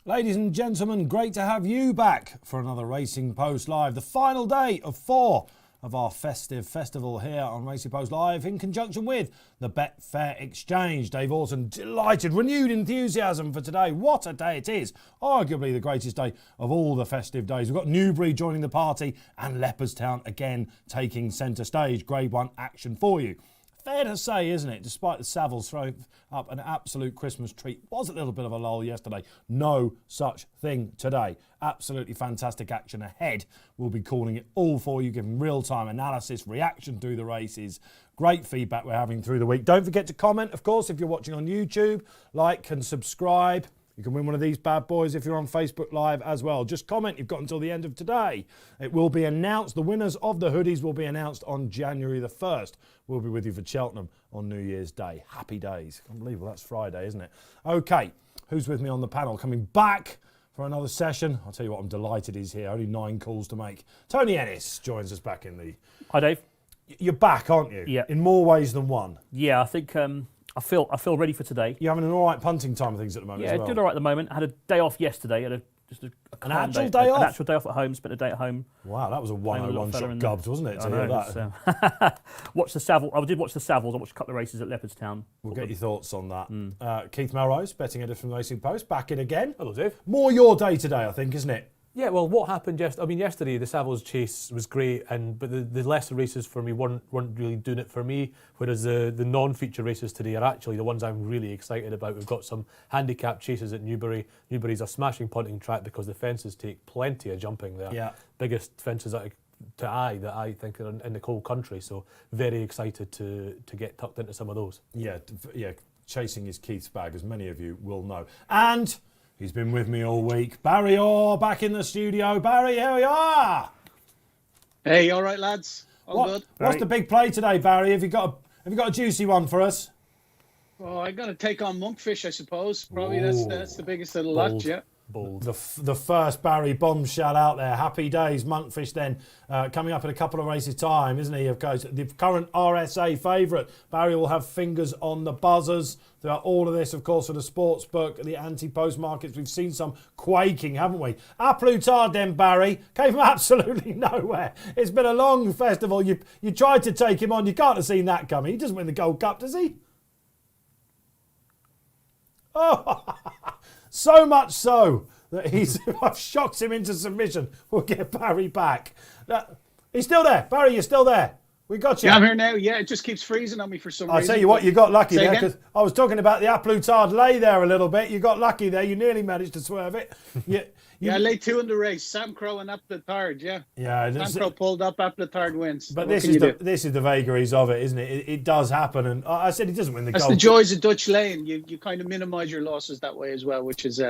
Ladies and gentlemen, great to have you back for another Racing Post Live. The final day of 4 of our festive festival here on Racing Post Live in conjunction with the Betfair Exchange. Dave Orton, delighted, renewed enthusiasm for today. What a day it is. Arguably the greatest day of all the festive days. We've got Newbury joining the party and Leopardstown again taking centre stage. Grade 1 action for you. Fair to say, isn't it, despite the Savills throwing up an absolute Christmas treat, was a little bit of a lull yesterday. No such thing today. Absolutely fantastic action ahead. We'll be calling it all for you, giving real-time analysis, reaction to the races. Great feedback we're having through the week. Don't forget to comment, of course, if you're watching on YouTube. Like and subscribe. You can win one of these bad boys if you're on Facebook Live as well. Just comment. You've got until the end of today. It will be announced. The winners of the hoodies will be announced on January the 1st. We'll be with you for Cheltenham on New Year's Day. Happy days. Unbelievable. That's Friday, isn't it? OK, who's with me on the panel? Coming back for another session. I'll tell you what, I'm delighted he's here. Only 9 calls to make. Tony Ennis joins us back in the... Hi, Dave. You're back, aren't you? Yeah. In more ways than one. Yeah, I think... I feel ready for today. You're having an all right punting time of things at the moment as well. Yeah, doing all right at the moment. I had a day off yesterday. I had an actual day off? An actual day off at home. Spent a day at home. Wow, that was a 101 shot gubbed, wasn't it? I know, that. Watched the Savills. I did watch the Savills. I watched a couple of races at Leopardstown. We'll get your thoughts on that. Keith Melrose, betting editor from Racing Post, back in again. Hello, Dave. More your day today, I think, isn't it? Yeah, well, what happened yesterday, the Savills chase was great, but the lesser races for me weren't really doing it for me, whereas the non-feature races today are actually the ones I'm really excited about. We've got some handicap chases at Newbury. Newbury's a smashing punting track because the fences take plenty of jumping there. Yeah. Biggest fences that I think are in the whole country, so very excited to get tucked into some of those. Yeah, chasing is Keith's bag, as many of you will know. And... he's been with me all week. Barry Orr back in the studio. Barry, here we are. Hey, all right, lads. All good. What's the big play today, Barry? Have you got a juicy one for us? Oh, I'm going to take on Monkfish, I suppose. Probably that's the biggest of the lot, yeah. Bold. The first Barry bombshell out there. Happy days. Monkfish then coming up in a couple of races' time, isn't he? Of course, the current RSA favourite. Barry will have fingers on the buzzers throughout all of this, of course, for the sports book, the anti-post markets. We've seen some quaking, haven't we? A plus tard then, Barry, came from absolutely nowhere. It's been a long festival. You tried to take him on. You can't have seen that coming. He doesn't win the Gold Cup, does he? Oh, so much so that I've shocked him into submission. We'll get Barry back. He's still there. Barry, you're still there. We got you. Yeah, I'm here now. Yeah, it just keeps freezing on me for some reason. I'll tell you what, you got lucky there, again? because I was talking about the a plus tard lay there a little bit. You got lucky there. You nearly managed to swerve it. Yeah, I laid 2 in the race. Sam Crow and Apple Third, yeah. Yeah, Sam Crow pulled up, Apple Third wins. But this is the vagaries of it, isn't it? It does happen, and I said he doesn't win the gold. That's the joys of Dutch Lane. You kind of minimise your losses that way as well, which is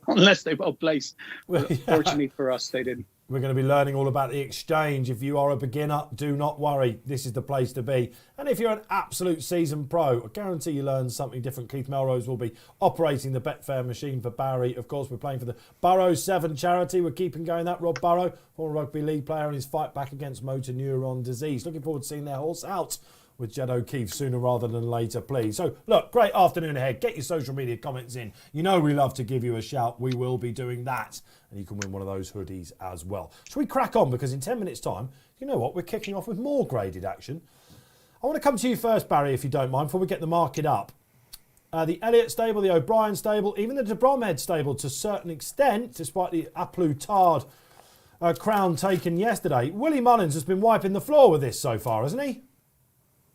unless they both place. Fortunately for us, they didn't. We're going to be learning all about the exchange. If you are a beginner, do not worry. This is the place to be. And if you're an absolute seasoned pro, I guarantee you learn something different. Keith Melrose will be operating the Betfair machine for Barry. Of course, we're playing for the Burrow 7 charity. We're keeping going that. Rob Burrow, former rugby league player, in his fight back against motor neuron disease. Looking forward to seeing their horse out with Jed O'Keefe sooner rather than later, please. So, look, great afternoon ahead. Get your social media comments in. You know we love to give you a shout. We will be doing that. And you can win one of those hoodies as well. Shall we crack on? Because in 10 minutes' time, you know what? We're kicking off with more graded action. I want to come to you first, Barry, if you don't mind, before we get the market up. The Elliott stable, the O'Brien stable, even the de Bromhead stable to a certain extent, despite the a plus tard crown taken yesterday. Willie Mullins has been wiping the floor with this so far, hasn't he?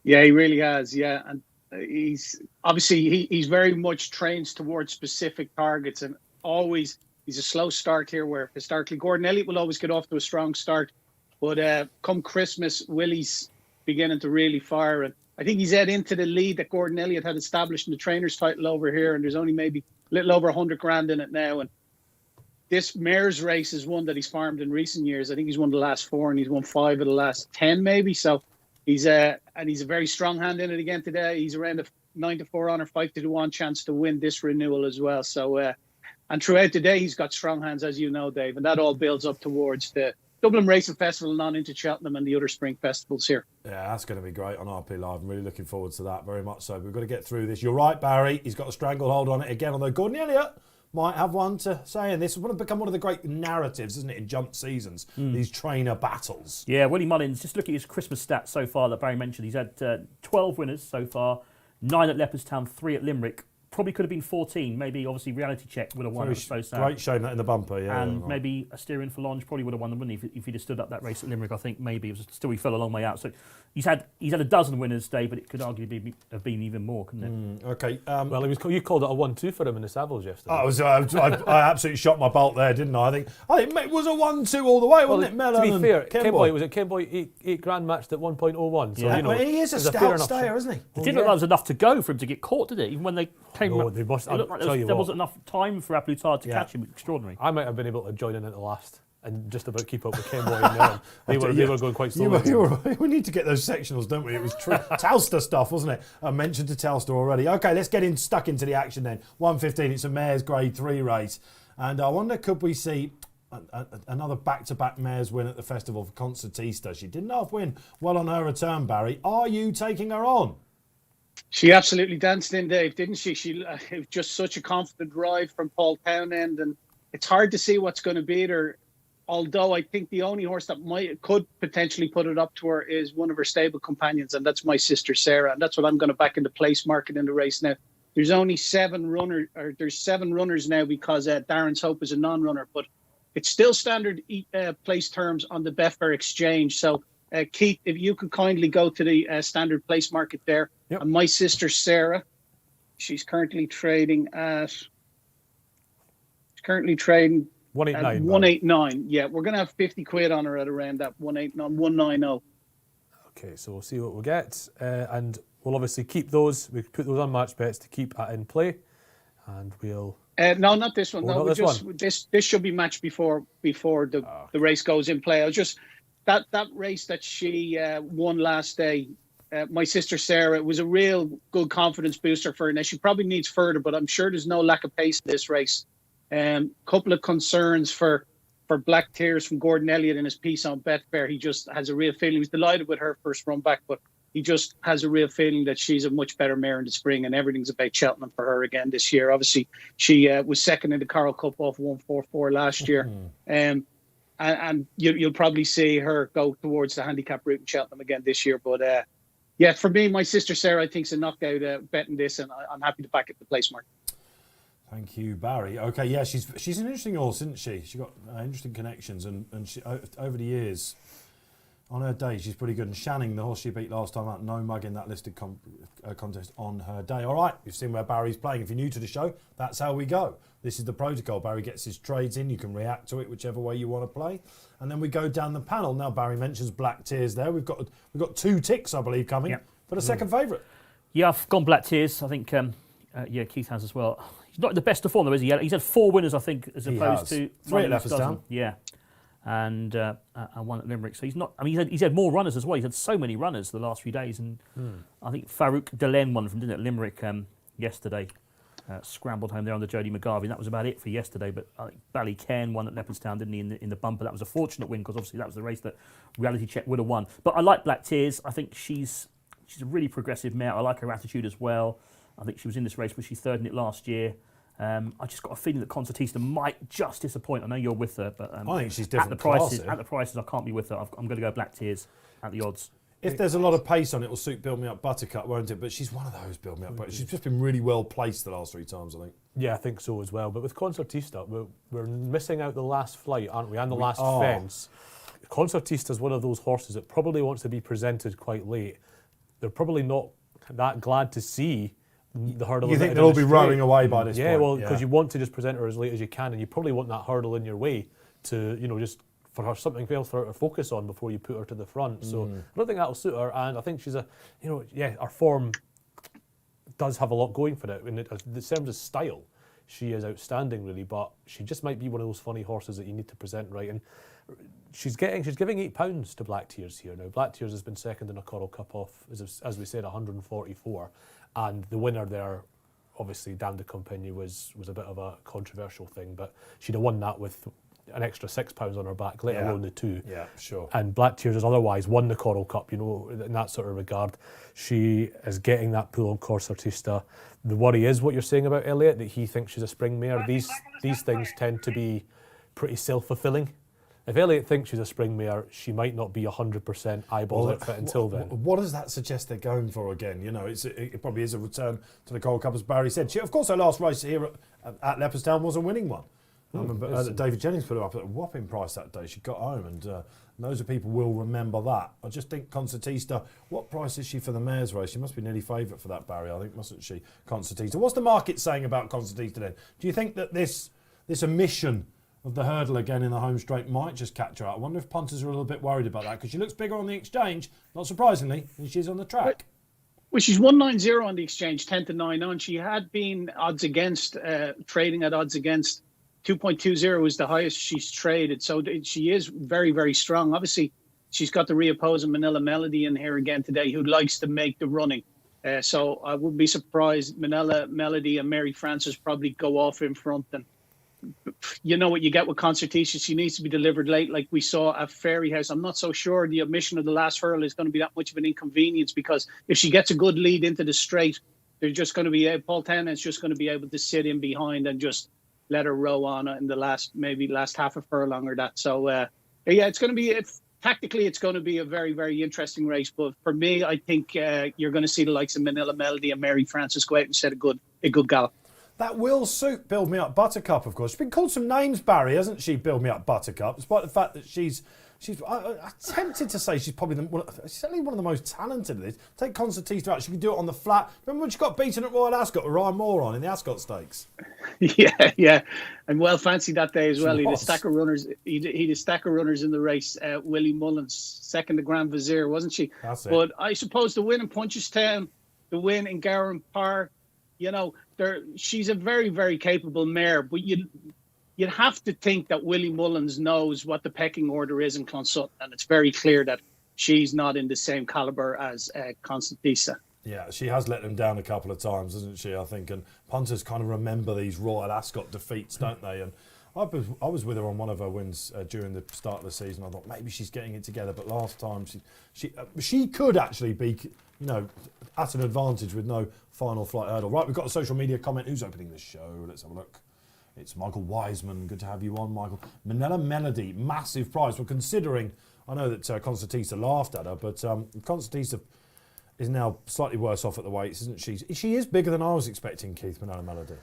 Yeah, he really has. Yeah, and he's he's very much trains towards specific targets, and always he's a slow start here. Where historically Gordon Elliott will always get off to a strong start, but come Christmas, Willie's beginning to really fire, and I think he's head into the lead that Gordon Elliott had established in the trainer's title over here, and there's only maybe a little over 100 grand in it now. And this mare's race is one that he's farmed in recent years. I think he's won the last 4, and he's won 5 of the last 10, maybe. So. He's a very strong hand in it again today. He's around a 9-4 on or 5-1 chance to win this renewal as well. So, and throughout the day, he's got strong hands, as you know, Dave, and that all builds up towards the Dublin Racing Festival and on into Cheltenham and the other spring festivals here. Yeah, that's going to be great on RP Live. I'm really looking forward to that, very much so. We've got to get through this. You're right, Barry. He's got a stranglehold on it again, although Gordon Elliott might have one to say. And this has become one of the great narratives, isn't it, in jump seasons, these trainer battles. Yeah, Willie Mullins, just look at his Christmas stats so far that Barry mentioned. He's had 12 winners so far, 9 at Leopardstown, 3 at Limerick. Probably could have been 14. Maybe, obviously, Reality Check would have won. It was so sad. Great showing that in the bumper, yeah. And right. maybe a steering for Longe probably would have won the win if he'd have stood up that race at Limerick. I think maybe it was still he fell a long way out. So he's had a dozen winners today, but it could arguably have been even more, couldn't it? Okay. Well, you called it a 1-2 for him in the Savills yesterday. I absolutely shot my bolt there, didn't I? I think it was a 1-2 all the way, wasn't it, Mellon? To be fair, Kenboy was it Kenboy 8 grand matched at 1.01? So, yeah. you know, Well, he is a stout stayer, isn't he? It didn't look like there was enough to go for him to get caught, did it? Even when they came No, up, they must. it looked like there wasn't enough time for Aplutard to catch him. Extraordinary. I might have been able to join in at the last and just about keep up with Kenboy and Mellon. They were going quite slowly. We need to get those sectionals, don't we? It was Telstar stuff, wasn't it? I mentioned to Telstar already. Okay, let's get stuck into the action then. 1:15, it's a Mares Grade 3 race. And I wonder, could we see another back-to-back Mares win at the festival for Concertista? She didn't half win well on her return, Barry. Are you taking her on? She absolutely danced in, Dave, didn't she? It was just such a confident drive from Paul Townend, and it's hard to see what's going to beat her. Although I think the only horse that could potentially put it up to her is one of her stable companions, and that's My Sister Sarah. And that's what I'm going to back in the place market in the race now. There's only 7 runners now because Darren's Hope is a non-runner, but it's still standard place terms on the Betfair Exchange. So, Keith, if you could kindly go to the standard place market there. Yep. And My Sister Sarah, she's currently trading at 189. 189. Yeah, we're going to have 50 quid on her at around that 189, 190. Okay, so we'll see what we'll get. And we'll obviously keep those. We put those on match bets to keep in play. And we'll... no, not this one. Oh, No, not this should be matched before the race goes in play. I was just... That race that she won last day, My Sister Sarah, was a real good confidence booster for her. Now, she probably needs further, but I'm sure there's no lack of pace in this race. Couple of concerns for Black Tears from Gordon Elliott in his piece on Betfair. He just has a real feeling. He was delighted with her first run back, but he just has a real feeling that she's a much better mare in the spring, and everything's about Cheltenham for her again this year. Obviously, she was second in the Coral Cup off 144 last year. And you'll probably see her go towards the handicap route in Cheltenham again this year. But yeah, for me, My Sister Sarah, I think, is a knockout betting this, and I'm happy to back it the place mark. Thank you, Barry. Okay, yeah, she's an interesting horse, isn't she? She's got interesting connections, and she, over the years, on her day, she's pretty good. And Shanning, the horse she beat last time out, no mug in that listed contest on her day. All right, you've seen where Barry's playing. If you're new to the show, that's how we go. This is the protocol. Barry gets his trades in. You can react to it whichever way you want to play. And then we go down the panel. Now, Barry mentions Black Tears there. We've got 2 ticks, I believe, coming for the second favourite. Yeah, I've gone Black Tears. I think, Keith has as well. He's not the best of form, though, is he? He's had 4 winners, I think, as opposed to 3 at Leopardstown. Yeah. And 1 at Limerick. So he's not... I mean, he's had more runners as well. He's had so many runners the last few days. And I think Farouk Delen won from, didn't it, Limerick yesterday. Scrambled home there on the Jodie McGarvey. That was about it for yesterday. But I think Ballycairn won at Leopardstown, didn't he, in the bumper. That was a fortunate win because obviously that was the race that Reality Check would have won. But I like Black Tears. I think she's a really progressive mare. I like her attitude as well. I think she was in this race, but she's 3rd in it last year. I just got a feeling that Concertista might just disappoint. I know you're with her, but I think she's different at the prices, I can't be with her. I'm going to go Black Tears at the odds. If there's a lot of pace on it, will suit Build Me Up Buttercup, won't it? But she's one of those Build Me Up Buttercup. She's just been really well placed the last 3 times, I think. Yeah, I think so as well. But with Concertista, we're missing out the last flight, aren't we? And the last fence. Concertista is one of those horses that probably wants to be presented quite late. They're probably not that glad to see the hurdle. You think they'll all be rowing away by this point? Yeah, well, because you want to just present her as late as you can, and you probably want that hurdle in your way to, just for her something else for her to focus on before you put her to the front. So I don't think that'll suit her, and I think she's her form does have a lot going for it. In terms of style, she is outstanding, really, but she just might be one of those funny horses that you need to present right. And she's giving £8 to Black Tears here now. Black Tears has been second in a Coral Cup off, as we said, 144, and the winner there, obviously, Dame de Compagnie was a bit of a controversial thing, but she'd have won that with an extra £6 on her back, let alone the 2. Yeah, sure. And Black Tears has otherwise won the Coral Cup, you know, in that sort of regard. She is getting that pull on Concertista. The worry is what you're saying about Elliot, that he thinks she's a spring mare. These things tend to be pretty self-fulfilling. If Elliot thinks she's a spring mare, she might not be 100% eyeballs outfit until then. What does that suggest they're going for again? You know, it probably is a return to the Coral Cup, as Barry said. Of course, her last race here at Leopardstown was a winning one. I remember David Jennings put her up at a whopping price that day. She got home, and loads of people will remember that. I just think Concertista, what price is she for the mares race? She must be nearly favourite for that, Barry, I think, mustn't she, Concertista? What's the market saying about Concertista then? Do you think that this omission of the hurdle again in the home straight might just catch her out? I wonder if punters are a little bit worried about that, because she looks bigger on the exchange, not surprisingly, than she's on the track. Well, she's 190 on the exchange, 10 to 9 on. She had been odds against, trading at odds against. 2.20 is the highest she's traded. So she is very, very strong. Obviously, she's got the reopposing Manila Melody in here again today, who likes to make the running. So I wouldn't be surprised Manila Melody and Mary Frances probably go off in front. And you know what you get with Concertista. She needs to be delivered late, like we saw at Fairy House. I'm not so sure the omission of the last hurdle is going to be that much of an inconvenience, because if she gets a good lead into the straight, they're just going to be Paul Tennant's just going to be able to sit in behind and just let her row on in the last half a furlong or that. So yeah, it's going to be tactically it's going to be a very, very interesting race. But for me, I think you're going to see the likes of Manila Melody and Mary Frances go out and set a good gallop. That will suit Build Me Up Buttercup, of course. She's been called some names, Barry, hasn't she, Build Me Up Buttercup, despite the fact that she's I'm tempted to say she's probably certainly one of the most talented of this. Take Concertista out, she can do it on the flat. Remember when she got beaten at Royal Ascot with Ryan Moore on in the Ascot Stakes? Yeah, and well fancied that day as well. He had a stack of runners. He had a stack of runners in the race. Willie Mullins, second to Grand Vizier, wasn't she? That's it. But I suppose the win in Punchestown, the win in Gowran Park, you know, she's a very, very capable mare. But you'd have to think that Willie Mullins knows what the pecking order is in Clonsutton, and it's very clear that she's not in the same calibre as Concertista. Yeah, she has let them down a couple of times, hasn't she, I think? And punters kind of remember these Royal Ascot defeats, don't they? And I was with her on one of her wins during the start of the season. I thought maybe she's getting it together, but last time she could actually be, you know, at an advantage with no final flight hurdle. Right, we've got a social media comment. Who's opening the show? Let's have a look. It's Michael Wiseman. Good to have you on, Michael. Manila Melody, massive prize. Well, considering, I know that Concertista laughed at her, but Concertista is now slightly worse off at the weights, isn't she? She is bigger than I was expecting, Keith, Manila Melody.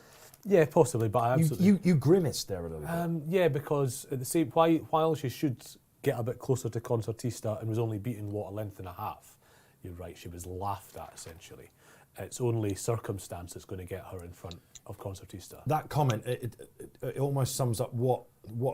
Yeah, possibly, but I absolutely... You grimaced there a little bit. Yeah, because at the same while she should get a bit closer to Concertista and was only beaten, a length and a half, you're right, she was laughed at, essentially. It's only circumstance that's going to get her in front of Concertista. That comment, it almost sums up what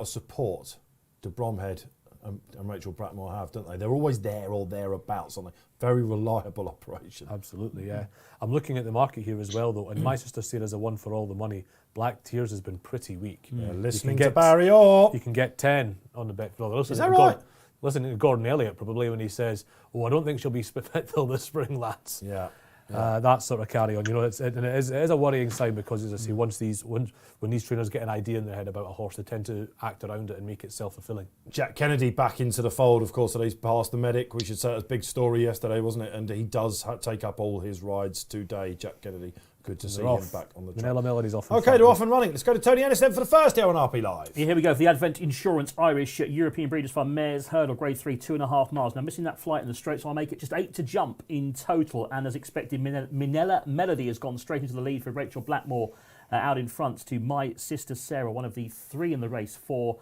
a support do Bromhead and Rachel Brackmore have, don't they? They're always there or thereabouts, aren't they? Very reliable operation. Absolutely, yeah. I'm looking at the market here as well, though, and my sister Sarah's a one for all the money. Black Tears has been pretty weak. Yeah, listening to Barry Orr. You can get 10 on the Betfair. Is that right? Listening to Gordon Elliott probably when he says, I don't think she'll be fit till the spring, lads. Yeah. That sort of carry on, you know, it is a worrying sign, because, as I say, when these trainers get an idea in their head about a horse, they tend to act around it and make it self-fulfilling. Jack Kennedy back into the fold, of course, that he's passed the medic. We should say it was a big story yesterday, wasn't it? And he does take up all his rides today, Jack Kennedy. Good to see him back on the track. Manila Melody's off. Okay, they're off and running. Let's go to Tony Ennis then for the first here on RP Live. Yeah, here we go for the Advent Insurance Irish European Breeders' Fund Mares Hurdle Grade 3, 2.5 miles. Now, missing that flight in the straight, so I'll make it just 8 to jump in total. And as expected, Manila Melody has gone straight into the lead for Rachel Blackmore out in front to My Sister Sarah, one of the 3 in the race for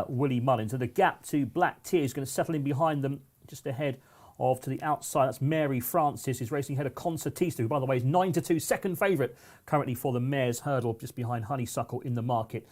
Willie Mullins. And the gap to Black Tears is going to settle in behind them just ahead of to the outside. That's Mary Frances, who's racing ahead of Concertista, who, by the way, is 9-2, second favourite currently for the Mares Hurdle, just behind Honeysuckle in the market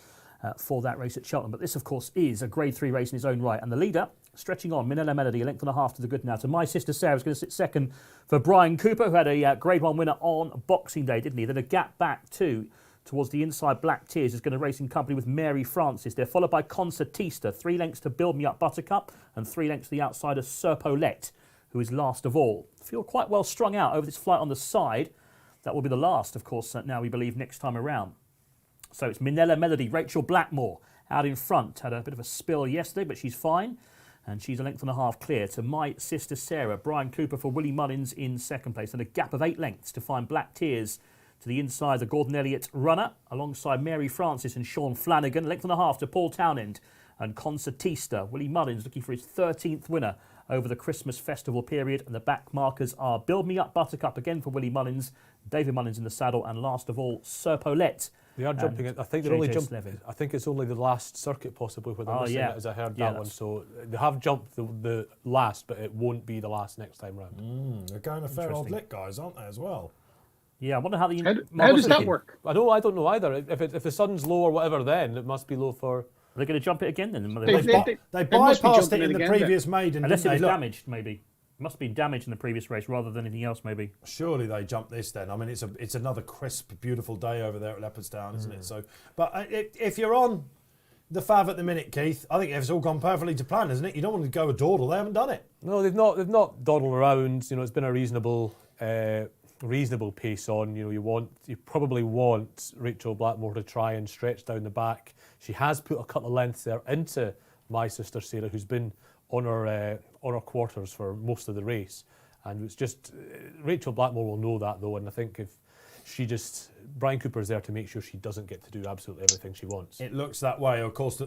for that race at Cheltenham. But this, of course, is a Grade 3 race in its own right. And the leader, stretching on, Manila Melody, a length and a half to the good now. So My Sister Sarah is going to sit second for Brian Cooper, who had a Grade 1 winner on Boxing Day, didn't he? Then a gap back towards the inside. Black Tears is going to race in company with Mary Frances. They're followed by Concertista, 3 lengths to Build Me Up Buttercup, and 3 lengths to the outsider Serpolette, who is last of all. Feel quite well strung out over this flight on the side. That will be the last, of course, now we believe next time around. So it's Manila Melody, Rachel Blackmore, out in front. Had a bit of a spill yesterday, but she's fine. And she's a length and a half clear to My Sister Sarah. Brian Cooper for Willie Mullins in second place. And a gap of 8 lengths to find Black Tears to the inside, the Gordon Elliott runner, alongside Mary Francis and Sean Flanagan. Length and a half to Paul Townend and Concertista. Willie Mullins looking for his 13th winner over the Christmas festival period. And the back markers are Build Me Up Buttercup again for Willie Mullins, David Mullins in the saddle, and last of all, Sir Paulette. They are jumping it. I think they're only jumping. I think it's only the last circuit possibly where they're missing it, as I heard that one. So they have jumped the last, but it won't be the last next time round. They're going a fair old lick, guys, aren't they, as well? Yeah, I wonder how how does that work? I don't know either. If the sun's low or whatever, then it must be low for. Are they going to jump it again then? They bypassed it in the previous maiden. Unless it was damaged, maybe. It must have been damaged in the previous race rather than anything else, maybe. Surely they jumped this then. I mean, it's another crisp, beautiful day over there at Leopardstown, isn't it? So, but if you're on the Fav at the minute, Keith, I think it's all gone perfectly to plan, isn't it? You don't want to go a dawdle. They haven't done it. No, they've not dawdled around. You know, it's been a reasonable pace on. You know, you probably want Rachel Blackmore to try and stretch down the back. She has put a couple of lengths there into My Sister Sarah, who's been on her quarters for most of the race, and it's just Rachel Blackmore will know that though, and I think if Brian Cooper's there to make sure she doesn't get to do absolutely everything she wants. It looks that way. Of course,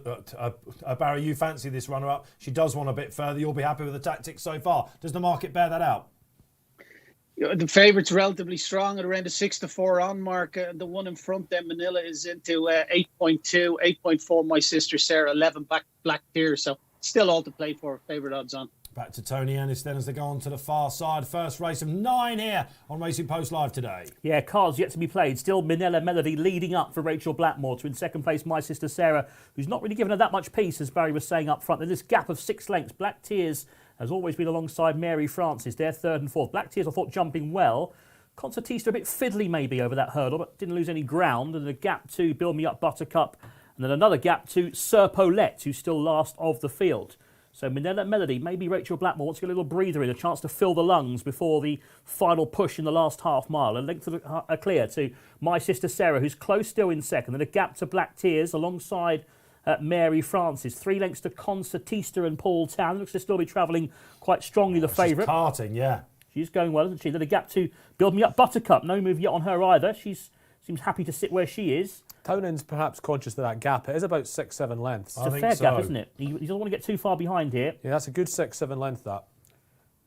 Barry, you fancy this runner-up. She does want a bit further. You'll be happy with the tactics so far. Does the market bear that out? The favourite's relatively strong at around the 6-4 on mark. The one in front then, Manila, is into 8.2, 8.4, My Sister Sarah, 11 Black Tears. So still all to play for, favourite odds on. Back to Tony Ennis then as they go on to the far side. First race of 9 here on Racing Post Live today. Yeah, cards yet to be played. Still Minella Melody leading up for Rachel Blackmore to in second place My Sister Sarah, who's not really given her that much peace, as Barry was saying up front. There's this gap of 6 lengths. Black Tears has always been alongside Mary Francis. They're third and fourth. Black Tears, I thought, jumping well. Concertista a bit fiddly maybe over that hurdle, but didn't lose any ground. And a gap to Build Me Up Buttercup. And then another gap to Sir Paulette, who's still last of the field. So Minella Melody, maybe Rachel Blackmore wants to get a little breather in, a chance to fill the lungs before the final push in the last half mile. A length of a clear to My Sister Sarah, who's close still in second. Then a gap to Black Tears alongside Mary Francis. 3 lengths to Concertista and Paul Town. Looks to still be travelling quite strongly, the favourite. She's karting, yeah. She's going well, isn't she? Then a gap to Build Me Up Buttercup. No move yet on her either. She seems happy to sit where she is. Townend's perhaps conscious of that gap. It is about 6-7 lengths. It's a fair gap, isn't it? He doesn't want to get too far behind here. Yeah, that's a good 6-7 length, that.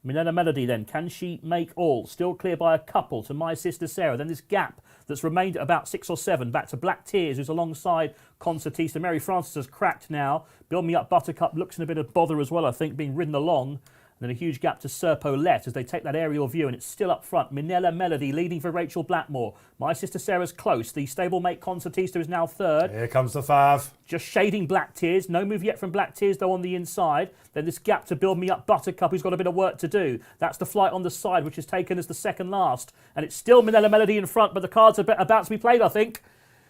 Minella Melody then, can she make all? Still clear by a couple to My Sister Sarah. Then this gap that's remained at about 6 or 7 back to Black Tears, who's alongside Concertista. Mary Francis has cracked now. Build Me Up Buttercup looks in a bit of bother as well, I think, being ridden along. And then a huge gap to Sir Paulette as they take that aerial view, and it's still up front. Minella Melody leading for Rachel Blackmore. My Sister Sarah's close. The stablemate Concertista is now third. Here comes the Fav. Just shading Black Tears. No move yet from Black Tears, though, on the inside. Then this gap to Build Me Up Buttercup, who's got a bit of work to do. That's the flight on the side, which is taken as the second last. And it's still Minella Melody in front, but the cards are about to be played, I think.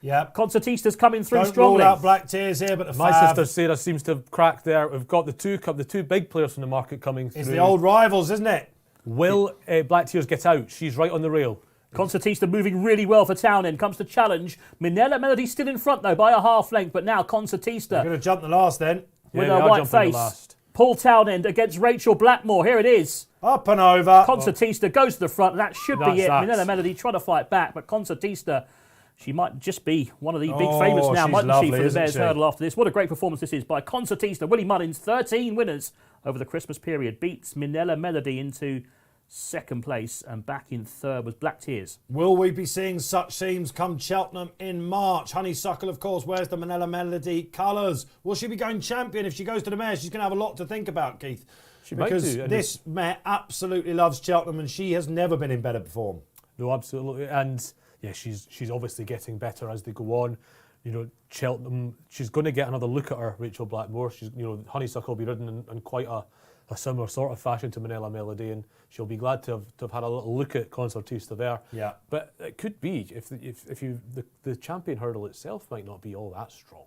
Yeah, Concertista's coming through Don't strongly. rule out Black Tears here, but the My Fav Sister Sarah seems to have cracked there. We've got the two big players from the market coming through. It's the old rivals, isn't it? Will Black Tears get out? She's right on the rail. Concertista moving really well for Townend. Comes to challenge. Minella Melody still in front, though, by a half length. But now Concertista They're going to jump the last then. with Yeah, a they are white jumping the face. last. Paul Townend against Rachel Blackmore. Here it is. Up and over. Concertista goes to the front. That should be That's it. that. Minella Melody trying to fight back, but Concertista, she might just be one of the big favourites now, she's mightn't lovely, she, for the isn't Bears she? hurdle after this. What a great performance this is by Concertista. Willie Mullins, 13 winners over the Christmas period. Beats Minella Melody into second place, and back in third was Black Tears. Will we be seeing such scenes come Cheltenham in March? Honeysuckle, of course, wears the Minella Melody colours. Will she be going champion? If she goes to the mare, she's going to have a lot to think about, Keith. She might because do, and this mare absolutely loves Cheltenham, and she has never been in better form. No, absolutely. And yeah, she's obviously getting better as they go on. You know, Cheltenham, she's going to get another look at her, Rachel Blackmore. She's, you know, Honeysuckle will be ridden in quite a similar sort of fashion to Minella Melody, and she'll be glad to have had a little look at Concertista there. Yeah. But it could be if the champion hurdle itself might not be all that strong.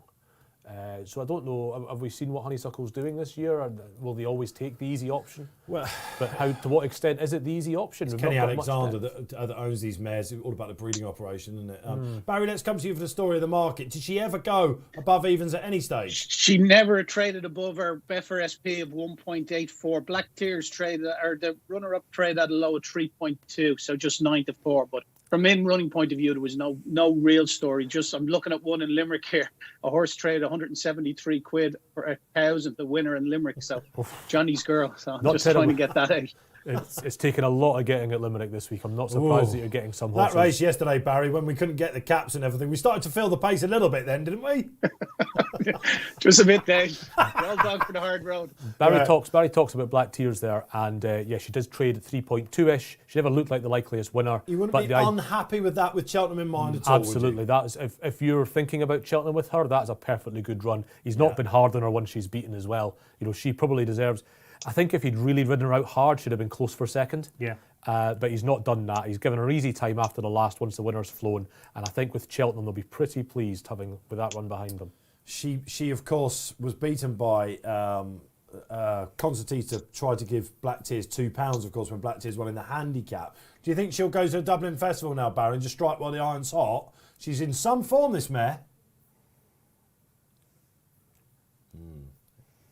So I don't know, have we seen what Honeysuckle's doing this year? Or will they always take the easy option? Well, But to what extent is it the easy option? it's We've Kenny not got much Alexander depth. that owns these mares. It's all about the breeding operation, isn't it? Barry, let's come to you for the story of the market. Did she ever go above evens at any stage? She never traded above her Betfair SP of 1.84. Black Tears traded, or the runner-up traded at a low of 3.2, so just 9 to 4. But from in running point of view, there was no real story. Just I'm looking at one in Limerick here. A horse traded 173 quid for 1,000, the winner in Limerick. So Johnny's girl. So I'm Not just terrible. trying to get that out. It's taken a lot of getting at Limerick this week. I'm not surprised that you're getting some horses. That race yesterday, Barry, when we couldn't get the caps and everything, we started to feel the pace a little bit then, didn't we? Just a bit, Dave. Well done for the hard road. Barry talks about Black Tears there, and she does trade at 3.2-ish. She never looked like the likeliest winner. You wouldn't be unhappy with that with Cheltenham in mind at all, Absolutely. would you? That is, if you're thinking about Cheltenham with her, that's a perfectly good run. He's not been hard on her when she's beaten as well. You know, she probably deserves... I think if he'd really ridden her out hard, she'd have been close for second. Yeah. But he's not done that. He's given her easy time after the last once the winner's flown. And I think with Cheltenham, they'll be pretty pleased with that run behind them. She of course, was beaten by Concertita, tried to give Black Tears £2, of course, when Black Tears won in the handicap. Do you think she'll go to the Dublin Festival now, Barry, and just strike while the iron's hot? She's in some form, this mare.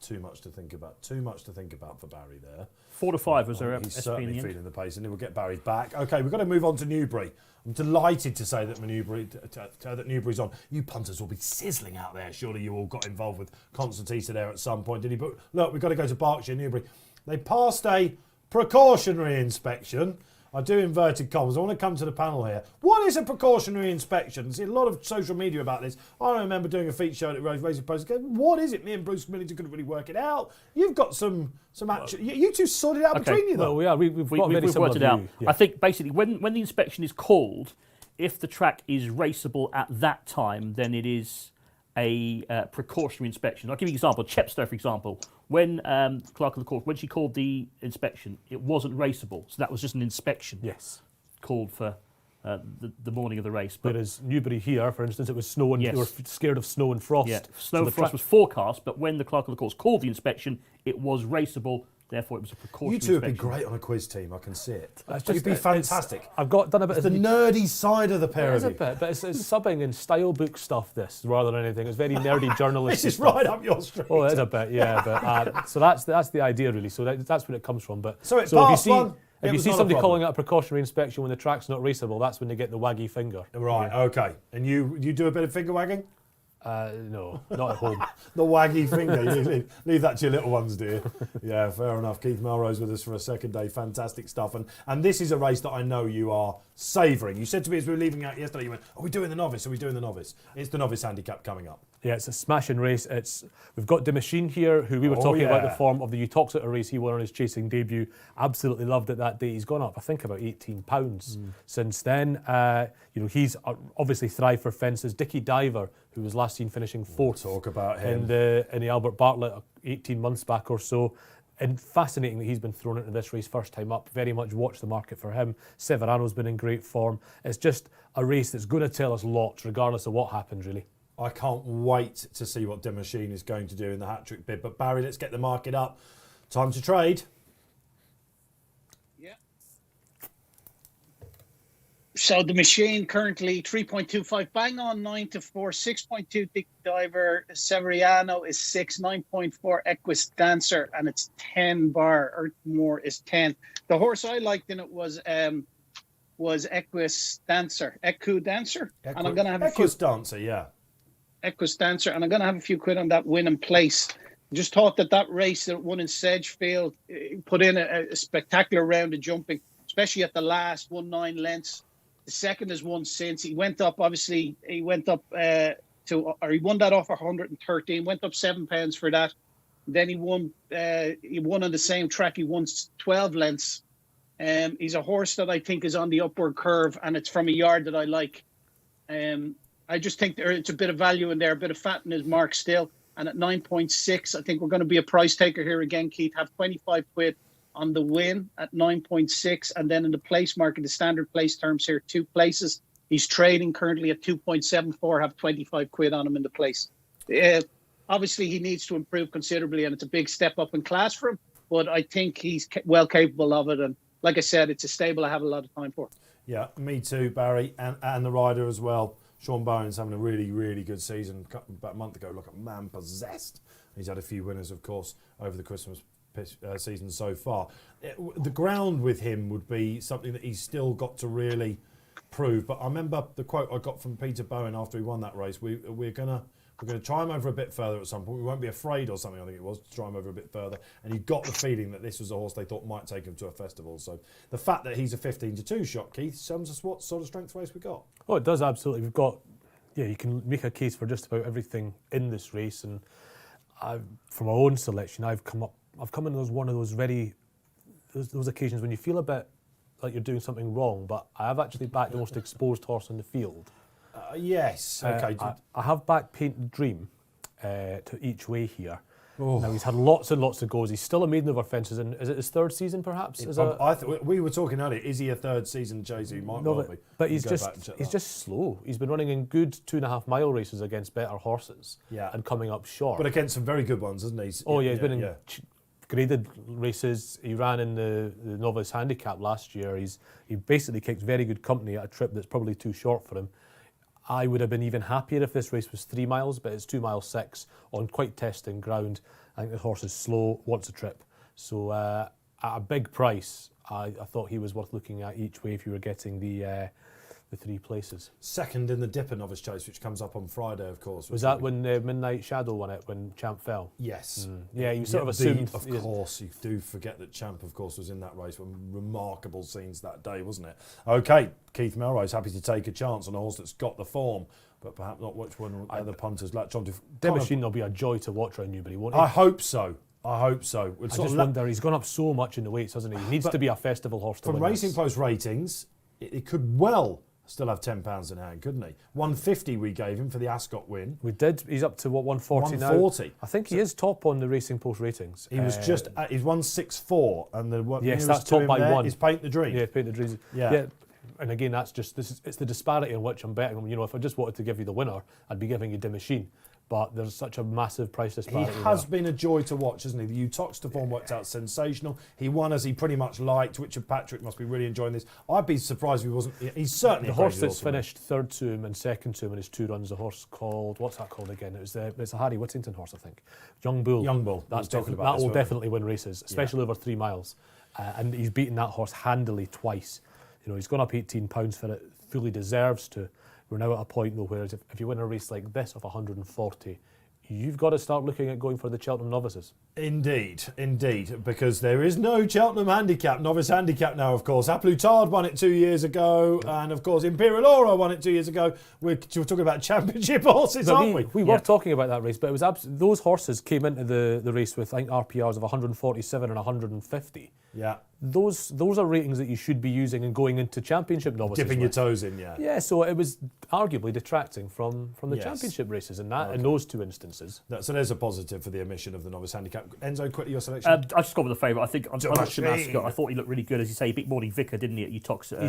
Too much to think about. Too much to think about for Barry there. 4 to 5 was her He's SP in certainly the end. feeling the pace, and it will get Barry back. Okay, we've got to move on to Newbury. I'm delighted to say that Newbury's on. You punters will be sizzling out there. Surely you all got involved with Constantita there at some point, didn't you? But look, we've got to go to Berkshire, Newbury. They passed a precautionary inspection. I do inverted commas. I want to come to the panel here. What is a precautionary inspection? I see a lot of social media about this. I remember doing a feature at Racing Post. What is it? Me and Bruce Millington couldn't really work it out. You've got some action. You two sorted it out between you, though. Well, we've got a very We've similar worked it out. view. Yeah. I think basically when the inspection is called, if the track is raceable at that time, then it is a precautionary inspection. I'll give you an example. Chepstow, for example, when Clerk of the Court, when she called the inspection, it wasn't raceable. So that was just an inspection. Yes. Called for the morning of the race. But whereas Newbury here, for instance, it was snow and Yes. they were scared of snow and frost. Yeah, snow So and frost was forecast, but when the Clerk of the Courts called the inspection, it was raceable. Therefore, it was a precautionary You two would be inspection. great on a quiz team. I can see it. That's You'd just- be it's- fantastic. I've done a bit It's of the nerdy side of the pair It is of a you. bit, but it's subbing and style book stuff, this, rather than anything. It's very nerdy journalistic This is stuff. right up your street. Oh, it is a bit, yeah. But so that's the idea, really. So that's where it comes from. But So it if you passed see one, it if you was see not a somebody problem. calling it a precautionary inspection when the track's not raceable, that's when they get the waggy finger. Right, okay. And you do a bit of finger wagging? No, not at home. The waggy finger. You leave that to your little ones, dear. Yeah, fair enough. Keith Melrose with us for a second day. Fantastic stuff. And this is a race that I know you are savouring. You said to me as we were leaving out yesterday, you went, are we doing the novice? Are we doing the novice? It's the novice handicap coming up. Yeah, it's a smashing race. We've got De Machine here, who we were talking about the form of the Uttoxeter race he won on his chasing debut. Absolutely loved it that day. He's gone up, I think, about £18 since then. He's obviously thrived for fences. Dickie Diver, who was last seen finishing fourth Talk about him. in the Albert Bartlett 18 months back or so. And fascinating that he's been thrown into this race first time up. Very much watch the market for him. Severano's been in great form. It's just a race that's going to tell us lots, regardless of what happens, really. I can't wait to see what De Machine is going to do in the hat-trick bid. But Barry, let's get the market up. Time to trade. Yeah. So the machine currently 3.25, bang on 9 to 4, 6.2 Dick Diver, Severiano is 6, 9.4 Equus Dancer, and it's 10 bar or more is 10. The horse I liked in it was Equus Dancer, and I'm going to have Equus Dancer, yeah. Equus Dancer, and I'm going to have a few quid on that win and place. Just thought that race that won in Sedgefield put in a spectacular round of jumping, especially at the last 1-9 lengths. The second has won since. He went up, obviously, he won that off 113, went up £7 for that. Then he won on the same track. He won 12 lengths. He's a horse that I think is on the upward curve, and it's from a yard that I like. I just think it's a bit of value in there, a bit of fat in his mark still. And at 9.6, I think we're going to be a price taker here again, Keith. Have 25 quid on the win at 9.6. And then in the place market, the standard place terms here, 2 places. He's trading currently at 2.74, have 25 quid on him in the place. Obviously, he needs to improve considerably, and it's a big step up in class for him. But I think he's well capable of it. And like I said, it's a stable I have a lot of time for. Yeah, me too, Barry, and the rider as well. Sean Bowen's having a really, really good season. About a month ago, look at man possessed. He's had a few winners, of course, over the Christmas season so far. The ground with him would be something that he's still got to really prove. But I remember the quote I got from Peter Bowen after he won that race. We're gonna try him over a bit further at some point. We won't be afraid or something, I think it was, to try him over a bit further. And you got the feeling that this was a horse they thought might take him to a festival. So the fact that he's a 15-2 shot, Keith, sums us what sort of strength race we got. Oh, it does, absolutely. We've got, you can make a case for just about everything in this race. And from my own selection, I've come in as one of those those occasions when you feel a bit like you're doing something wrong, but I have actually backed the most exposed horse on the field. Yes. Okay. I have backed Paint the Dream to each way here. Oh. Now, he's had lots and lots of goes. He's still a maiden over fences, and is it his third season, perhaps? We were talking earlier. Is he a third season chaser? He might well be. But he's just slow. He's been running in good 2.5 mile races against better horses, and coming up short. But against some very good ones, hasn't he? He's been in graded races. He ran in the novice handicap last year. He basically kicked very good company at a trip that's probably too short for him. I would have been even happier if this race was 3 miles, but it's 2 miles 6 on quite testing ground. I think the horse is slow, wants a trip. So at a big price, I thought he was worth looking at each way if you were getting the 3 places. Second in the Dipper Novice Chase, which comes up on Friday, of course. Was that when Midnight Shadow won it, when Champ fell? Yes. Yeah, you sort of assumed... Of course, you do forget that Champ, of course, was in that race. Remarkable scenes that day, wasn't it? OK, Keith Melrose, happy to take a chance on a horse that's got the form, but perhaps not which one other punters latch on to. Demachine will be a joy to watch around Newbury, won't he? I hope so. I just wonder, he's gone up so much in the weights, hasn't he? He needs to be a festival horse to win. From Racing Post ratings, it could well still have £10 in hand, couldn't he? 150 we gave him for the Ascot win. We did. He's up to what, 140 now? 140. I think he is top on the Racing Post ratings. He was he's 164, and the one yes, that's top by one. Is Paint the Dream. Yeah, Paint the Dream. Yeah. And again, it's the disparity in which I'm betting. You know, if I just wanted to give you the winner, I'd be giving you Demachine. But there's such a massive price disparity. He has been a joy to watch, hasn't he? The Utoxeter form worked out sensational. He won as he pretty much liked. Richard Patrick must be really enjoying this. I'd be surprised if he wasn't. He's certainly the horse that's finished third to him and second to him in his 2 runs. The horse called, what's that called again? It's a Harry Whittington horse, I think. Young Bull. That will definitely win races, especially over 3 miles. And he's beaten that horse handily twice. You know, he's gone up £18 for it. Fully deserves to. We're now at a point though where if you win a race like this of 140, you've got to start looking at going for the Cheltenham Novices. Indeed, because there is no Cheltenham handicap, novice handicap now, of course. A Plutard won it 2 years ago, and of course Imperial Aura won it 2 years ago. We're talking about championship horses, aren't we? We were talking about that race, but it was those horses came into the race with, I think, RPRs of 147 and 150. Yeah. Those are ratings that you should be using and going into championship novices. Dipping your toes in, yeah. Yeah, so it was arguably detracting from the championship races in those 2 instances. So there's a positive for the omission of the novice handicap. Enzo, quickly your selection. I just got with the favourite. I think I thought he looked really good, as you say. He beat Morning Vicar, didn't he, at Utoxeter?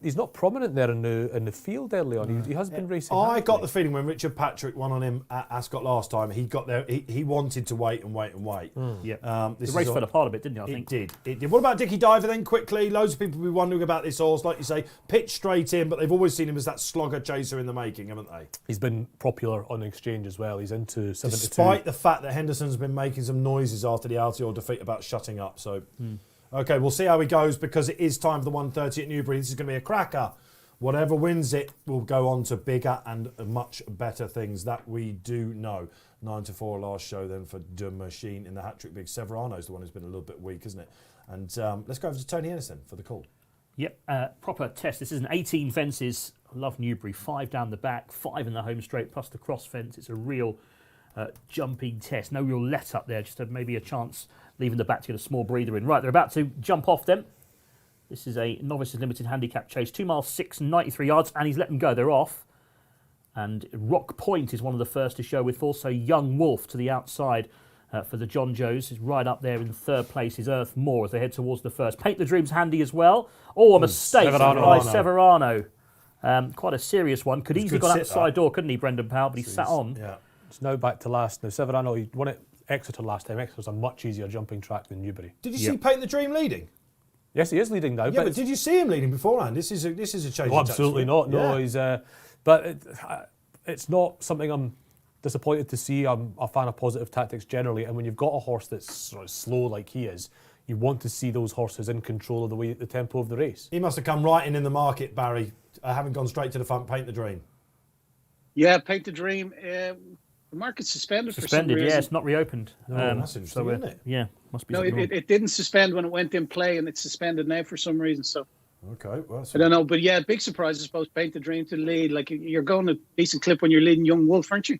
He's not prominent there in the field early on. He has been racing. I got the feeling when Richard Patrick won on him at Ascot last time, he got there. He wanted to wait. Yeah. The race fell apart a bit, didn't it? I think it did. What about Dickie Diver then? Quickly, loads of people will be wondering about this horse. Like you say, pitch straight in, but they've always seen him as that slogger chaser in the making, haven't they? He's been popular on exchange as well. He's into 72. Despite the fact that Henderson's been making some noises after the Altior defeat about shutting up. So, OK, we'll see how he goes, because it is time for the 1:30 at Newbury. This is going to be a cracker. Whatever wins it will go on to bigger and much better things. That we do know. 9-4 last show then for Demachine in the hat-trick. Big Severano's the one who's been a little bit weak, isn't it? And let's go over to Tony Ennis then for the call. Yep, proper test. This is an 18 fences. I love Newbury. 5 down the back, 5 in the home straight, plus the cross fence. It's a real jumping test. No real let up there, just maybe a chance leaving the back to get a small breather in. Right, they're about to jump off them. This is a Novices Limited handicap chase. 2 miles 6, 93 yards, and he's let them go. They're off. And Rock Point is one of the first to show, with also Young Wolf to the outside for the John Joes. Is right up there in 3rd place is Earth Moore as they head towards the first. Paint the Dream's handy as well. Oh, a mistake by Severano. Quite a serious one. Could easily gone out the side door, couldn't he, Brendan Powell? But he sat on. Yeah. It's now back to last. Now, Severano, he won it Exeter last time. Exeter's a much easier jumping track than Newbury. Did you see Paint the Dream leading? Yes, he is leading now. Yeah, but did you see him leading beforehand? This is a change. Oh, absolutely not. No, he's. It's not something I'm disappointed to see. I'm a fan of positive tactics generally, and when you've got a horse that's sort of slow like he is, you want to see those horses in control of the tempo of the race. He must have come right in the market, Barry, having gone straight to the front. Paint the Dream. Yeah, Paint the Dream. The market's suspended for some reason. Yeah, it's not reopened. That's interesting, isn't it? Yeah, must be. No, it didn't suspend when it went in play, and it's suspended now for some reason. So okay, well, I don't know, but yeah, big surprise. I suppose Paint the Dream to the lead. Like you're going a decent clip when you're leading Young Wolf, aren't you?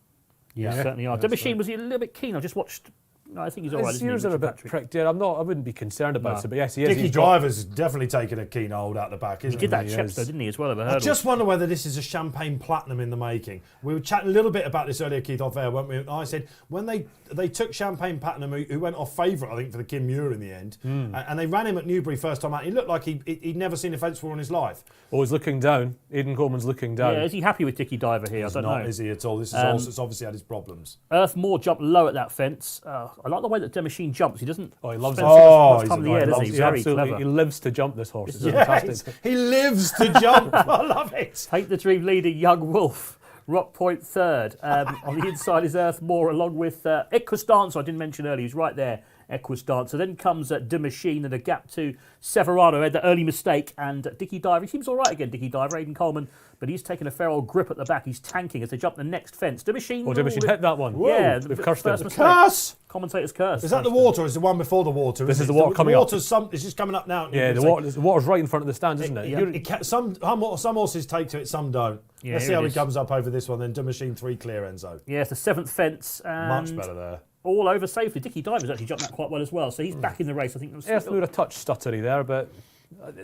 Yeah, certainly are. The Machine was a little bit keen. I just watched. No, I think he's all right. His ears are a bit pricked. Yeah, I wouldn't be concerned about it, but yes, he is. Dickie Driver's definitely taken a keen hold out the back, isn't he? He did that Chepstow, didn't he, as well? I just wonder whether this is a Champagne Platinum in the making. We were chatting a little bit about this earlier, Keith, off air, weren't we? I said when they took Champagne Platinum, who went off favourite, I think, for the Kim Muir in the end, and they ran him at Newbury first time out. He looked like he'd never seen a fence before in his life. Oh, he's looking down. Aidan Coleman's looking down. Yeah, is he happy with Dickie Diver here? I don't know. Is he at all? This is a horse that's obviously had his problems. Earth Moore jumped low at that fence. I like the way that Machine jumps. He doesn't. Oh, he loves it. Much time in the air, does he? He's Very clever. He lives to jump, this horse. It's fantastic. He lives to jump. I love it. Paint the Dream leader, Young Wolf. Rock Point third. On the inside is Earth Moore, along with Equistance, I didn't mention earlier. He's right there. Equistance. So then comes De Machine and a gap to Severano. Had the early mistake, and Dickie Diver. He seems all right again, Dickie Diver. Aidan Coleman, but he's taking a fair old grip at the back. He's tanking as they jump the next fence. De Machine. Oh, De Machine hit that one. Yeah, they've cursed him. Curse! Commentator's curse. Is that the water or is the one before the water? This is the water coming up. It's just coming up now. Yeah, the water's right in front of the stands, isn't it? Some horses take to it, some don't. Yeah, let's see how he comes up over this one then. De Machine 3 clear, Enzo. Yeah, it's the seventh fence. And much better there. All over safely. Dickie Diver's actually jumped that quite well as well, so he's back in the race. I think. Earth Moore a touch stuttery there, but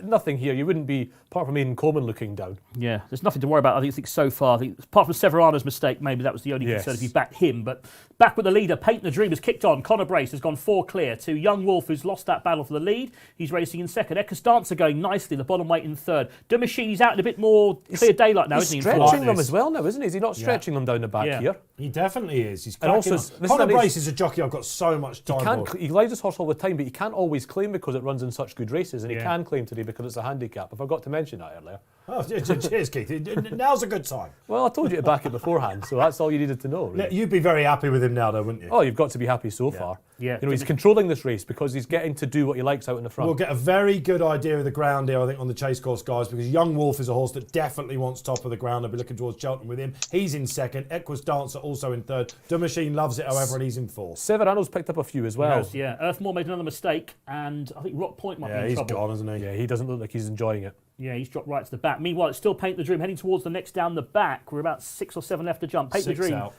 nothing here. You wouldn't be, apart from Aidan Coleman looking down. Yeah, there's nothing to worry about. I think so far. I think apart from Severano's mistake, maybe that was the only concern if you backed him. But back with the leader, Paint the Dream has kicked on. Connor Brace has gone 4 clear to Young Wolf, who's lost that battle for the lead. He's racing in second. Equistance going nicely, the bottom weight in third. De Machine, he's out in a bit more clear daylight now, isn't he? He's stretching them as well now, isn't he? Is he not stretching them down the back here? He definitely is. He's and also, Connor Brace is a jockey I've got so much time for. He rides his horse all the time, but he can't always claim because it runs in such good races, and he can claim today because it's a handicap. I forgot to mention that earlier. Oh, cheers, Keith. Now's a good time. Well, I told you to back it beforehand, so that's all you needed to know. Really. You'd be very happy with him now, though, wouldn't you? Oh, you've got to be happy so far. Yeah. You know, he's controlling this race because he's getting to do what he likes out in the front. We'll get a very good idea of the ground here, I think, on the chase course, guys, because Young Wolf is a horse that definitely wants top of the ground. I'll be looking towards Cheltenham with him. He's in second. Equistance also in third. De Machine loves it, however, and he's in fourth. Severano's picked up a few as well. Yes, yeah. Earth Moore made another mistake, and I think Rock Point might be in trouble. Yeah, he's gone, isn't he? Yeah, he doesn't look like he's enjoying it. Yeah, he's dropped right to the back. Meanwhile, it's still Paint the Dream heading towards the next down the back. We're about 6 or 7 left to jump. Paint the Dream. Out.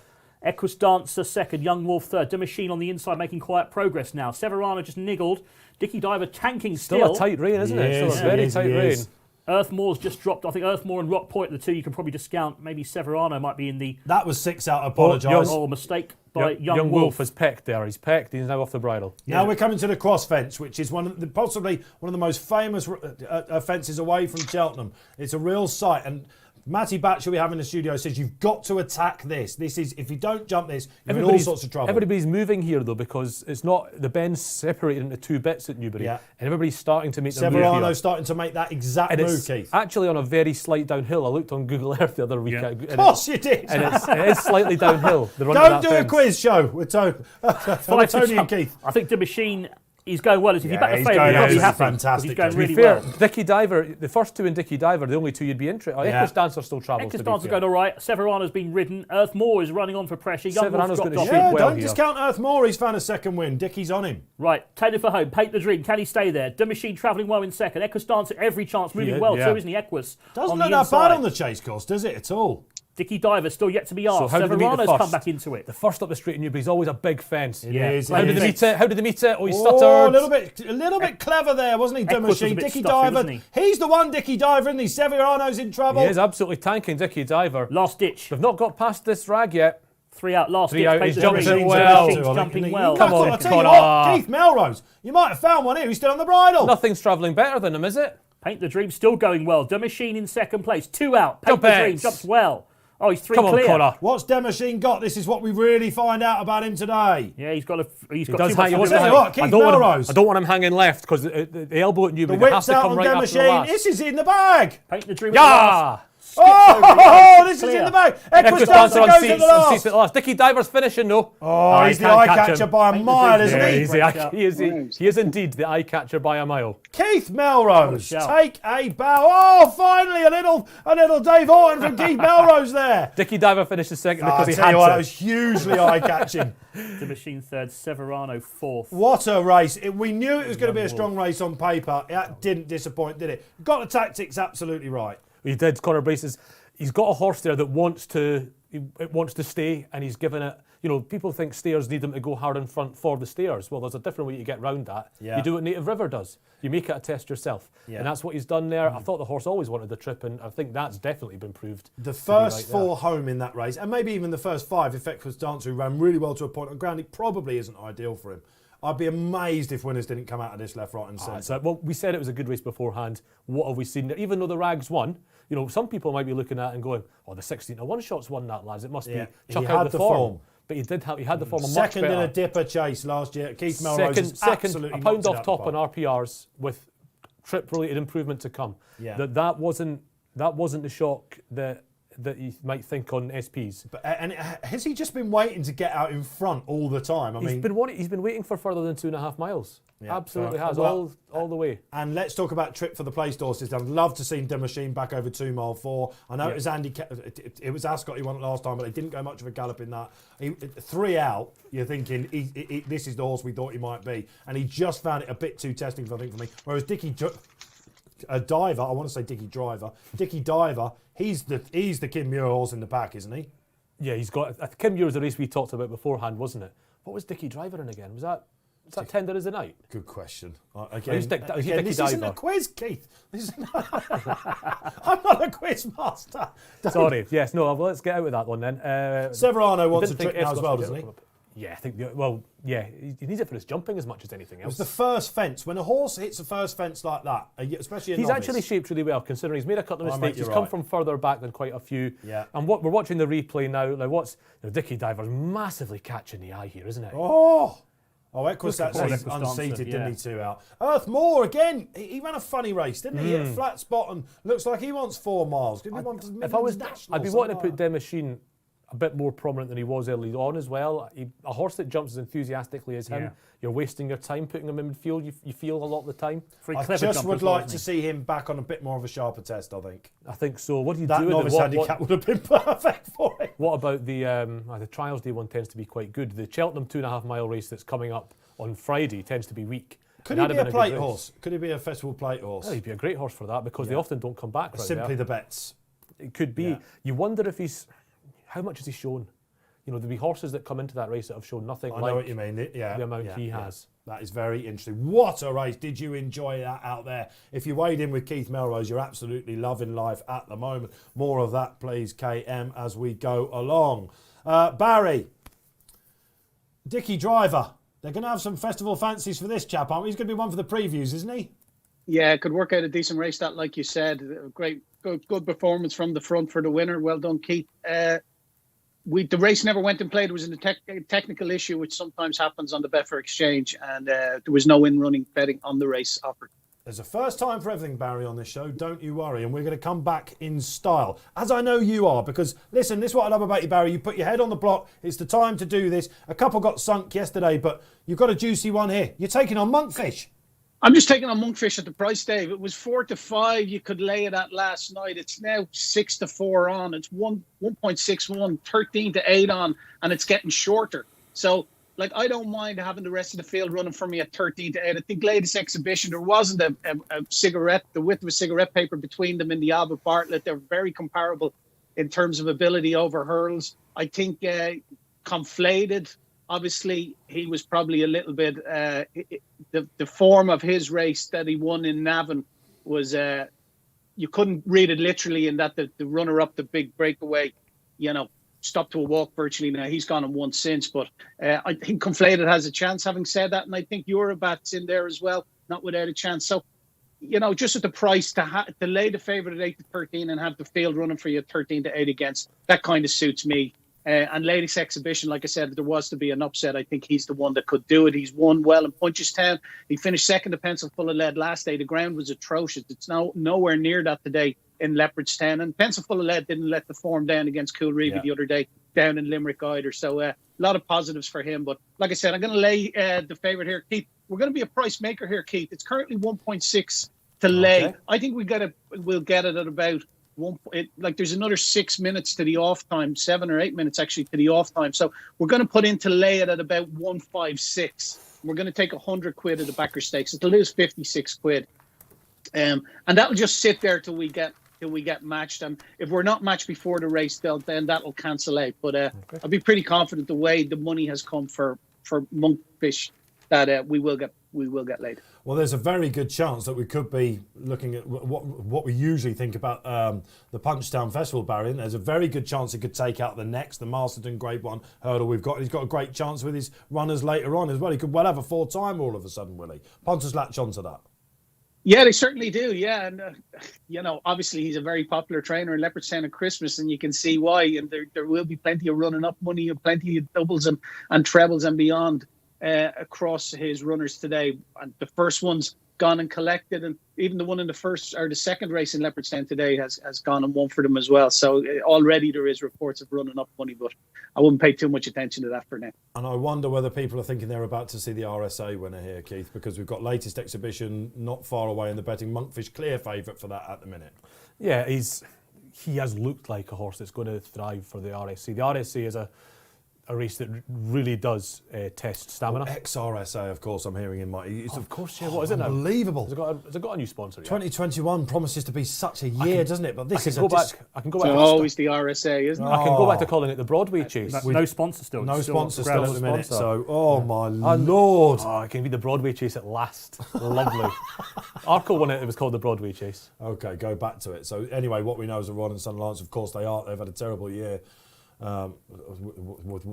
Equistance second, Young Wolf third. De Machine on the inside making quiet progress now. Severano just niggled. Dickie Diver tanking still. Still a tight rein, isn't it? Still a very tight rein. Earth Moore's just dropped. I think Earth Moore and Rock Point, the two you can probably discount. Maybe Severano might be in the... That was 6 out, I apologise. Oh, mistake by Young Wolf has pecked there. He's pecked. He's now off the bridle. Now we're coming to the cross fence, which is possibly one of the most famous fences away from Cheltenham. It's a real sight. And Matty Batch, who we have in the studio, says you've got to attack this. This is, if you don't jump this, you're in all sorts of trouble. Everybody's moving here though, because it's not, the bend's separated into 2 bits at Newbury, and everybody's starting to make the move here. Severano's starting to make that exact move, Keith. Actually on a very slight downhill. I looked on Google Earth the other week. Of course you did. And it is slightly downhill. Don't do a quiz show with Tony and Keith. I think De Machine... He's going well. If you back the favourite, you'll be happy. Fantastic. He's going really fair, well. Dickie Diver, the first 2 in Dickie Diver, the only 2 you'd be interested in. Equistance still travels. Equistance is going all right. Severano's been ridden. Earth Moore is running on for pressure. Severano's going to shoot well don't here. Discount Earth Moore. He's found a second win. Dickie's on him. Right, take it for home. Paint the Dream. Can he stay there? De Machine travelling well in second. Equistance at every chance, moving well too, isn't he? Equus doesn't look that bad on the chase course, does it at all? Dickie Diver still yet to be asked. So Severano's come back into it. The first up the straight in Newbury is always a big fence. It is. How did they meet it? How did they meet it? Oh, he stuttered. A little bit clever there, wasn't he, De Machine? Dickie Diver. He's the one, Dickie Diver, isn't he? Severano's in trouble. He is absolutely tanking Dickie Diver. Last ditch. They've not got past this rag yet. 3 out, last 3 out. ditch. He's jumping well. Jumping well. Come on, I tell you what, Keith, Melrose, you might have found one here. He's still on the bridle. Nothing's travelling better than him, is it? Paint the Dream still going well. De Machine in second place. 2 out. Paint the Dream jumps well. Oh, he's 3 Come clear. on, Connor. What's Demachine got? This is what we really find out about him today. Yeah, he's got He too does much hang. to do. Tell you what, Keith Melrose. I don't want him hanging left because the elbow at The Newbury has whip's to out come on right after the Demachine. last. This is in the bag. Paint the dream. at the last. Yeah. Oh, this is in the bag. Equus Equus Dancer on goes seats, at the last. seats at the last. Dickie Diver's finishing though. Oh, he's the can't eye catch catcher him. by a Paint the mile, dream. isn't Yeah, he? he is indeed the eye catcher by a mile. Keith Melrose, What a shout. take a bow. Oh, finally a little Dave Orton from Keith Melrose there. Dickie Diver finishes second because I he tell had you what, to. it was hugely eye-catching. The machine third, Severano fourth. What a race. We knew it was going to be a strong race on paper. That didn't disappoint, did it? Got the tactics absolutely right. He did. Connor Braces. He's got a horse there that wants to stay, and he's given it. You know, people think stayers need them to go hard in front for the stayers. Well, there's a different way to get round that. Yeah. You do what Native River does. You make it a test yourself. Yeah. And that's what he's done there. I thought the horse always wanted the trip, and I think that's definitely been proved. The to be first right four home in that race, and maybe even the first five, if Equus Dancer, who ran really well to a point on ground, it probably isn't ideal for him. I'd be amazed if winners didn't come out of this left, right and centre. So, well, we said it was a good race beforehand. What have we seen there? Even though the Rags won, you know, some people might be looking at it and going, "Oh, the 16 to 1 shots won that, lads. It must Yeah. be chuck He out had the the form." form. But he had the form. Second much in better. a dipper chase last year. Keith Melrose is Second, absolutely a pound knocked it off out top the on park. RPRs with trip-related improvement to come. Yeah. That wasn't the shock that you might think on SPs. But, and has he just been waiting to get out in front all the time? He's been waiting for further than 2.5 miles. Yeah, Absolutely so, has, well, all the way. And let's talk about trip for the place horses. I'd love to see Demachine back over 2 mile 4. I know Yeah. it was Andy. It was Ascot who won it last time, but they didn't go much of a gallop in that. 3 out. You're thinking this is the horse we thought he might be, and he just found it a bit too testing, I think, for me. Whereas Dickie Diver, I want to say Dickie Driver. Dickie Diver, he's the Kim Muir horse in the pack, isn't he? Yeah, he's got. Kim Muir was the race we talked about beforehand, wasn't it? What was Dickie Driver in again? Was that Tender as the Night? Good question. Who's Again, Dickie this isn't a Diver? quiz, Keith. I'm not a quiz master. Sorry. Yes. No. Well, let's get out of that one then. Severano wants a didn't think trip now as Escos well, would doesn't get he? up. Yeah, I think. Well, yeah, he needs it for his jumping as much as anything It was else. the first fence. When a horse hits the first fence like that, especially a He's novice, actually shaped really well, considering he's made a couple of Oh, mistakes. mate, you're He's come right. from further back than quite a few. Yeah. And what we're watching the replay now. Now, Dickie Diver's massively catching the eye here, isn't it? Oh, Equus Look at actually Equus Dancer, unseated, yeah. didn't he? 2 out. Earth Moore again. He ran a funny race, didn't he? He hit a flat spot and looks like he wants 4 miles. Didn't he want If I was, national? I'd be wanting to put Demachine a bit more prominent than he was early on as well. A horse that jumps as enthusiastically as him, Yeah. you're wasting your time putting him in midfield. You feel a lot of the time. Very I clever just jumper would as well, like isn't to see him back on a bit more of a sharper test, I think. I think so. What do you That do with novice it? handicap would have been perfect for him. What about the Trials Day one tends to be quite good. The Cheltenham 2.5 mile race that's coming up on Friday tends to be weak. Could And he that'd be have a been good plate race. horse? Could he be a festival plate horse? Oh, he'd be a great horse for that because they Yeah. often don't come back right Simply there. the bets. It could be. Yeah. You wonder if how much has he shown? You know, there'll be horses that come into that race that have shown nothing I like know what you mean. the amount he has. That is very interesting. What a race. Did you enjoy that out there? If you weighed in with Keith Melrose, you're absolutely loving life at the moment. More of that, please, KM, as we go along. Barry, Dickie Driver. They're going to have some festival fancies for this chap, aren't we? He's going to be one for the previews, isn't he? Yeah, could work out a decent race, that, like you said. Good performance from the front for the winner. Well done, Keith. The race never went and played. It was a technical issue, which sometimes happens on the Betfair Exchange, and there was no in-running betting on the race offered. There's a first time for everything, Barry, on this show. Don't you worry. And we're going to come back in style, as I know you are. Because, listen, this is what I love about you, Barry. You put your head on the block. It's the time to do this. A couple got sunk yesterday, but you've got a juicy one here. You're taking on Monkfish. I'm just taking on Monkfish at the price, Dave. It was 4 to 5. You could lay it at last night. It's now 6 to 4 on. It's 1.61, 13 to 8 on, and it's getting shorter. So, I don't mind having the rest of the field running for me at 13 to 8. I think latest exhibition, there wasn't a cigarette, the width of a cigarette paper between them in the Albert Bartlett. They're very comparable in terms of ability over hurdles. I think Conflated, obviously, he was probably a little bit... the form of his race that he won in Navan was... you couldn't read it literally in that the runner-up, the big breakaway, stopped to a walk virtually. Now he's gone and won since, but I think Conflated has a chance. Having said that, and I think Eurobat's in there as well, not without a chance. So, just at the price to lay the favourite at 8-13 and have the field running for you at 13-8 against, that kind of suits me. And latest exhibition, like I said, if there was to be an upset, I think he's the one that could do it. He's won well in Punchestown. He finished second to Pencil Full of Lead last day. The ground was atrocious. It's nowhere near that today in Leopardstown. And Pencil Full of Lead didn't let the form down against Coolreevy the other day down in Limerick either. So a lot of positives for him. But like I said, I'm going to lay the favourite here, Keith. We're going to be a price maker here, Keith. It's currently 1.6 to lay. Okay. I think we'll get it at about there's another 6 minutes to the off time, 7 or 8 minutes actually to the off time. So we're going to put in to lay it at about 156. We're going to take 100 quid of the backer stakes. It'll lose 56 quid. And that'll just sit there till we get matched. And if we're not matched before the race, then that'll cancel out. But I'll be pretty confident the way the money has come for Monkfish that we will get laid. Well, there's a very good chance that we could be looking at what we usually think about the Punchestown Festival, Barry. And there's a very good chance he could take out the Matheson Grade 1 hurdle we've got. He's got a great chance with his runners later on as well. He could well have a 4-time all of a sudden, will he? Punters latch onto that. Yeah, they certainly do. Yeah, and obviously he's a very popular trainer in Leopardstown at Christmas, and you can see why. And there will be plenty of running up money and plenty of doubles and trebles and beyond across his runners today. And the first one's gone and collected, and even the one in the first or the second race in Leopardstown today has gone and won for them as well. So already there is reports of running up money, but I wouldn't pay too much attention to that for now. And I wonder whether people are thinking they're about to see the RSA winner here, Keith, because we've got latest exhibition not far away in the betting. Monkfish clear favourite for that at the minute. Yeah, he has looked like a horse that's going to thrive for the RSC. The RSC is a race that really does test stamina. Ex-RSA, of course, I'm hearing in my... Of course, yeah. What is it now? Unbelievable. Has it got a new sponsor yet? 2021 promises to be such a year, doesn't it? But this is I can go back. It's always the RSA, isn't it? I can go back to calling it the Broadway Chase. No sponsor still. No sponsor still at the minute. Sponsor. So, my Lord. Oh, it can be the Broadway Chase at last. Lovely. Arco won it. It was called the Broadway Chase. Okay, go back to it. So anyway, what we know is the Rod and Son Alliance, of course, they've had a terrible year. With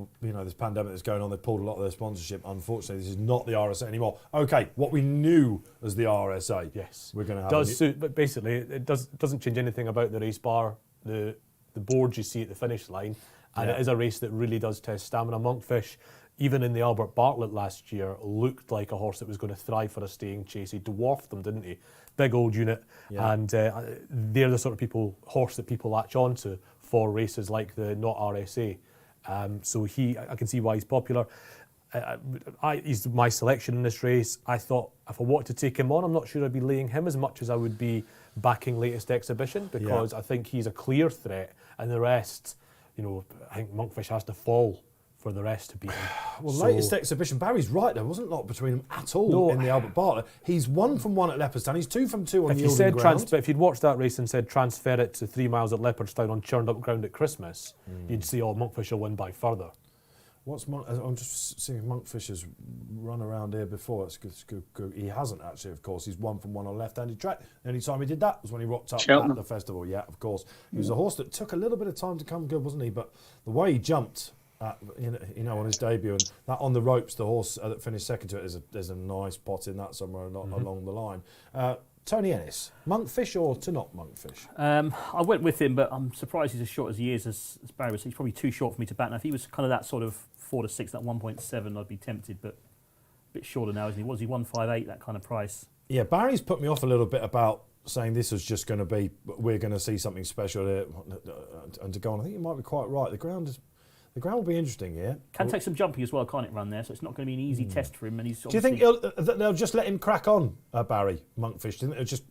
this pandemic that's going on, they've pulled a lot of their sponsorship. Unfortunately, this is not the RSA anymore. Okay, what we knew as the RSA, yes, we're going to have. Does suit, but basically, it doesn't change anything about the race bar, the boards you see at the finish line, and it is a race that really does test stamina. Monkfish, even in the Albert Bartlett last year, looked like a horse that was going to thrive for a staying chase. He dwarfed them, didn't he? Big old unit, and they're the sort of horse that people latch on to for races like the not RSA. So I can see why he's popular. He's my selection in this race. I thought if I wanted to take him on, I'm not sure I'd be laying him as much as I would be backing latest exhibition, because I think he's a clear threat, and the rest, I think Monkfish has to fall for the rest to beat him. Well, latest exhibition, Barry's right, there wasn't a lot between them at all in the Albert Bartlett. He's 1 from 1 at Leopardstown, he's 2 from 2 on yielding ground. If you'd watched that race and said transfer it to 3 miles at Leopardstown on churned up ground at Christmas, you'd see, Monkfish will win by further. I'm just seeing Monkfish has run around here before. It's good. He hasn't actually, of course. He's 1 from 1 on left-handed track. The only time he did that was when he rocked up at the festival. Yeah, of course. He was a horse that took a little bit of time to come good, wasn't he? But the way he jumped, on his debut, and that on the ropes, the horse that finished second to it, there's a nice pot in that somewhere along the line. Tony Ennis, Monkfish or to not Monkfish? I went with him, but I'm surprised he's as short as he is, as Barry was. He's probably too short for me to back. Now, if he was kind of that sort of 4 to 6, that 1.7, I'd be tempted, but a bit shorter now, isn't he? Was he 158, that kind of price? Yeah, Barry's put me off a little bit about saying this was just going to be, we're going to see something special here, and to go on. I think you might be quite right. The ground will be interesting here. Can take some jumping as well, can't it, run there? So it's not going to be an easy test for him. And he's. Do you think they'll just let him crack on, Barry Monkfish? Do you think they'll just?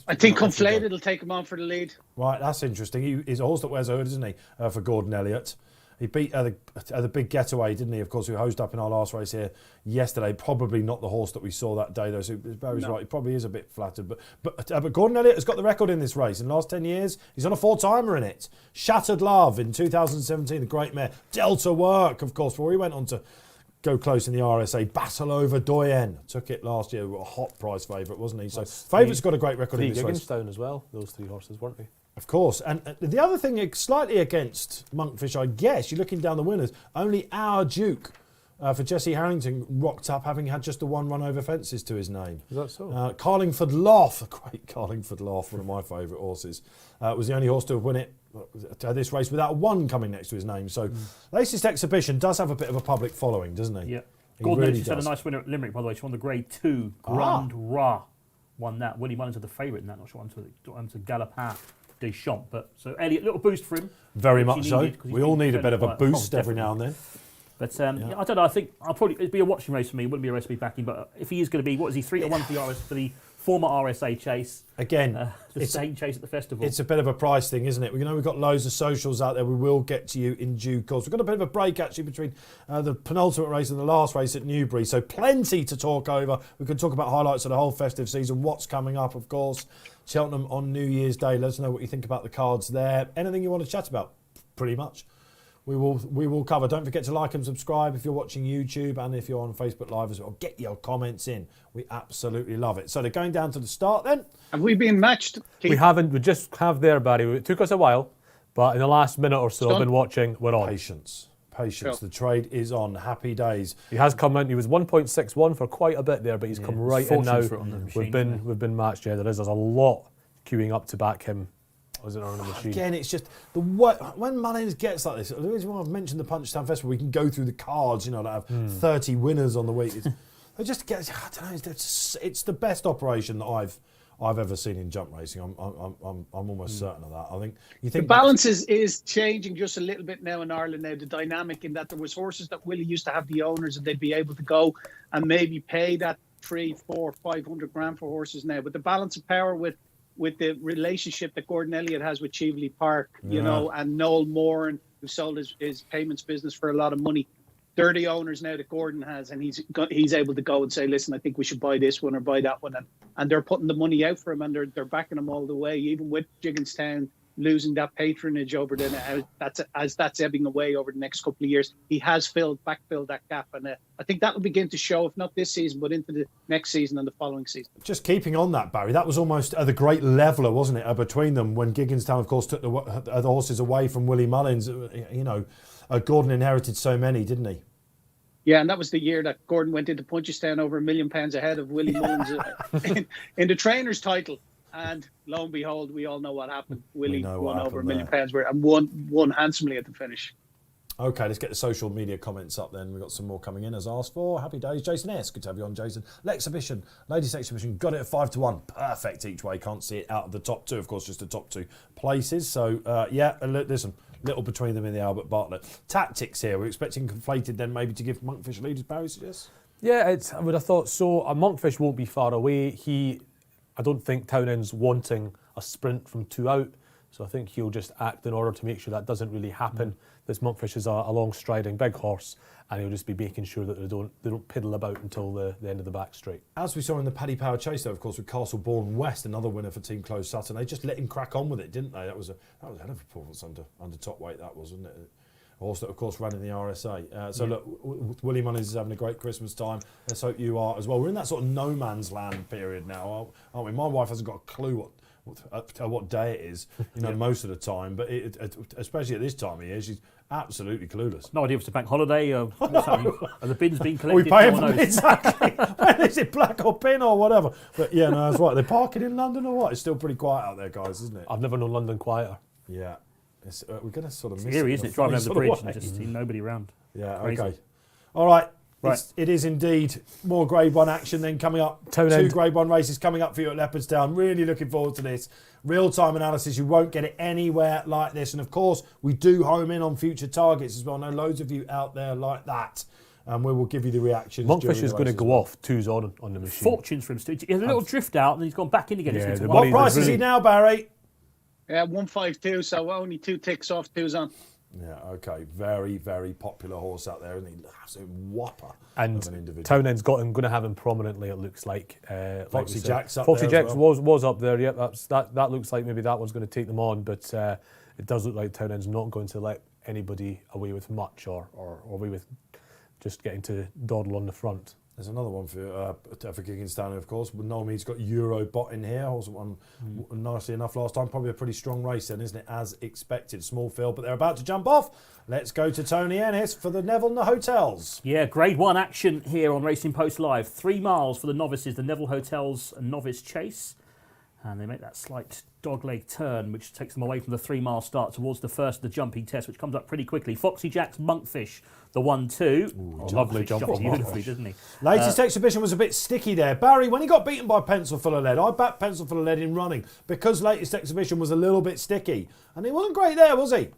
I think Conflated will take him on for the lead. Right, that's interesting. He's a horse that wears a hood, isn't he? For Gordon Elliott. He beat the big getaway, didn't he? Of course, who hosed up in our last race here yesterday. Probably not the horse that we saw that day, though. So Barry's right. He probably is a bit flattered. But Gordon Elliott has got the record in this race. In the last 10 years, he's on a 4-timer in it. Shattered Love in 2017, the great mare. Delta Work, of course, before he went on to go close in the RSA. Battle Over Doyen. Took it last year. A hot price favourite, wasn't he? So favourite's got a great record in this race. Gigginstown as well. Those 3 horses, weren't they? Of course. And the other thing slightly against Monkfish, I guess, you're looking down the winners, only Our Duke for Jesse Harrington, rocked up having had just the one run over fences to his name. Is that so? Carlingford Loft, a great Carlingford Loft, one of my favourite horses, was the only horse to win it this race without one coming next to his name. So Latest Exhibition does have a bit of a public following, doesn't he? Yeah. He Gordon really Ennis had a does. nice winner at Limerick, by the way. She won the Grade 2 Grand Ra. Won that. Willie Mullins are the favourite in that. Not sure onto Galopin des Champs. But so Elliot, little boost for him. Very which much he so. needed, 'cause he's We all been need a bit of a fairly quiet. boost every now and then. But yeah, I don't know. I think it'd be a watching race for me. It wouldn't be a race to be backing. But if he is going to be, what is he, 3-1 for the former RSA Chase? Again, The Saint Chase at the festival. it's a bit of a price thing, isn't it? We've got loads of socials out there. We will get to you in due course. We've got a bit of a break actually between the penultimate race and the last race at Newbury, so plenty to talk over. We can talk about highlights of the whole festive season, what's coming up, of course. Cheltenham on New Year's Day. Let us know what you think about the cards there. Anything you want to chat about, pretty much. We will cover. Don't forget to like and subscribe if you're watching YouTube, and if you're on Facebook Live as well. Get your comments in. We absolutely love it. So they're going down to the start then. Have we been matched, Keith? We haven't. We just have there, Barry. It took us a while, but in the last minute or so, I've been watching. We're on. Patience. Sure. The trade is on. Happy days. He has come in. He was 1.61 for quite a bit there, but he's come right in now. Fortunes for it on the machine, We've been matched. Yeah, there's a lot queuing up to back him. Was it on the machine? Again, it's just when Mullins gets like this. The reason why I've mentioned the Punchestown Festival, we can go through the cards. That have 30 winners on the week. They just get. I don't know. It's the best operation that I've ever seen in jump racing. I'm almost certain of that. I think you think the balance is changing just a little bit now in Ireland. Now the dynamic in that there was horses that Willie used to have the owners and they'd be able to go and maybe pay that 300, 400, 500 grand for horses now. But the balance of power with the relationship that Gordon Elliott has with Cheveley Park, and Noel Moran, who sold his payments business for a lot of money. They're the owners now that Gordon has, and he's able to go and say, listen, I think we should buy this one or buy that one. And they're putting the money out for him, and they're backing him all the way, even with Gigginstown losing that patronage over that's ebbing away over the next couple of years. He has backfilled that gap, and I think that will begin to show, if not this season, but into the next season and the following season. Just keeping on that, Barry, that was almost the great leveller, wasn't it, between them when Gigginstown, of course, took the horses away from Willie Mullins. Gordon inherited so many, didn't he? Yeah, and that was the year that Gordon went into Punchestown over £1 million ahead of Willie Mullins in the trainer's title. And lo and behold, we all know what happened. Willie won over £1 million and won handsomely at the finish. Okay, let's get the social media comments up then. We've got some more coming in as asked for. Happy days. Jason S. Good to have you on, Jason. Exhibition, Ladies Exhibition, got it at 5-1. Perfect each way. Can't see it out of the top two, of course, just the top two places. So, listen, little between them in the Albert Bartlett. Tactics here. We're expecting Conflated then maybe to give Monkfish leaders, Barry suggests? Yeah, I would have thought so. Monkfish won't be far away. I don't think Townend's wanting a sprint from 2 out, so I think he'll just act in order to make sure that doesn't really happen. This Monkfish is a long striding big horse, and he'll just be making sure that they don't piddle about until the end of the back straight. As we saw in the Paddy Power Chase, though, of course, with Castlebourne West, another winner for Team Close Sutton, they just let him crack on with it, didn't they? That was a hell of a performance under top weight, that was, wasn't it? A horse that, of course, ran in the RSA. Look, Willie Mullins is having a great Christmas time. Let's hope you are as well. We're in that sort of no man's land period now, aren't we? My wife hasn't got a clue what day it is, most of the time. But especially at this time of year, she's absolutely clueless. No idea if it's a bank holiday. What's happening? Are the bins being collected? We pay for exactly. When is it, black or pin or whatever? But yeah, no, that's right. They're parking in London or what? It's still pretty quiet out there, guys, isn't it? I've never known London quieter. Yeah. We're going to sort of miss it's eerie, it. isn't it? Driving over the bridge and just see nobody around. Yeah, Crazy. okay. All right. Right. It is indeed more Grade 1 action then coming up. Townend. 2 Grade 1 races coming up for you at Leopardstown. Really looking forward to this. Real-time analysis. You won't get it anywhere like this. And, of course, we do home in on future targets as well. I know loads of you out there like that. And we will give you the reactions. Monkfish is going to go off 2s on the machine. Fortunes for him. He has a little drift out and he's gone back in again. Yeah, What price is he now, Barry? Yeah, 152, so only 2 ticks off, 2's on. Yeah, okay. Very, very popular horse out there, isn't he? Absolute whopper and of an individual. Townend's going to have him prominently, it looks like. Foxy Jack's up Foxy there as Jack's well. was up there, yep. That looks like maybe that one's going to take them on, but it does look like Townend's not going to let anybody away with much or away with just getting to dawdle on the front. There's another one for Kicking of course. Nomi's got Eurobot in here. Also won nicely enough last time. Probably a pretty strong race then, isn't it? As expected. Small field, but they're about to jump off. Let's go to Tony Ennis for the Neville Hotels. Yeah, Grade 1 action here on Racing Post Live. 3 miles for the novices, the Neville Hotels Novice Chase. And they make that slight dogleg turn, which takes them away from the 3-mile start towards the first of the jumping test, which comes up pretty quickly. Foxy Jack's Monkfish, the 1-2. Lovely jump Shot from beautifully, Monkfish. doesn't he? Latest exhibition was a bit sticky there. Barry, when he got beaten by Pencil Full of Lead, I backed Pencil Full of Lead in running because latest exhibition was a little bit sticky. And he wasn't great there, was he?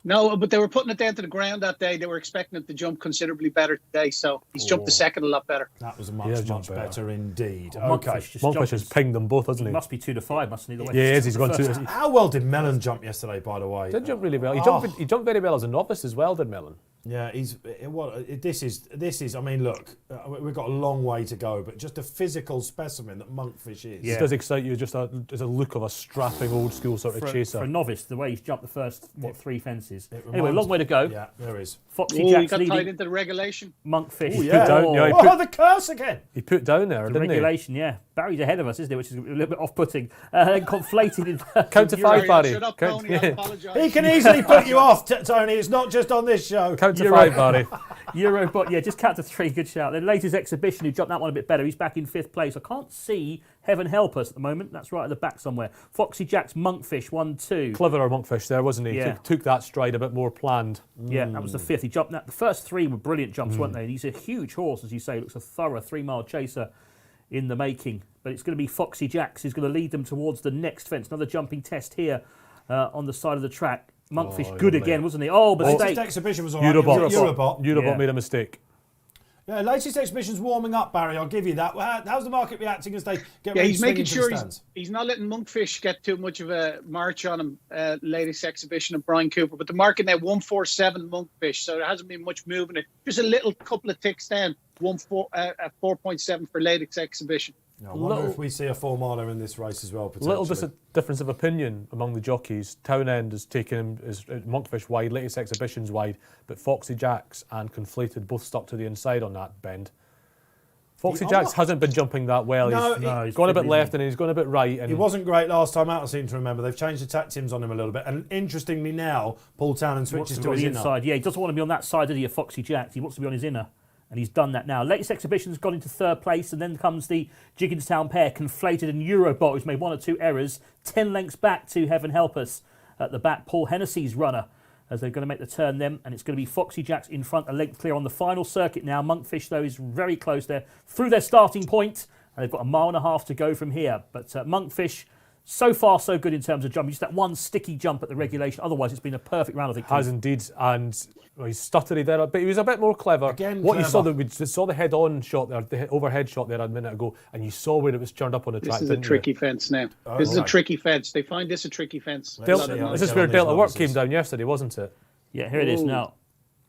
No, but they were putting it down to the ground that day. They were expecting it to jump considerably better today, so he's jumped the second a lot better. That was much better indeed. Okay. Monkfish has pinged them both, hasn't he? He must be 2 to 5, mustn't he? The way Yeah, he is. He's gone 2. How well did Mellon jump yesterday, by the way? He did jump really well. He jumped very well as a novice as well, did Mellon? Yeah, this is. I mean, look, we've got a long way to go, but just a physical specimen that Monkfish is. Yeah. It does excite you, just a look of a strapping old school sort of chaser. For a novice, the way he's jumped the first 3 fences. It Anyway, long way to go. Yeah, there is. Foxy He Jack's got tied leading. into the regulation. Monkfish. Oh, yeah. down, yeah, he Oh, the curse again. He put down there, The didn't regulation, yeah. Barry's ahead of us, isn't it? Which is a little bit off-putting. Then conflated in Count to 5, Barry. Shut up, Count, Tony. I yeah. apologise. He can easily put you off, Tony. It's not just on this show. Count to 5, Barry. Eurobot, yeah, just count to 3. Good shout. Then latest exhibition, who jumped that one a bit better. He's back in 5th place. I can't see Heaven Help Us at the moment. That's right at the back somewhere. Foxy Jack's Monkfish, 1-2. Cleverer Monkfish there, wasn't he? Yeah. Took that stride a bit more planned. Yeah, that was the 5th. He jumped that. The first 3 were brilliant jumps, weren't they? And he's a huge horse, as you say. Looks a thorough 3-mile chaser in the making. But it's going to be Foxy Jack's who's going to lead them towards the next fence. Another jumping test here on the side of the track. Monkfish, good lovely. again, wasn't he? Oh, Latest mistake. exhibition was all right. Eurobot Yeah. made a mistake. Yeah, latest exhibition's warming up, Barry. I'll give you that. How's the market reacting as they get ready He's to swing making into sure the stands? he's not letting Monkfish get too much of a march on him. Latest exhibition of Brian Cooper, but the market now 147 Monkfish, so there hasn't been much moving it. Just a little couple of ticks down. 4.7 for latest exhibition. I wonder if we see a 4-miler in this race as well, potentially. Little just a difference of opinion among the jockeys. Townend has taken his Monkfish wide, latest exhibitions wide, but Foxy Jacks and Conflated both stuck to the inside on that bend. Foxy Jacks hasn't been jumping that well. He's gone a bit left and he's gone a bit right. And he wasn't great last time out, I seem to remember. They've changed the tactics on him a little bit. And interestingly now, Paul Townend switches to his inside. Yeah, he doesn't want to be on that side, does he, of Foxy Jacks? He wants to be on his inner. And he's done that now. Latest exhibition's got into 3rd place, and then comes the Jigginstown pair, Conflated and Eurobot, who's made 1 or 2 errors. 10 lengths back to Heaven Help Us at the back. Paul Hennessy's runner, as they're going to make the turn then, and it's going to be Foxy Jacks in front, a length clear on the final circuit now. Monkfish, though, is very close there through their starting point, and they've got 1.5 miles to go from here. But Monkfish, so far so good in terms of jumping. Just that one sticky jump at the regulation. Otherwise, it's been a perfect round, I think. Has indeed, and he stuttered there, but he was a bit more clever. Again, what clever. you saw the head-on shot there, the overhead shot there a minute ago, and you saw where it was turned up on the track. This is a tricky fence now. This is a tricky fence. They find this a tricky fence. This is where Delta Work came down yesterday, wasn't it? Yeah, here it is now.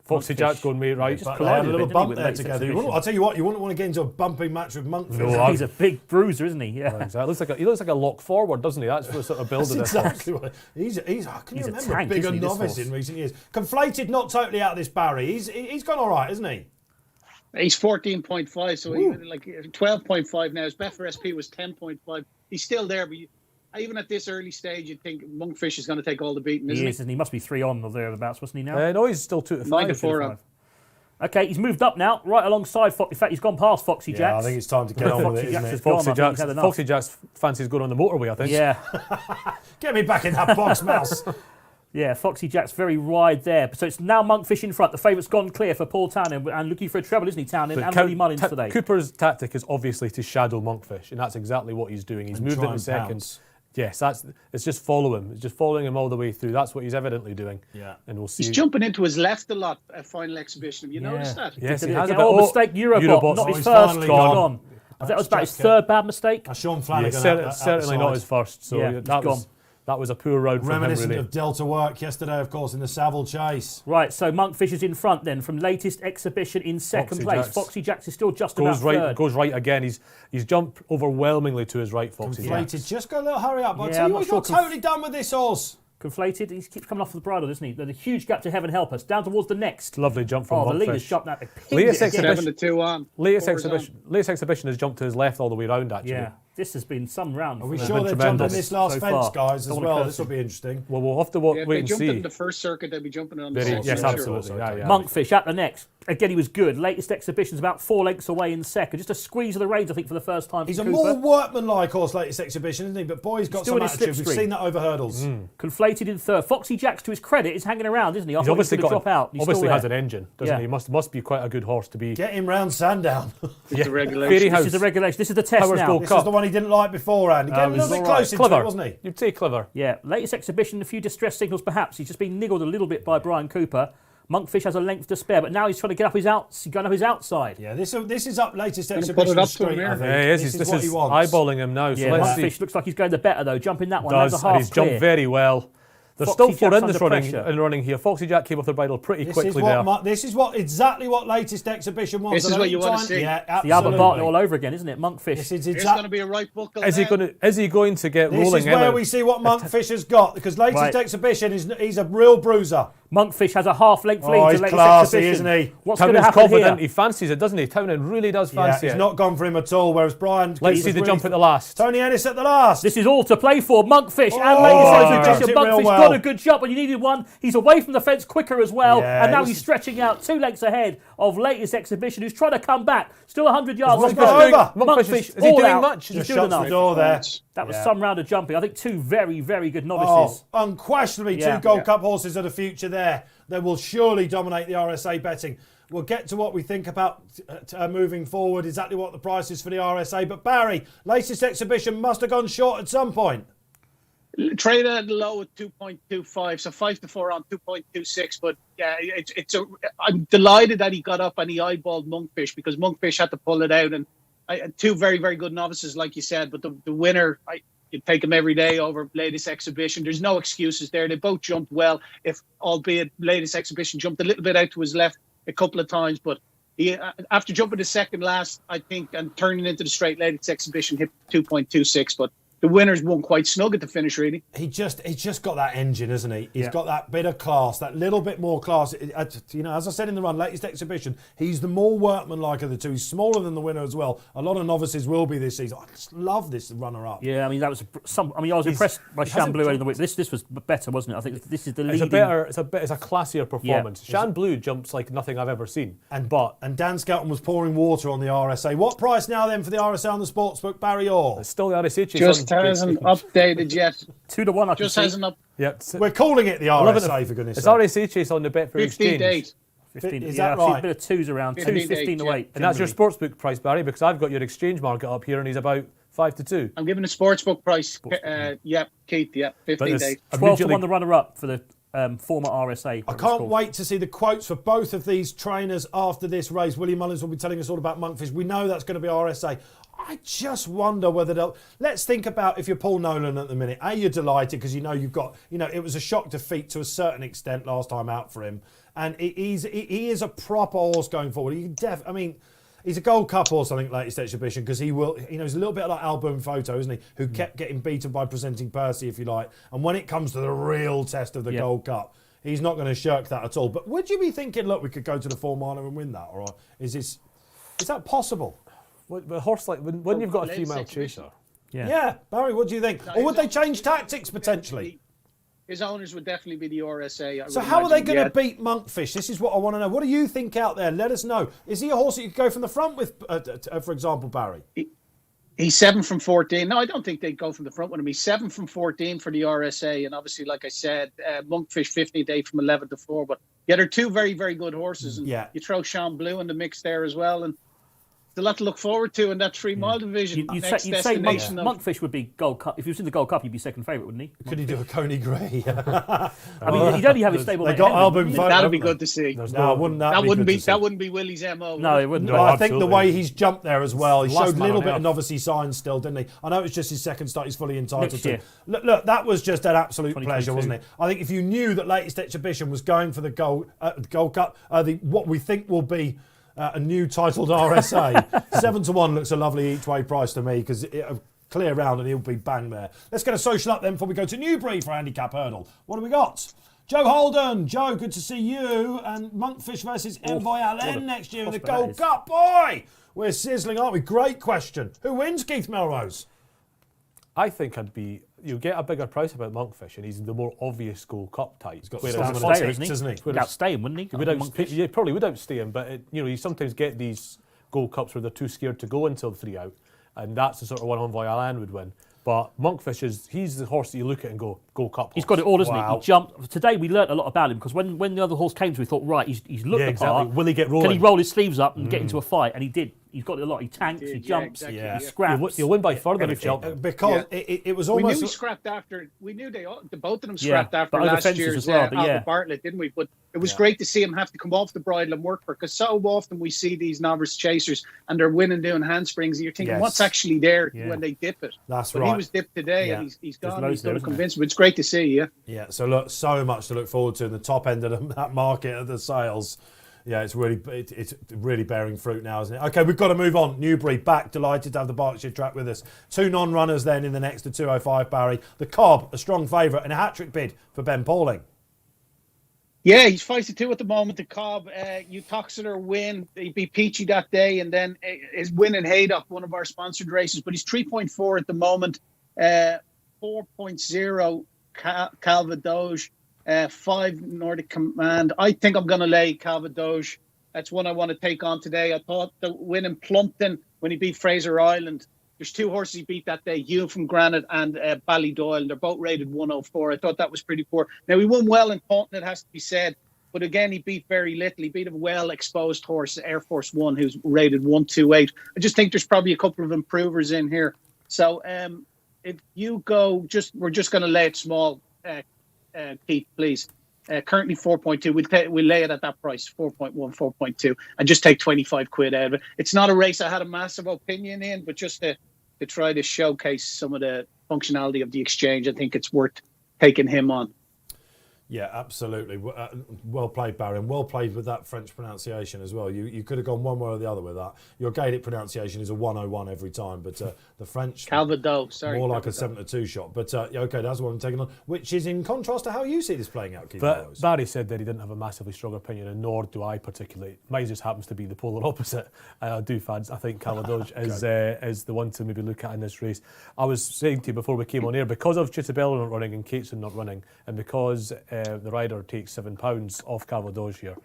Foxy Jack's going mate right. But they had a little didn't he, bump with there latest together. exhibition? I'll tell you what, you wouldn't want to get into a bumping match with Monkfish. No, He's a big bruiser, isn't he? Yeah. Exactly. He looks like a lock forward, doesn't he? That's the sort of build That's of this. exactly what he's. Can you He's a remember tank, a bigger isn't he, this novice horse? in recent years? Conflated, not totally out of this, Barry. He's gone all right, isn't he? He's 14.5, so even like 12.5 now. His Betfair SP was 10.5. He's still there, but even at this early stage, you'd think Monkfish is going to take all the beating, isn't he? He must be 3 on or thereabouts, wasn't he now? No, he's still 2 to 5. 9 to 4 up. Okay, he's moved up now, right alongside Foxy. In fact, he's gone past Foxy Yeah, Jacks. I think it's time to get on with it, isn't it? Foxy Jacks fancies going on the motorway, I think. Yeah. Get me back in that box, Mouse. Yeah, Foxy Jack's very wide there. So it's now Monkfish in front. The favourite's gone clear for Paul Townend and looking for a treble, isn't he, Townend? And Willie Mullins today. Cooper's tactic is obviously to shadow Monkfish, and that's exactly what he's doing. He's moved it in seconds. Yes, it's just follow him. It's just following him all the way through. That's what he's evidently doing. Yeah. And we'll see. He's jumping into his left a lot at final exhibition. Have you noticed that? Yes, he Did it has a again? bit. Mistake, Eurobot. Not his he's first. finally Gone. I think that was about his 3rd bad mistake. Sean Flanagan. Certainly not his first. So Yeah, that was a poor round for him, Reminiscent really. of Delta Work yesterday, of course, in the Savile Chase. Right, so Monkfish is in front then from latest exhibition in second place. Foxy Jacks is still just about third. Goes right again. He's jumped overwhelmingly to his right, Foxy Jacks. Conflated. Just go a little hurry up. I'll Yeah, tell I'm you not what, he's sure not totally done with this horse. Conflated. He keeps coming off the bridle, doesn't he? There's a huge gap to heaven help us. Down towards the next. Lovely jump from the Monkfish. leader's jumped that. Latest exhibition. 7-2 on. Latest exhibition has jumped to his left all the way round, actually. Yeah, this has been some round. Are we for sure them. they're tremendous jumping this last so fence, far. guys, as Don't wanna well? curse This will be interesting. Well, we'll have to Yeah, if wait they and jumped see. it in the first circuit, they'd be jumping it on the Very, second. yes, I'm sure. absolutely. Yeah. Monkfish at the next. Again, he was good. Latest exhibition's about 4 lengths away in second. Just a squeeze of the reins, I think, for the first time. He's a for more Cooper. workmanlike horse, latest exhibition, isn't he? But boy, he's got Still some in his attitude. We've slipstream. seen that over hurdles. Conflated in third. Foxy Jacks, to his credit, is hanging around, isn't he? I He's thought obviously he was going to drop out. He's obviously still has there. an engine, doesn't Yeah. he? Must be quite a good horse to be. Get him round Sandown. It's the regulation. Fairy This House. is the regulation. This is the test Powers now. Gold This Cup. is the one he didn't like beforehand. He got a he's little bit all close into Clever, it, wasn't he? You'd say clever. Yeah, latest exhibition, a few distress signals perhaps. He's just been niggled a little bit by Brian Cooper. Monkfish has a length to spare, but now he's trying to get up his outside. Yeah, this is up latest Gonna put exhibition it up to straight, him I here. think. Yeah, he is. This This is what he is wants. eyeballing him now. So Yeah, let's see. Monkfish looks like he's going the better though. Jumping that one. Does, That's a and half he's jumped clear. very well. There's Foxy still Jack's 4 in under this pressure. running here. Foxy Jack came off the bridle pretty quickly there. This is exactly what latest exhibition wants. This is I what don't you wanna try and- see. Yeah, The Albert absolutely. Bartlett all over again, isn't it? Monkfish. This is There's exactly. going to be a right buckle Is he going to get This rolling? is where Emma? we see what Monkfish has got, because latest Right. exhibition he's a real bruiser. Monkfish has a half-length lead Oh, to he's latest classy, exhibition. isn't he? What's going to Townend's happen confident. here? He fancies it, doesn't he? Townend really does Yeah, fancy he's it. not gone for him at all, whereas Brian... Let's he see was the really- jump at the last. Tony Ennis at the last. This is all to play for. Monkfish and Oh, latest he exhibition. jumped it real Monkfish well. got a good jump, but you needed one. He's away from the fence quicker as well, Yeah, and now this he's is- stretching out 2 lengths ahead of latest exhibition, who's trying to come back. Still 100 yards. Monkfish Monkfish doing- over. Monkfish, is he all doing out. much? He's Just doing shuts enough. the door there. That was Yeah. some round of jumping. I think 2 very, very good Oh, novices. unquestionably Yeah. two Gold Cup horses of the future there. They will surely dominate the RSA betting. We'll get to what we think about moving forward, exactly what the price is for the RSA. But Barry, latest exhibition must have gone short at some point. Trade at low at 2.25, so 5-4 on 2.26. But yeah, I'm delighted that he got up and he eyeballed Monkfish, because Monkfish had to pull it out. And 2 very, very good novices, like you said. But the winner, you take him every day over latest exhibition. There's no excuses there. They both jumped well, if albeit latest exhibition jumped a little bit out to his left a couple of times. But he, after jumping the second last, I think, and turning into the straight, latest exhibition hit 2.26. But the winners won quite snug at the finish, really. He's just got that engine, isn't he? He's Yeah. got that bit of class, that little bit more class. As I said in the run, latest exhibition, he's the more workmanlike of the two. He's smaller than the winner as well. A lot of novices will be this season. I just love this runner-up. Yeah, I mean that was I was impressed by Shamblou in the week. This was better, wasn't it? I think this is the leading. It's a classier performance. Shamblou jumps like nothing I've ever seen. And Dan Skelton was pouring water on the RSA. What price now then for the RSA on the sportsbook, Barry Orr? It's still the RSA chase. Just hasn't updated yet. 2-1. I can Just see. hasn't up. Yeah, We're calling it the 11 RSA, for goodness it's sake. RSA chase on the Betfair 15 Exchange. days. 15. Is Yeah, that I see right? a bit of 2s around. 15 2.15 days, to yeah. wait. And that's your sportsbook price, Barry, because I've got your exchange market up here and he's about 5-2. I'm giving a sportsbook price. Keith, 15 days. 12 to 1 the runner-up for the former RSA. I can't wait to see the quotes for both of these trainers after this race. William Mullins will be telling us all about Monkfish. We know that's going to be RSA. I just wonder whether they'll... Let's think about if you're Paul Nolan at the minute. You're delighted because you know you've got... it was a shock defeat to a certain extent last time out for him. And he is a proper horse going forward. He's a Gold Cup horse, I think, latest exhibition, because he will... he's a little bit like Album Photo, isn't he? Who kept getting beaten by Presenting Percy, if you like. And when it comes to the real test of the Gold Cup, he's not going to shirk that at all. But would you be thinking, look, we could go to the 4 miler and win that? Or is that possible? With a horse like when you've got a female chaser. Yeah, Barry, what do you think? Or would they change tactics potentially? His owners would definitely be the RSA. So how are they going to beat Monkfish? This is what I want to know. What do you think out there? Let us know. Is he a horse that you could go from the front with, for example, Barry? He's 7 from 14. No, I don't think they'd go from the front with him. He's 7 from 14 for the RSA. And obviously, like I said, Monkfish 15th from 11 to 4. But yeah, they're 2 very, very good horses. And you throw Shamblou in the mix there as well. And a lot to look forward to in that 3 mile division. You'd say Monkfish would be Gold Cup. If he was in the Gold Cup, he'd be second favourite, wouldn't he? Could he do a Coney Gray? I mean, he'd only have his stable. They got Album Photo. That'd be good to see. No, that wouldn't be Willie's MO. No, it wouldn't. No, I think the way he's jumped there as well, he showed a little bit enough. of novice signs still, didn't he? I know it's just his second start, he's fully entitled Next to. year. Look, that was just an absolute 2022. pleasure, wasn't it? I think if you knew that latest exhibition was going for the Gold Cup, what we think will be a new titled RSA, 7 to 1 looks a lovely each way price to me, because clear round and he'll be bang there. Let's get a social up then before we go to Newbury for handicap hurdle. What do we got? Joe Holden. Joe, good to see you. And Monkfish versus Envoy Allen next year in the Gold Cup. Boy, we're sizzling, aren't we? Great question. Who wins, Keith Melrose? I think you'll get a bigger price about Monkfish, and he's the more obvious Gold Cup type. He's got Stayer, isn't he? Isn't he? He'd outstay him, wouldn't he? You probably would outstay him, but you sometimes get these Gold Cups where they're too scared to go until 3 out, and that's the sort of one Envoy Allen would win. But Monkfish he's the horse that you look at and go, Gold Cup horse. He's got it all, isn't he? He jumped. Today we learnt a lot about him because when the other horse came to, we thought, right, he's looked the part. Will he get rolling? Can he roll his sleeves up and get into a fight? And he did. He's got it a lot. He tanks, he jumps, he scraps. He'll win by further if jump. Because it was almost... We knew he scrapped after... We knew both of them scrapped after over last year's Albert Bartlett, didn't we? But it was great to see him have to come off the bridle and work for it, because so often we see these novice chasers and they're winning doing handsprings and you're thinking, what's actually there when they dip it? That's but right. He was dipped today and he's gone. He's going to convince him. It's great to see, Yeah, so look, so much to look forward to in the top end of that market of the sales. Yeah, it's really bearing fruit now, isn't it? Okay, we've got to move on. Newbury back, delighted to have the Berkshire track with us. 2 non-runners then in the next to 205, Barry. The Cobb, a strong favourite, and a hat-trick bid for Ben Pauling. Yeah, he's 5-2 at the moment. The Cobb, Utoxeter win. He beat Peachy that day, and then his win in Haydock, one of our sponsored races. But he's 3.4 at the moment. 4.0 Calvadoge. 5 Nordic Command. I think I'm going to lay Calvadoge. That's one I want to take on today. I thought the win in Plumpton when he beat Fraser Island. There's 2 horses he beat that day, Hugh from Granite and Ballydoyle. They're both rated 104. I thought that was pretty poor. Now, he won well in Taunton, it has to be said. But again, he beat very little. He beat a well-exposed horse, Air Force One, who's rated 128. I just think there's probably a couple of improvers in here. So if you go, we're just going to lay it small, Keith, please. Currently 4.2. We'll lay it at that price, 4.1, 4.2, and just take 25 quid out of it. It's not a race I had a massive opinion in, but just to try to showcase some of the functionality of the exchange, I think it's worth taking him on. Yeah, absolutely. Well played, Barry, and well played with that French pronunciation as well. You could have gone one way or the other with that. Your Gaelic pronunciation is a 101 every time, but the French... Calvados, sorry. More like a 7-2 shot. But, OK, that's what I'm taking on, which is in contrast to how you see this playing out, Keith. But Barry said that he didn't have a massively strong opinion, and nor do I particularly. Mine just happens to be the polar opposite. I do fans. I think Calvados is the one to maybe look at in this race. I was saying to you before we came on air, because of Chitabella not running and Cateson not running, and because... the rider takes £7 off Calvados here.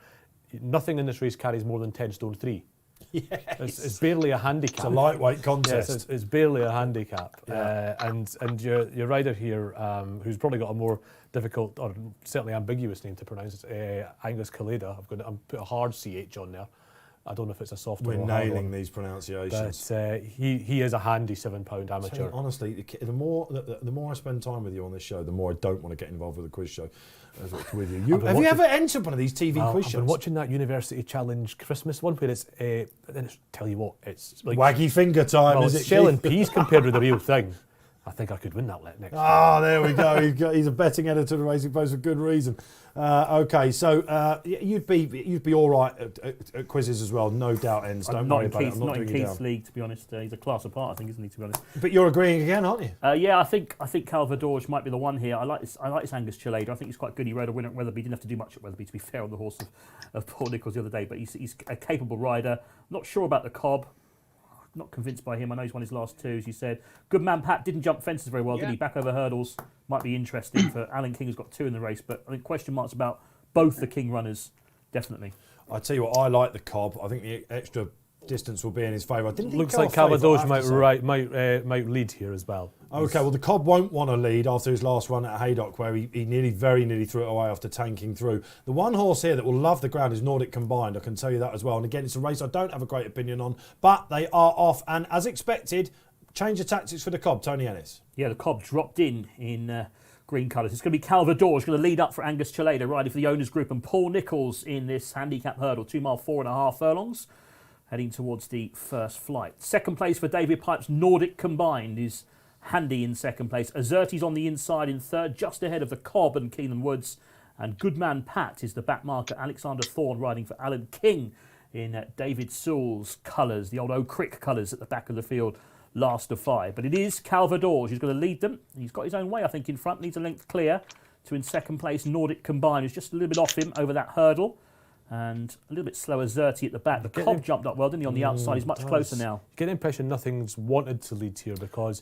Nothing in this race carries more than 10 stone 3. Yes. It's barely a handicap. It's a lightweight contest. Yes, it's barely a handicap. And your rider here, who's probably got a more difficult or certainly ambiguous name to pronounce, Angus Kaleda. I'm put a hard CH on there. I don't know if it's a soft one. We're nailing these pronunciations. But he is a handy £7 amateur. So honestly, the more I spend time with you on this show, the more I don't want to get involved with a quiz show. With you. Have you ever entered one of these TV quiz shows? I've been watching that University Challenge Christmas one where it's, tell you what, it's like... Waggy finger time, well, is it? It's shell and peas compared with the real thing. I think I could win that next. There we go. He's a betting editor of the Racing Post for good reason. Okay, so you'd be all right at quizzes as well, no doubt. Ends. Don't worry about it. I'm not in Keith's league, to be honest. He's a class apart, I think, isn't he? To be honest. But you're agreeing again, aren't you? Yeah, I think Calvados might be the one here. I like this Angus Challow. I think he's quite good. He rode a winner at Weatherby. Didn't have to do much at Weatherby, to be fair, on the horse of Paul Nicholls the other day. But he's a capable rider. Not sure about the Cobb. Not convinced by him. I know he's won his last 2, as you said. Good man Pat didn't jump fences very well, did he? Back over hurdles. Might be interesting for Alan King, who's got 2 in the race. But I think question marks about both the King runners, definitely. I tell you what, I like the Cobb. I think the extra distance will be in his favour. Looks like Calvados might lead here as well. Okay, well the Cobb won't want to lead after his last run at Haydock, where he very nearly threw it away after tanking through. The one horse here that will love the ground is Nordic Combined, I can tell you that as well. And again, it's a race I don't have a great opinion on, but they are off. And as expected, change of tactics for the Cobb, Tony Ennis. Yeah, the Cobb dropped in green colours. It's going to be Calvados, going to lead up for Angus Challow, riding for the owners group, and Paul Nicholls in this handicap hurdle, 2 mile, 4.5 furlongs. Heading towards the first flight. Second place for David Pipe's Nordic Combined is handy in second place. Azerti's on the inside in third, just ahead of the Cobb and Keenan Woods. And Goodman Pat is the back marker. Alexander Thorne riding for Alan King in David Sewell's colours, the old O'Crick colours at the back of the field. last of 5. But it is Calvados who's going to lead them. He's got his own way, I think, in front. Needs a length clear to in second place Nordic Combine, who's just a little bit off him over that hurdle. And a little bit slower Zerti at the back. The Cobb jumped up well, didn't he, on the outside? He's much closer now. Get the impression nothing's wanted to lead here because,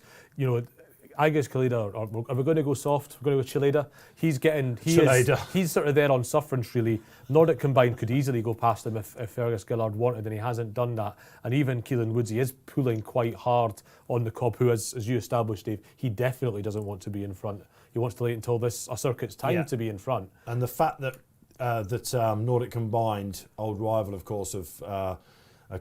Agus Kalida, are we going to go soft? We're going to go Chileda. He's sort of there on sufferance, really. Nordic Combine could easily go past him if Fergus Gillard wanted, and he hasn't done that. And even Keelan Woodsy is pulling quite hard on the Cobb, who, as you established, Dave, he definitely doesn't want to be in front. He wants to wait until a circuit's time to be in front. And the fact that Nordic Combined, old rival, of course, of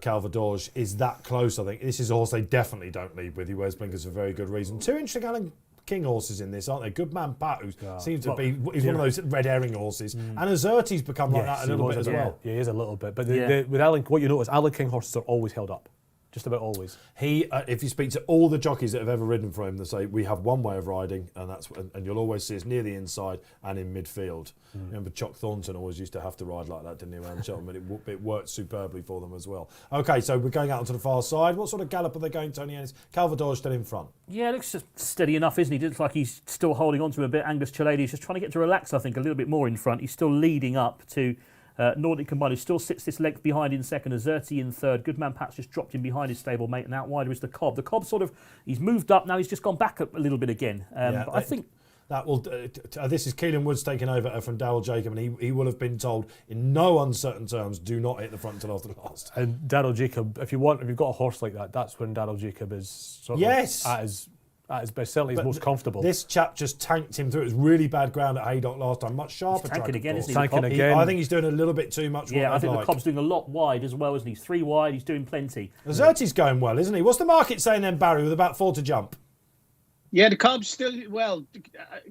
Calvados, is that close. I think this is a horse they definitely don't lead with. He wears blinkers for very good reason. 2 interesting Alan King horses in this, aren't they? Good Man Pat, who seems to be he's one of those red herring horses, and Azerti's become like that a little bit as well. Yeah, he is a little bit. But with Alan, what you notice, Alan King horses are always held up. Just about always. He, if you speak to all the jockeys that have ever ridden for him, they say we have one way of riding, and you'll always see us near the inside and in midfield. Remember, Chock Thornton always used to have to ride like that, didn't he, around Cheltenham? It worked superbly for them as well. Okay, so we're going out onto the far side. What sort of gallop are they going, Tony Ennis? Calvados still in front. Yeah, it looks just steady enough, isn't he? It looks like he's still holding on to him a bit. Angus Chalady is just trying to get to relax, I think, a little bit more in front. He's still leading up to Nordic Combine, who still sits this length behind in second, Azerti in third. Goodman Pat's just dropped him behind his stablemate, and out wider is the Cobb. The Cobb he's moved up now, he's just gone back a little bit again. But I think that will. This is Keelan Woods taking over from Darryl Jacob, and he will have been told in no uncertain terms, do not hit the front until after the last. And Darryl Jacob, if you've got a horse like that, that's when Darryl Jacob is sort of at his best, certainly his most comfortable. This chap just tanked him through. It was really bad ground at Haydock last time, much sharper. He's tanking again, isn't he? Tanking again. I think he's doing a little bit too much. Yeah, I think the Cobb's doing a lot wide as well, isn't he? 3 wide, he's doing plenty. Azerti's going well, isn't he? What's the market saying then, Barry, with about 4 to jump? Yeah, the Cobb's still,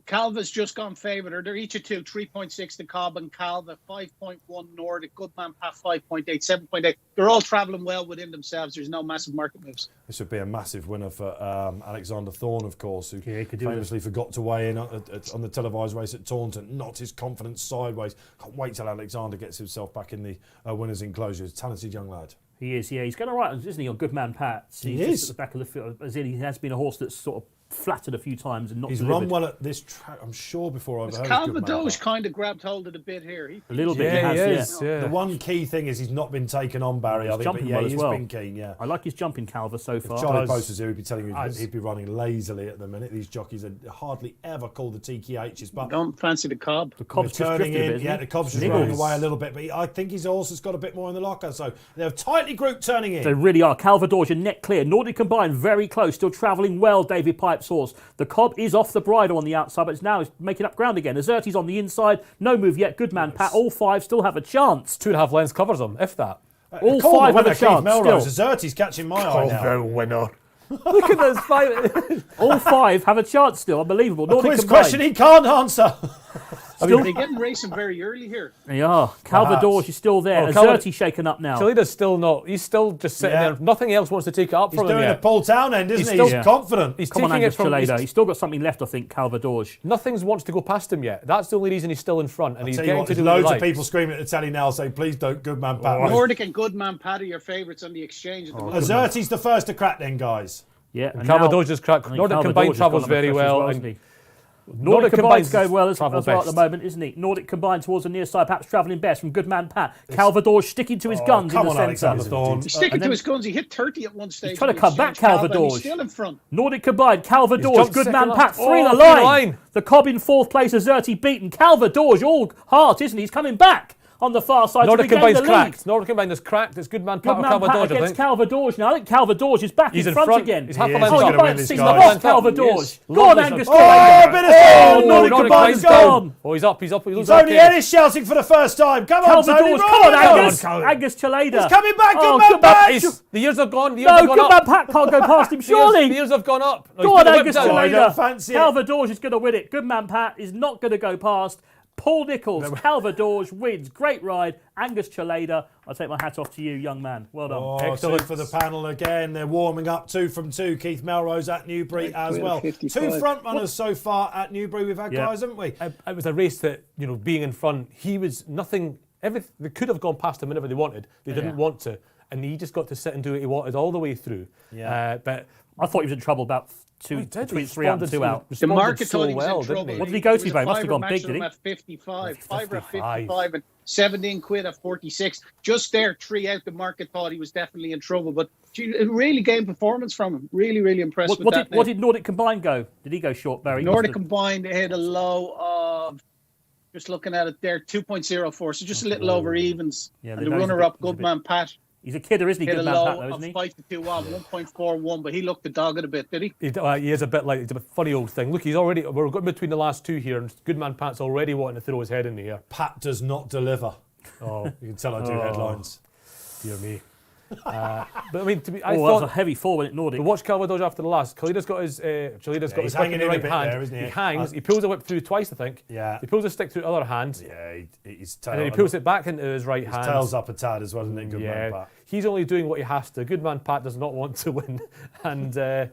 Calva's just gone favourite. They're each at 2, 3.6 the Cobb and Calva, 5.1 Nordic, Goodman Pat 5.8, 7.8. They're all travelling well within themselves. There's no massive market moves. This would be a massive winner for Alexander Thorne, of course, who he famously forgot to weigh in on the televised race at Taunton, knocked his confidence sideways. Can't wait till Alexander gets himself back in the winner's enclosure. He's a talented young lad. He is, yeah. He's going all right, isn't he, on Goodman Pat? He is. Just at the back of the field. As in, he has been a horse that's sort of flattered a few times and not He's delivered. run well at this track, I'm sure, before I've heard Calvados kind of grabbed hold of the bit here. A little bit, he has. The one key thing is he's not been taken on, Barry. I think, jumping but well as well. He's been keen, yeah. I like his jumping, Calva, so far. If Charlie Post was here, he'd be telling you he'd be running lazily at the minute. These jockeys are hardly ever called the TKHs, but don't fancy the Cobb. The Cobb's just turning in. A bit, The Cobb's just running away a little bit, but I think his horse has got a bit more in the locker. So they're tightly grouped turning in. They really are. Calvados, your neck clear. Nordic Combine, very close, still travelling well. David Pipe's horse. The Cobb is off the bridle on the outside, but it's making up ground again. Azerti's on the inside, no move yet. Good-man Pat, all 5 still have a chance. 2.5 lengths covers them, if that. All 5 have a chance. Melrose, Azerti's catching my eye now. Winner. Look at those 5. All 5 have a chance still. Unbelievable. Nordic Combine. Question he can't answer. They're getting racing very early here. They are. Calvados is still there. Azerti shaken up now. Chalida's still not. He's still just sitting there. Nothing else wants to take it up from him yet. He's doing a Paul Townend, isn't he? He's confident. He's Come on, taking Angus it from Chalada. He's still got something left, I think, Calvados. Nothing wants to go past him yet. That's the only reason he's still in front. And he's getting to do loads of people screaming at the telly now saying, please don't Goodman Pat. Nordic and Goodman Pat are your favourites on the exchange at the moment. Azerti's the first to crack then, guys. Yeah, and Calvados just cracked. Nordic Combine travels very well. Nordic Combine's going well as well at the moment, isn't he? Nordic Combine towards the near side, perhaps travelling best from Goodman Pat. Calvados sticking to his guns in the centre. He's sticking to his guns. He hit 30 at one stage. He's trying to come back, Calvados. He's still in front. Nordic Combine, Calvados, Goodman Pat, 3 the line. The Cobb in 4th place, Azerti beaten. Calvados, all heart, isn't he? He's coming back on the far side. Nordic Combine's cracked. Nordic Combine is cracked. It's Goodman Pat or Calvados, Pat against Calvados now. I think Calvados is back in front again. He's half a length you might see off Calvados. Go on, Angus. Nordic Combine's gone. Oh, he's up. He's only Ennis shouting for the first time. Come on, Tony. Come on, Angus. Angus Chalada. He's coming back. Goodman Pat. The years have gone. No, Goodman Pat can't go past him, surely. The years have gone up. Go on, Angus Chalada. Calvados is going to win it. Goodman Pat is not going to go past. Paul Nichols, Calvados wins. Great ride. Angus Chalada, I'll take my hat off to you, young man. Well done. Excellent for the panel again. They're warming up 2 from 2. Keith Melrose at Newbury as well. 2 front runners so far at Newbury we've had, guys, haven't we? It was a race that, being in front, he was nothing. They could have gone past him whenever they wanted. They didn't want to. And he just got to sit and do what he wanted all the way through. But I thought he was in trouble about between 3 out and 2 out. The market thought he was in trouble. What did he go to, Barry? Must have gone big, did he? At 55. Fiver at 55 and 17 quid at 46. Just there, 3 out. The market thought he was definitely in trouble. But a really game performance from him. Really, really impressed with that. What did Nordic Combined go? Did he go short, Barry? Nordic Combined hit a low of, just looking at it there, 2.04. So just a little over evens. Yeah, and the runner-up, Goodman Pat. He's a kidder, isn't he? Hit Good a man, low Pat, though, of isn't he? 5 to 2 off, 1.41, but he looked the dog at a bit, did he? He is a bit like, it's a funny old thing. Look, we're going between the last two here, and Goodman Pat's already wanting to throw his head in the air. Pat does not deliver. Oh, You can tell I do headlines. dear me. But I mean, I That thought. was a heavy forward at Nordic. But watch Challow Novices after the last. Khalida's got his he's stick hanging in the in a right bit hand. there, isn't he? He hangs. He pulls the whip through twice, I think. Yeah. He pulls the stick through the other hand. Yeah, his And then he pulls it back into his right hand. tail's up a tad as well, isn't it? Good man, Pat. He's only doing what he has to. Good man Pat does not want to win, and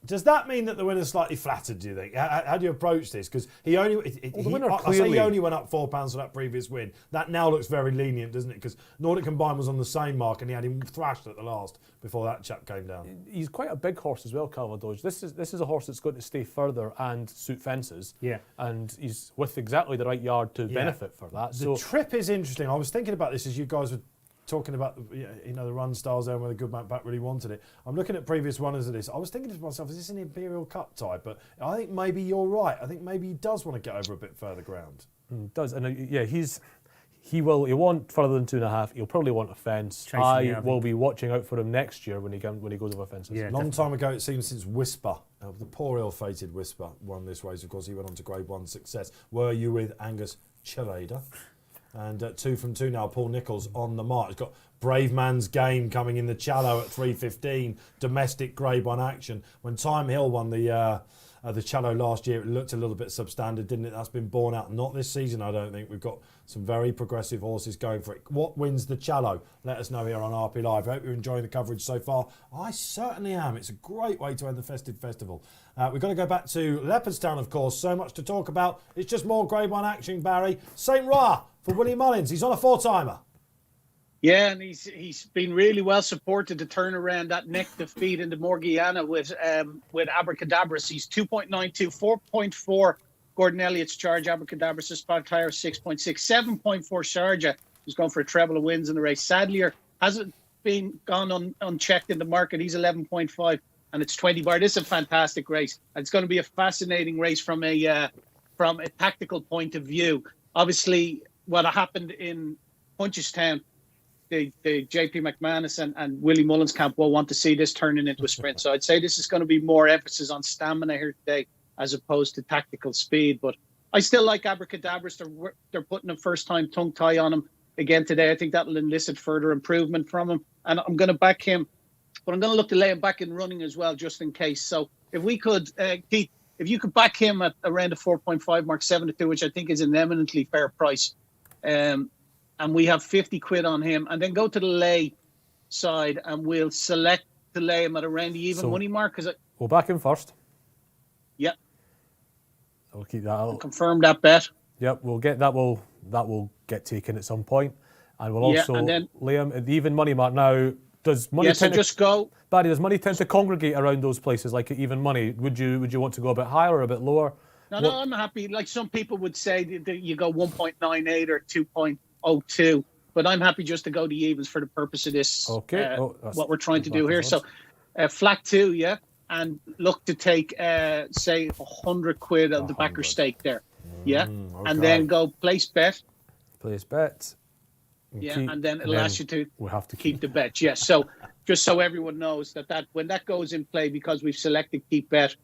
Does that mean that the winner's slightly flattered, do you think? How do you approach this? Because he only, the winner I say clearly- he only went up £4 for that previous win. That now looks very lenient, doesn't it? Because Nordic Combined was on the same mark and he had him thrashed at the last before that chap came down. he's quite a big horse as well, Challow Novices. This is a horse that's going to stay further and suit fences. Yeah. And he's with exactly the right yard to benefit for that. The trip is interesting. I was thinking about this as you guys were talking about the run styles there and whether Goodman Pat really wanted it. I'm looking at previous runners of this. I was thinking to myself, is this an Imperial Cup type? But I think maybe you're right. I think maybe he does want to get over a bit further ground. Does, and he'll want further than 2.5. He'll probably want a fence. I will be watching out for him next year when he goes over fences. Yeah, Long time ago, it seems, since Whisper, the poor ill-fated Whisper, won this race. Of course, he went on to Grade 1 success. Were you with Angus Chirada? And 2 from 2 now, Paul Nicholls on the mark. He's got Brave Man's Game coming in the Challow at 3:15, domestic Grade 1 action. When Time Hill won the Challow last year, it looked a little bit substandard, didn't it? That's been borne out. Not this season, I don't think. We've got some very progressive horses going for it. What wins the Challow? Let us know here on RP Live. I hope you're enjoying the coverage so far. I certainly am. It's a great way to end the festive festival. We've got to go back to Leopardstown, of course. So much to talk about. It's just more Grade 1 action, Barry. St. Ra for Willie Mullins. He's on a 4-timer. Yeah, and he's been really well supported to turn around that neck defeat into Morgiana with Abracadabras. He's 2.92, 4.4 Gordon Elliott's charge. Abracadabras' spot tire 6.6, 7.4 Sharjah, who's gone for a treble of wins in the race. Sadlier hasn't been gone unchecked in the market. He's 11.5 and it's 20 bar. This is a fantastic race. And it's going to be a fascinating race from a tactical point of view. Obviously, what happened in Punchestown, the JP McManus and Willie Mullins camp will want to see this turning into a sprint. So I'd say this is going to be more emphasis on stamina here today as opposed to tactical speed. But I still like Abracadabras. They're putting a first-time tongue tie on him again today. I think that'll elicit further improvement from him. And I'm going to back him. But I'm going to look to lay him back in running as well, just in case. So if we could, Keith, if you could back him at around a 4.5 mark, 7-2, which I think is an eminently fair price. And we have 50 quid on him, and then go to the lay side and we'll select to lay him at around the even money mark. We'll back him first. Yeah. I'll keep that. I'll confirm that bet. Yep, we'll get that. That will get taken at some point, and we'll also lay him at the even money mark. Now, does money tend just go? Barry, does money tend to congregate around those places like even money? Would you want to go a bit higher or a bit lower? No, I'm happy. Like some people would say that you go 1.98 or 2.02, but I'm happy just to go the evens for the purpose of this. Okay, what we're trying to do here. So, flat 2, yeah, and look to take say 100 quid of the backer stake there, yeah, okay. And then go place bet. Place bet. Yeah, and then it'll ask you to keep the bet. Yes, so just so everyone knows that when that goes in play, because we've selected keep bet.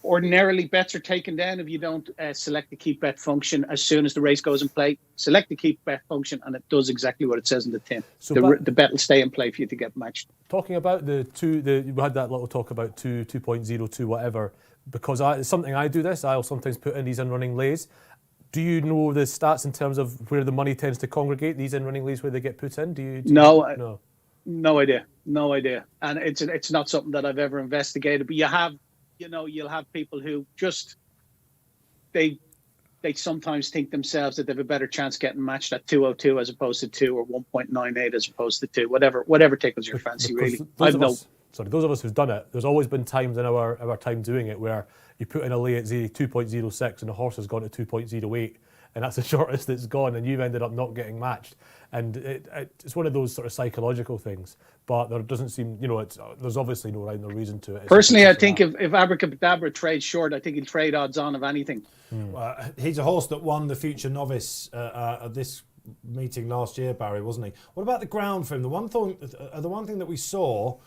Ordinarily, bets are taken down if you don't select the keep bet function as soon as the race goes in play. Select the keep bet function, and it does exactly what it says in the tin. So the bet will stay in play for you to get matched. Talking about we had that little talk about 2.02, whatever. Because it's something I do this. I'll sometimes put in these in-running lays. Do you know the stats in terms of where the money tends to congregate? These in-running lays where they get put in? No idea. And it's not something that I've ever investigated. But you'll have people who just they sometimes think themselves that they have a better chance getting matched at 2.02 as opposed to 2 or 1.98 as opposed to 2, whatever tickles your fancy. Really, those of us who've done it, there's always been times in our time doing it where you put in a lay at 2.06 and the horse has gone to 2.08, and that's the shortest it's gone, and you've ended up not getting matched. And it's one of those sort of psychological things. But there doesn't seem, there's obviously no rhyme or reason to it. Personally, I think if Abracadabra trades short, I think he'll trade odds on of anything. He's a horse that won the Future Novice at this meeting last year, Barry, wasn't he? What about the ground for him? The one thing that we saw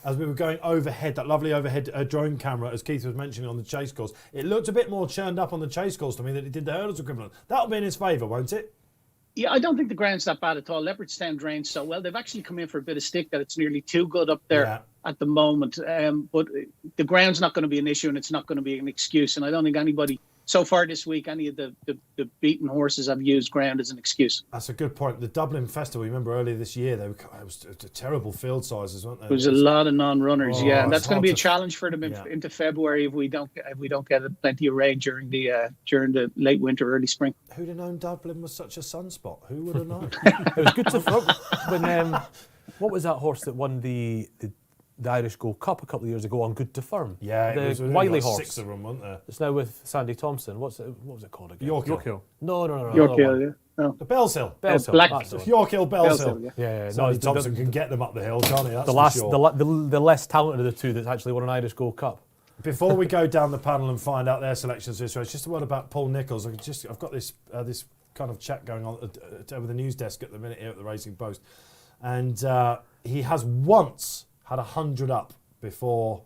as we were going overhead, that lovely overhead drone camera, as Keith was mentioning on the chase course, it looked a bit more churned up on the chase course to me than it did the hurdles equivalent. That'll be in his favour, won't it? Yeah, I don't think the ground's that bad at all. Leopardstown drains so well. They've actually come in for a bit of stick that it's nearly too good up there at the moment. But the ground's not going to be an issue, and it's not going to be an excuse. And I don't think anybody so far this week, any of the beaten horses have used ground as an excuse. That's a good point. The Dublin Festival, you remember earlier this year, it was terrible field sizes, weren't they? There was a lot of non-runners, and that's going to be a to challenge for them into February if we don't get plenty of rain during the late winter, early spring. Who'd have known Dublin was such a sunspot? Who would have known? It was good to when what was that horse that won the Irish Gold Cup a couple of years ago on Good to Firm? Yeah, the it was Wiley like horse. 6 of them, weren't there? It's now with Sandy Thompson. What was it called again? York Hill. No. York Hill, yeah. No. The Bells Hill. York Hill, Bells Hill. Yeah. Sandy Thompson can get them up the hill, can't he? That's the less talented of the two that's actually won an Irish Gold Cup. Before we go down the panel and find out their selections for this race, just a word about Paul Nicholls. I've got this kind of chat going on over the news desk at the minute here at the Racing Post, and he has once had 100 up before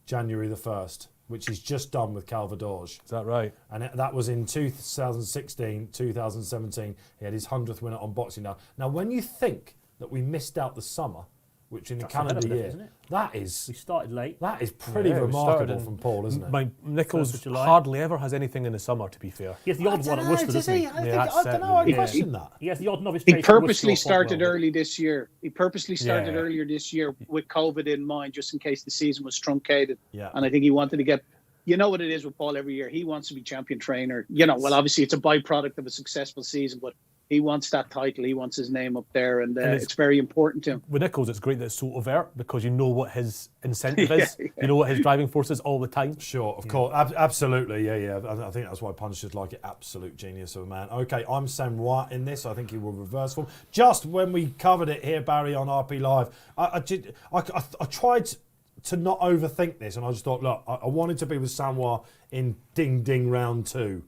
January the 1st, which he's just done with Calvadoge. Is that right? And that was in 2016, 2017. He had his 100th winner on Boxing Day. Now, when you think that we missed out the summer, which in the calendar year, isn't it? we started late. That is pretty remarkable from Paul, isn't it? Nicholls hardly ever has anything in the summer, to be fair. He has the odd one at Worcester, doesn't he? I don't know. I question that. He has the odd novice. He purposely started early this year. He purposely started earlier this year with COVID in mind, just in case the season was truncated. Yeah. And I think he wanted to get. You know what it is with Paul every year. He wants to be champion trainer. Well, obviously it's a byproduct of a successful season, but he wants that title. He wants his name up there, and it's very important to him. With Nicholls, it's great that it's so overt because you know what his incentive is. You know what his driving force is all the time. Sure, of course. Absolutely, yeah. I think that's why punchers like it. Absolute genius of a man. Okay, I'm Sam White in this. I think he will reverse form. Just when we covered it here, Barry, on RP Live, I tried to not overthink this, and I just thought, look, I wanted to be with Samoa in Ding Ding round 2.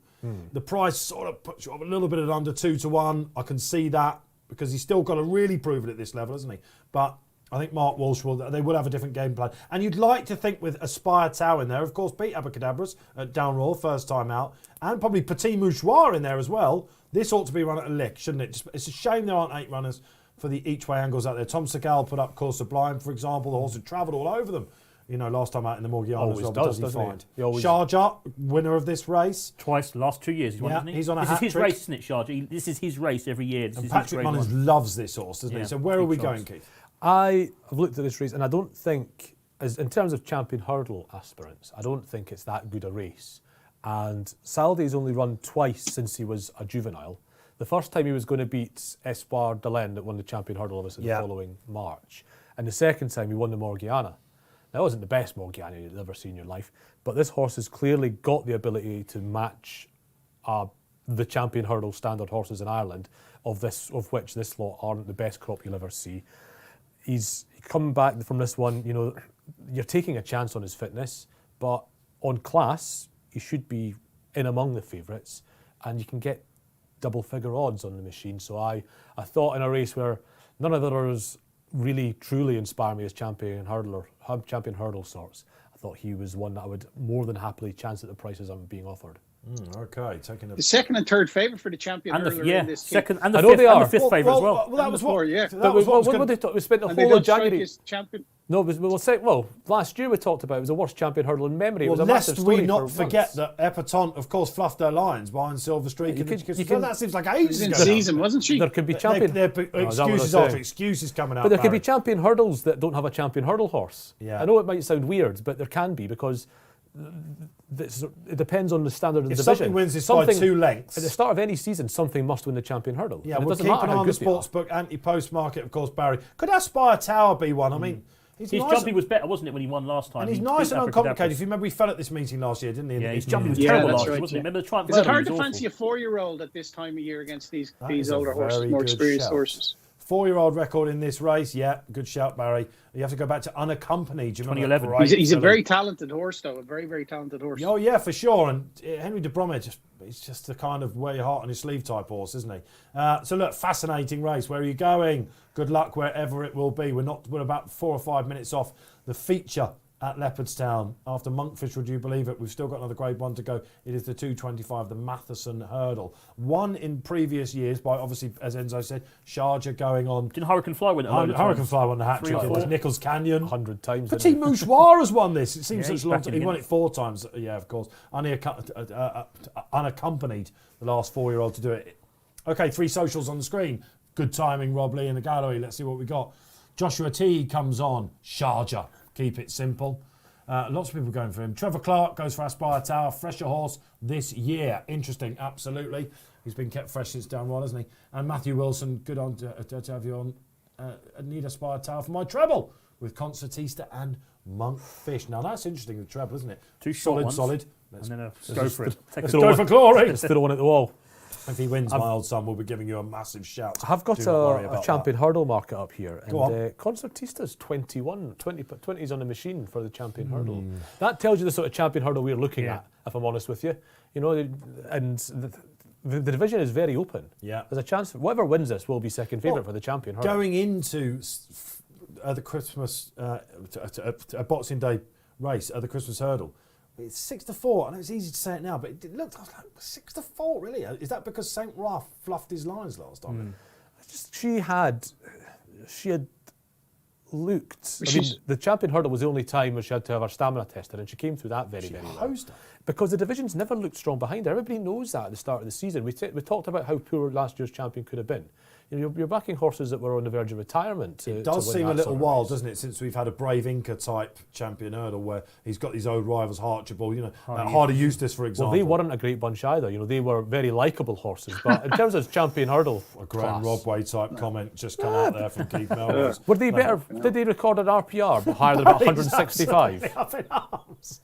The price sort of puts you up a little bit at under 2-1. I can see that because he's still got to really prove it at this level, hasn't he? But I think Mark Walsh will have a different game plan. And you'd like to think with Aspire Tau in there, of course, beat Abracadabras at Down Royal, first time out, and probably Petit Mouchoir in there as well. This ought to be run at a lick, shouldn't it? It's a shame there aren't 8 runners for the each-way angles out there. Tom Segal put up Course Sublime, for example. The horse had travelled all over them. Last time out in the Morgiana as well, does he find? Sharjah, winner of this race. Twice, the last 2 years he's won, hasn't he? He's on a hat trick. This is his race, isn't it, Sharjah? This is his race every year. And Patrick Mullins loves this horse, doesn't he? So where are we going, Keith? I've looked at this race, and I don't think, in terms of champion hurdle aspirants, I don't think it's that good a race. And Salday's only run twice since he was a juvenile. The first time he was going to beat Espoir Delaine that won the champion hurdle, obviously, the following March. And the second time he won the Morgiana. That wasn't the best Morgiana you'd ever seen in your life, but this horse has clearly got the ability to match the champion hurdle standard horses in Ireland, of which this lot aren't the best crop you'll ever see. He's come back from this one, you're taking a chance on his fitness, but on class, he should be in among the favourites, and you can get double-figure odds on the machine. So I thought in a race where none of the others really truly inspire me as champion hurdle sorts, I thought he was one that I would more than happily chance at the prices I'm being offered. Okay, the second and third favourite for the champion hurdler in this second team. and the fifth favourite as well. That was what. Yeah, we spent the whole of January. No, well, last year we talked about it was the worst champion hurdle in memory. It was a lest massive story we not for forget months. that Epatante, of course, fluffed their lines behind Silver Streak. That seems like ages in ago. season, wasn't she? There could be champion. Excuses after excuses coming out. But there could be champion hurdles that don't have a champion hurdle horse. Yeah. I know it might sound weird, but there can be because it depends on the standard of the division. If something wins this by 2 lengths. At the start of any season, something must win the champion hurdle. Yeah, we're keeping on the sportsbook anti-post market, of course, Barry. Could Aspire Tower be one? I mean, His jumping was better, wasn't it, when he won last time? And he's He nice beat and Abracadabra. uncomplicated. If you remember, he fell at this meeting last year, didn't he? Yeah, his jumping was Yeah, terrible that's last year, right, wasn't yeah. it? Remember the Triumph Is it Hurdle? hard He to was fancy a 4-year-old at this time of year against these That is older a horses, very more good experienced shout. horses? 4-year-old record in this race. Yeah, good shout, Barry. You have to go back to unaccompanied. Do you remember that 2011. great He's a filly? very talented horse, though. A very, very talented horse. Oh yeah, for sure. And Henry de Bromhead, he's just the kind of wear your heart on his sleeve type horse, isn't he? So look, fascinating race. Where are you going? Good luck wherever it will be. We're about 4 or 5 minutes off the feature at Leopardstown. After Monkfish, would you believe it? We've still got another grade 1 to go. It is the 225, the Matheson Hurdle. Won in previous years by, obviously, as Enzo said, Sharjah going on. Didn't Hurricane Fly win it a load of Hurricane times? Fly won the hat 3 trick. or It was 4. Nichols Canyon. 100 times. Petit Mouchoir has won this. It seems Yeah, such he's a long back time. in He won again. it 4 times. Yeah, of course. Unaccompanied, the last 4-year-old to do it. Okay, 3 socials on the screen. Good timing, Rob Lee in the gallery. Let's see what we got. Joshua T comes on. Sharjah. Keep it simple. Lots of people going for him. Trevor Clark goes for Aspire Tower. Fresher horse this year. Interesting, absolutely. He's been kept fresh since down one, hasn't he? And Matthew Wilson, good on to have you on. Need Aspire Tower for my treble with Concertista and Monkfish. Now that's interesting, the treble, isn't it? 2 short ones. Solid. And then go for it. Take Let's a go for glory. It's still one at the wall. If he wins, my old son will be giving you a massive shout. I've got Do not worry a about champion hurdle market up here. Go on. Concertista's 21, 20's on the machine for the champion hurdle. That tells you the sort of champion hurdle we're looking at, if I'm honest with you. You know, and the division is very open. Yeah. There's a chance, whoever wins this will be second favourite for the champion hurdle. Going into the Christmas, a Boxing Day race at the Christmas Hurdle, it's 6-4. I know it's easy to say it now, but it looked, I was like, 6-4, really? Is that because St. Ralph fluffed his lines last time? She had looked. I mean, the champion hurdle was the only time where she had to have her stamina tested, and she came through that very well. Hosed her. Because the divisions never looked strong behind her. Everybody knows that at the start of the season. We talked about how poor last year's champion could have been. You know, you're backing horses that were on the verge of retirement. It does seem a little while, doesn't it, since we've had a Brave Inca type champion hurdle where he's got these old rivals, Archibald, you know, Harder Eustace, for example. Well, they weren't a great bunch either. You know, they were very likeable horses. But in terms of champion hurdle, A Graham class. Rodway type comment just come out there from Keith Melrose. Were they better? Did they record an RPR but higher than about 165? Up in arms.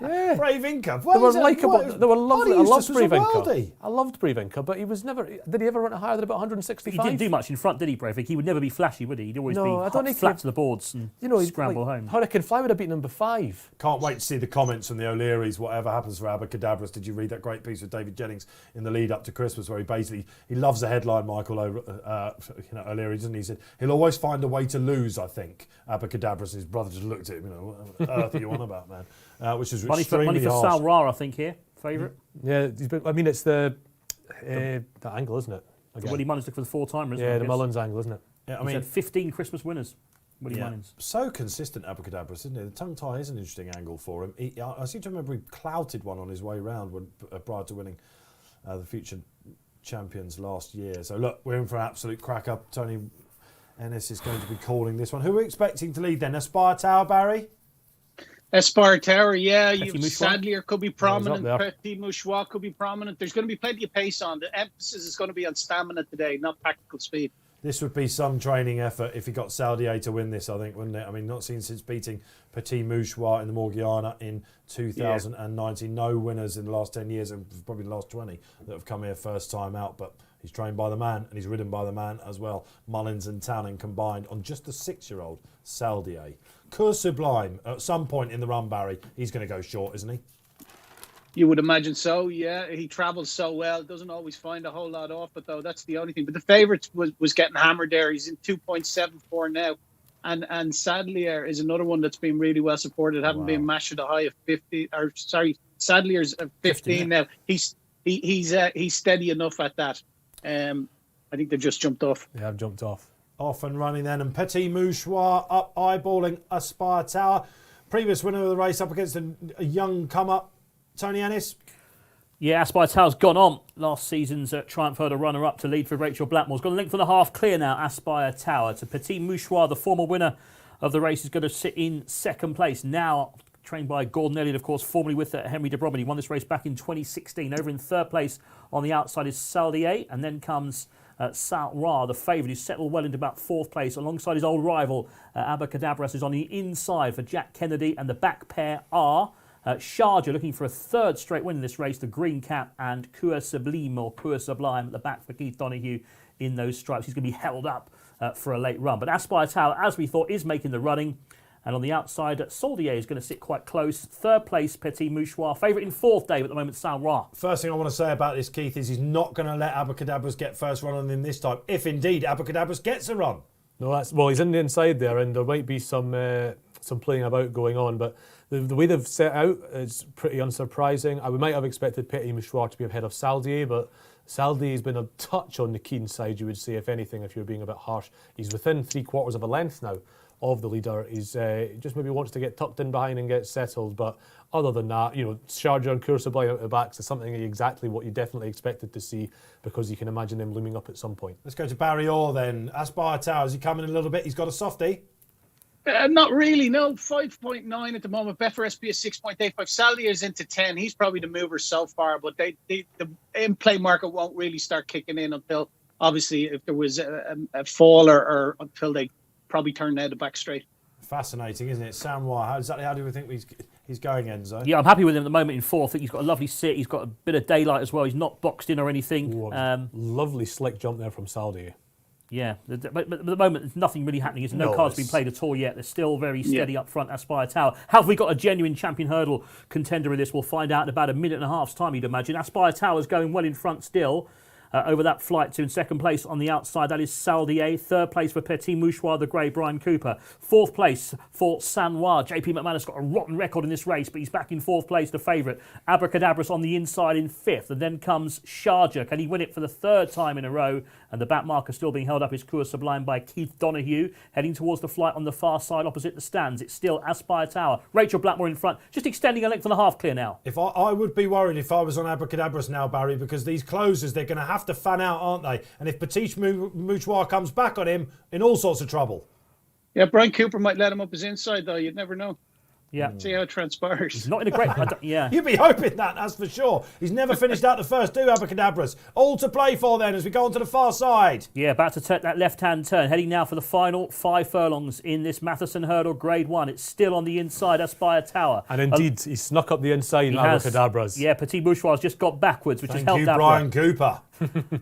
Yeah. Brave Inca. They were likeable. They were lovely. I loved Brave Inca. Worldie. I loved Brave Inca, but he was never. Did he ever run it higher than about He 165? didn't do much in front, did he, Breivik? He would never be flashy, would he? He'd always No, I don't be think flat he- to the boards and he'd scramble home. Hurricane Fly would have beaten him by 5. Can't wait to see the comments from the O'Learys, whatever happens for Abracadabras. Did you read that great piece with David Jennings in the lead up to Christmas where he loves the headline, Michael O'Leary, doesn't he? He said, he'll always find a way to lose, I think. Abracadabras, his brother just looked at him, what on earth are you on about, man? Which is Money for extremely Sal harsh. Ra, I think, here. Favourite. Yeah, I mean it's the angle, isn't it? Again. Willie Mullins looking for the 4-timers. Yeah, the Mullins angle, isn't it? Yeah, I He's mean, had 15 Christmas winners. Willie yeah, Mullins. so consistent, Abracadabras, isn't it? The tongue tie is an interesting angle for him. I seem to remember he clouted one on his way round prior to winning the future champions last year. So look, we're in for an absolute crack up. Tony Ennis is going to be calling this one. Who are we expecting to lead then? Aspire Tower, Barry? Aspire Tower, yeah. Petit Mouchoir? Sadlier could be prominent. there. Petit Mouchoir could be prominent. There's going to be plenty of pace on. The emphasis is going to be on stamina today, not practical speed. This would be some training effort if he got Saldier to win this, I think, wouldn't it? I mean, not seen since beating Petit Mouchoir in the Morgiana in 2019. No winners in the last 10 years, and probably the last 20 that have come here first time out. But he's trained by the man, and he's ridden by the man as well. Mullins and Townend combined on just the 6-year-old Saldier. Coeur Sublime, at some point in the run, Barry, he's going to go short, isn't he? You would imagine so, yeah. He travels so well, doesn't always find a whole lot off it, though. That's the only thing. But the favourite was getting hammered there. He's in 2.74 now. And Sadlier is another one that's been really well supported, having been mashed at a high of 50. Sadlier's at 15 now. He's steady enough at that. I think they've just jumped off. They have jumped off. Off and running then, and Petit Mouchoir up eyeballing Aspire Tower. Previous winner of the race up against a young come-up, Tony Ennis. Yeah, Aspire Tower's gone on. Last season's Triumph Hurdle runner-up to lead for Rachel Blackmore's got a length and a half clear now, Aspire Tower. To Petit Mouchoir, the former winner of the race, is going to sit in second place. Now trained by Gordon Elliott, of course, formerly with Henry de Broglie. He won this race back in 2016. Over in third place on the outside is Saldier, and then comes Saint Ra, the favourite, who's settled well into about fourth place alongside his old rival Abacadabras, who's on the inside for Jack Kennedy, and the back pair are Sharjah, looking for a third straight win in this race, the green cap, and Coeur Sublime at the back for Keith Donoghue in those stripes. He's going to be held up for a late run. But Aspire Tower, as we thought, is making the running. And on the outside, Saldier is going to sit quite close. Third place, Petit Mouchoir. Favourite in fourth, Dave, at the moment, Saint Ra. First thing I want to say about this, Keith, is he's not going to let Abacadabras get first run on him this time, if indeed Abacadabras gets a run. No, he's in the inside there, and there might be some playing about going on, but the way they've set out is pretty unsurprising. We might have expected Petit Mouchoir to be ahead of Saldier, but Saldier's been a touch on the keen side, you would say, if anything, if you're being a bit harsh. He's within 3/4 of a length now of the leader. He's just maybe wants to get tucked in behind and get settled, but other than that, Sharjah and Coeur Sublime out the backs is something exactly what you definitely expected to see, because you can imagine them looming up at some point. Let's go to Barry Orr then. Aspire Tower, is he coming a little bit? He's got a softie. Not really, no. 5.9 at the moment. Betfair SP is 6.85. Saldier is into 10. He's probably the mover so far, but the in-play market won't really start kicking in until, obviously, if there was a fall or until they probably turn now the back straight. Fascinating, isn't it? Samoa, how do we think he's going, Enzo? Yeah, I'm happy with him at the moment in fourth. I think he's got a lovely sit. He's got a bit of daylight as well. He's not boxed in or anything. Ooh, lovely slick jump there from Saldier. Yeah, but at the moment, there's nothing really happening. No cards been played at all yet. They're still very steady up front, Aspire Tower. Have we got a genuine champion hurdle contender in this? We'll find out in about a minute and a half's time, you'd imagine. Aspire Tower's going well in front still. Over that flight to in second place on the outside, that is Saldier. Third place for Petit Mouchoir, the grey, Brian Cooper. Fourth place for Saint Noir. JP McManus got a rotten record in this race, but he's back in fourth place, the favourite. Abracadabras on the inside in fifth. And then comes Sharjah. Can he win it for the third time in a row? And the back marker still being held up is Coeur Sublime by Keith Donoghue. Heading towards the flight on the far side opposite the stands. It's still Aspire Tower. Rachel Blackmore in front, just extending a length and a half clear now. If I would be worried if I was on Abracadabras now, Barry, because these closers, they're going to have to fan out, aren't they? And if Petit Mouchoir comes back on him, in all sorts of trouble. Yeah, Brian Cooper might let him up his inside, though. You'd never know. Yeah. See how it transpires. He's not in a great... yeah. You'd be hoping that's for sure. He's never finished out the first two, Abracadabras. All to play for then as we go on to the far side. Yeah, about to take that left-hand turn. Heading now for the final 5 furlongs in this Matheson Hurdle Grade 1. It's still on the inside, Aspire Tower. And indeed, he snuck up the inside in Abracadabras. Yeah, Petit Mouchoir's just got backwards, which has Thank helped you, that Brian Cooper.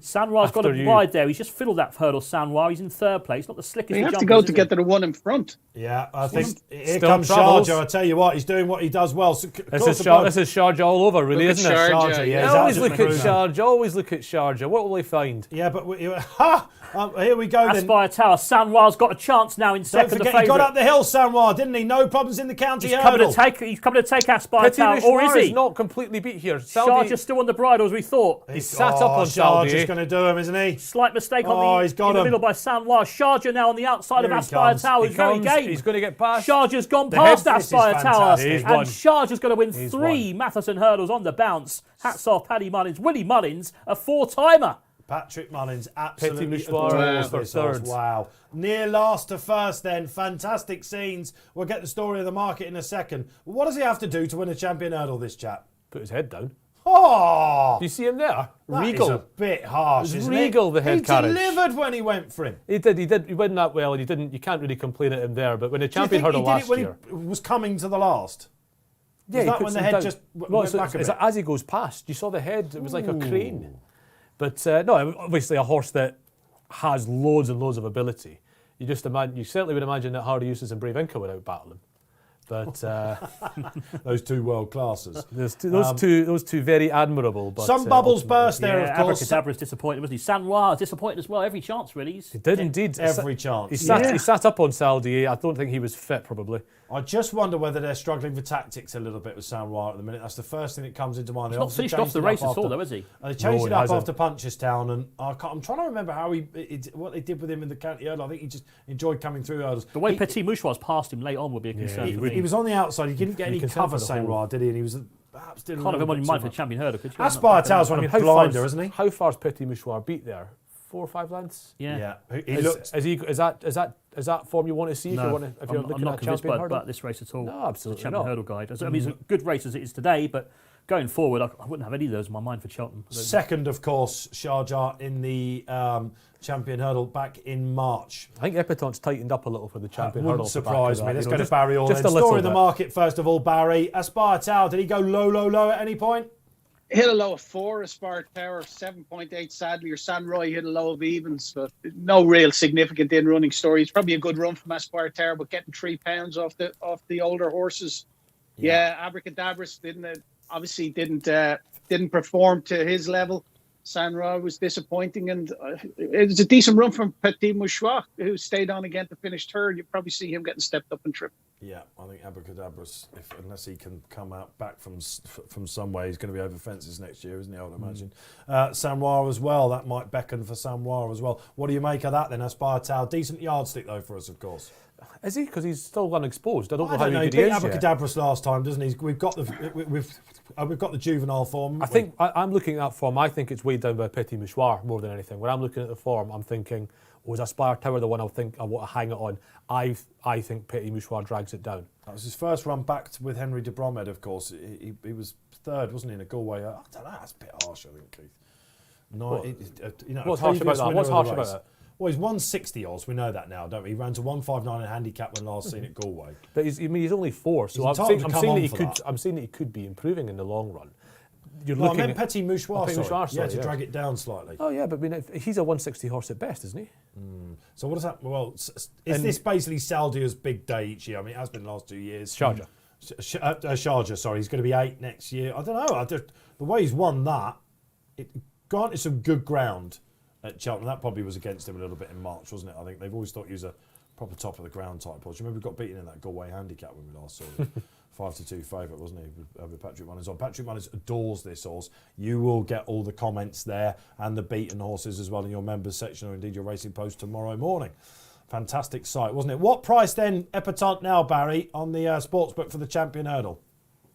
Saint Noir's got a wide there. He's just fiddled that hurdle, Saint Noir. He's in third place. Not the slickest. You have to go to get to the one in front. Yeah, I think here comes Sharjah. I tell you what, he's doing what he does well. So, this is Sharjah all over, really, isn't it? Sharjah, yeah. Always look at Sharjah. Always look at Sharjah. What will they find? Yeah, but here we go then. Aspire Tower. Saint Noir's got a chance now in second. Don't forget, he got up the hill, Saint Noir, didn't he? No problems in the county hurdle. He's coming to take Aspire Tower, or is he? Is not completely beat here. Sharjah's still on the bridle as we thought. He's sat up on Saldier. Sharjah's going to do him, isn't he? Slight mistake on the middle by Saint Noir. Sharjah now on the outside of Aspire Tower. He's very game. He's going to get past. Sharjah's gone past Aspire Tower. And Sharjah's going to win He's 3 Matheson hurdles on the bounce. Hats off, Paddy Mullins. Willie Mullins, a 4-timer. Patrick Mullins absolutely Petit Mouchoir for third. Wow. Near last to first then. Fantastic scenes. We'll get the story of the market in a second. What does he have to do to win a champion hurdle, this chap? Put his head down. Oh! Do you see him there? That Regal. is a bit harsh, isn't Regal, the head carriage. He delivered when he went for him. He did. He went that well, and he didn't. You can't really complain at him there. But when the champion hurdle last year, he was coming to the last. Yeah, was that when the head just went back a bit? As he goes past, you saw the head. It was like a crane. But no, obviously a horse that has loads and loads of ability. You just imagine. You certainly would imagine that Hardy Eustace and Brave Inca would outbattle him. But those two world classes. Those two very admirable. But some bubbles burst there, of course. Abracadabra's disappointed, wasn't he? Saint Noir disappointed as well. Every chance, really. He did indeed. Every chance. He sat up on Saldier. I don't think he was fit, probably. I just wonder whether they're struggling for tactics a little bit with Saint Noir at the minute. That's the first thing that comes into mind. He's not finished off the race at all, though, is he? They changed it up after Punchestown, and I'm trying to remember what they did with him in the county hurdle. I think he just enjoyed coming through hurdles. The way Petit Mouchoir's passed him late on would be a concern. He was on the outside. He didn't get any cover, Saint Noir, did he? And he was perhaps still. Can't have him on your mind for the champion hurdle, could you? Aspire Tower's on a blinder, isn't he? How far's Petit Mouchoir beat there? 4 or 5 lengths? Yeah. He looks. Is that is that form you want to see if you're I'm looking not at a convinced champion hurdle? by this race at all. No, absolutely the champion not. hurdle guide. I mean, it's a good race as it is today, but going forward, I wouldn't have any of those in my mind for Cheltenham. Second, of course, Sharjah in the champion hurdle back in March. I think Epatant's tightened up a little for the champion hurdle. Wouldn't surprise me. Let's go to just, Barry Orr. just Then. a little Story of the bit. market, first of all, Barry. Aspire Tower, did he go low at any point? Hit a low of 4, Aspire Tower, 7.8 sadly, or San Roy hit a low of evens, but no real significant in-running story. It's probably a good run from Aspire Tower, but getting £3 off the older horses. Yeah, Abracadabras didn't perform to his level. San Roy was disappointing, and it was a decent run from Petit Mouchoir, who stayed on again to finish third. You'd probably see him getting stepped up and tripped. Yeah, I think Abracadabras, unless he can come out back from somewhere, he's going to be over fences next year, isn't he? I would imagine. Samoir as well. That might beckon for Samoir as well. What do you make of that then? Aspire Tower, decent yardstick though for us, of course. Is he? Because he's still unexposed. I don't know how he good beat he is Abracadabras last time, doesn't he? We've got the juvenile form. I think I'm looking at that form. I think it's weighed down by Petit Mouchoir more than anything. When I'm looking at the form, I'm thinking, was Aspire Tower the one I want to hang it on? I think Petit Mouchoir drags it down. That was his first run back with Henry de Bromed, of course. He was third, wasn't he, in a Galway? I don't know, that's a bit harsh, I think, Keith. What's harsh about that? What's harsh about that? Well, he's 160 odds. We know that now, don't we? He ran to 159 in handicap when last seen at Galway. But he's only 4, so I'm saying that he could be improving in the long run. I meant Petit Mouchoir, sorry. to drag it down slightly. Oh yeah, but I mean, he's a 160 horse at best, isn't he? So what does that? Well, is this basically Saldia's big day each year? I mean, it has been the last 2 years. Sharjah. Sharjah, sorry. He's going to be 8 next year. I don't know. The way he's won that, granted some good ground at Cheltenham. That probably was against him a little bit in March, wasn't it? I think they've always thought he was a proper top of the ground type horse. You remember we got beaten in that Galway handicap when we last saw him. 5-2 favourite, wasn't he, over Patrick Munners on. Patrick Munners adores this horse. You will get all the comments there and the beaten horses as well in your members section, or indeed your Racing Post tomorrow morning. Fantastic site, wasn't it? What price then, Epatante now, Barry, on the sportsbook for the champion hurdle?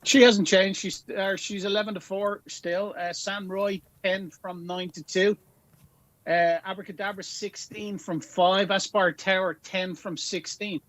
She hasn't changed. She's 11-4 still. San Roy 10 from 9-2. Abracadabra 16 from 5. Aspire Tower 10 from 16.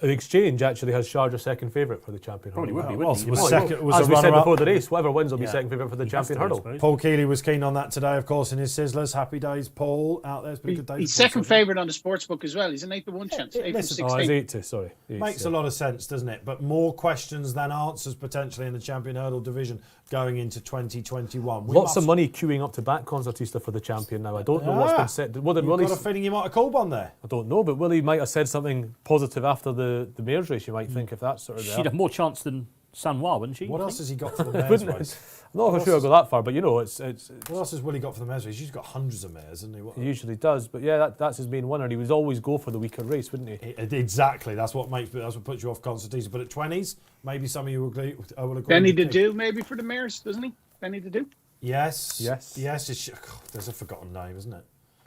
The Exchange actually has Sharjah second favourite for the champion hurdle. Probably would be. As we said before the race, whoever wins will be second favourite for the champion hurdle. Paul Keeley was keen on that today, of course, in his Sizzlers. Happy days, Paul, out there. It's been a good day. He's second favourite on the sportsbook as well. He's an 8-1 chance. 8 from 16. He's 8 to, sorry. Makes a lot of sense, doesn't it? But more questions than answers potentially in the champion hurdle division going into 2021. Lots of money queuing up to back Concertista for the champion now. I don't know what's been said. You've got a feeling you might have called one there. I don't know, but Willie might have said something positive after the mayor's race. You might think if that's sort of She'd have more chance than San Juan, wouldn't she? What else has he got for the mayor's race? I'm not sure I'll go that far, but you know, it's what else has Willie got for the mayor's race? He's got hundreds of mares, hasn't he? He usually does, but yeah, that's his main winner. He would always go for the weaker race, wouldn't he? Exactly. That's what puts you off Concertista. But at 20s, maybe some of you will agree. Benny to do maybe for the mares, doesn't he? Benny to do. Yes. There's a forgotten name, isn't it?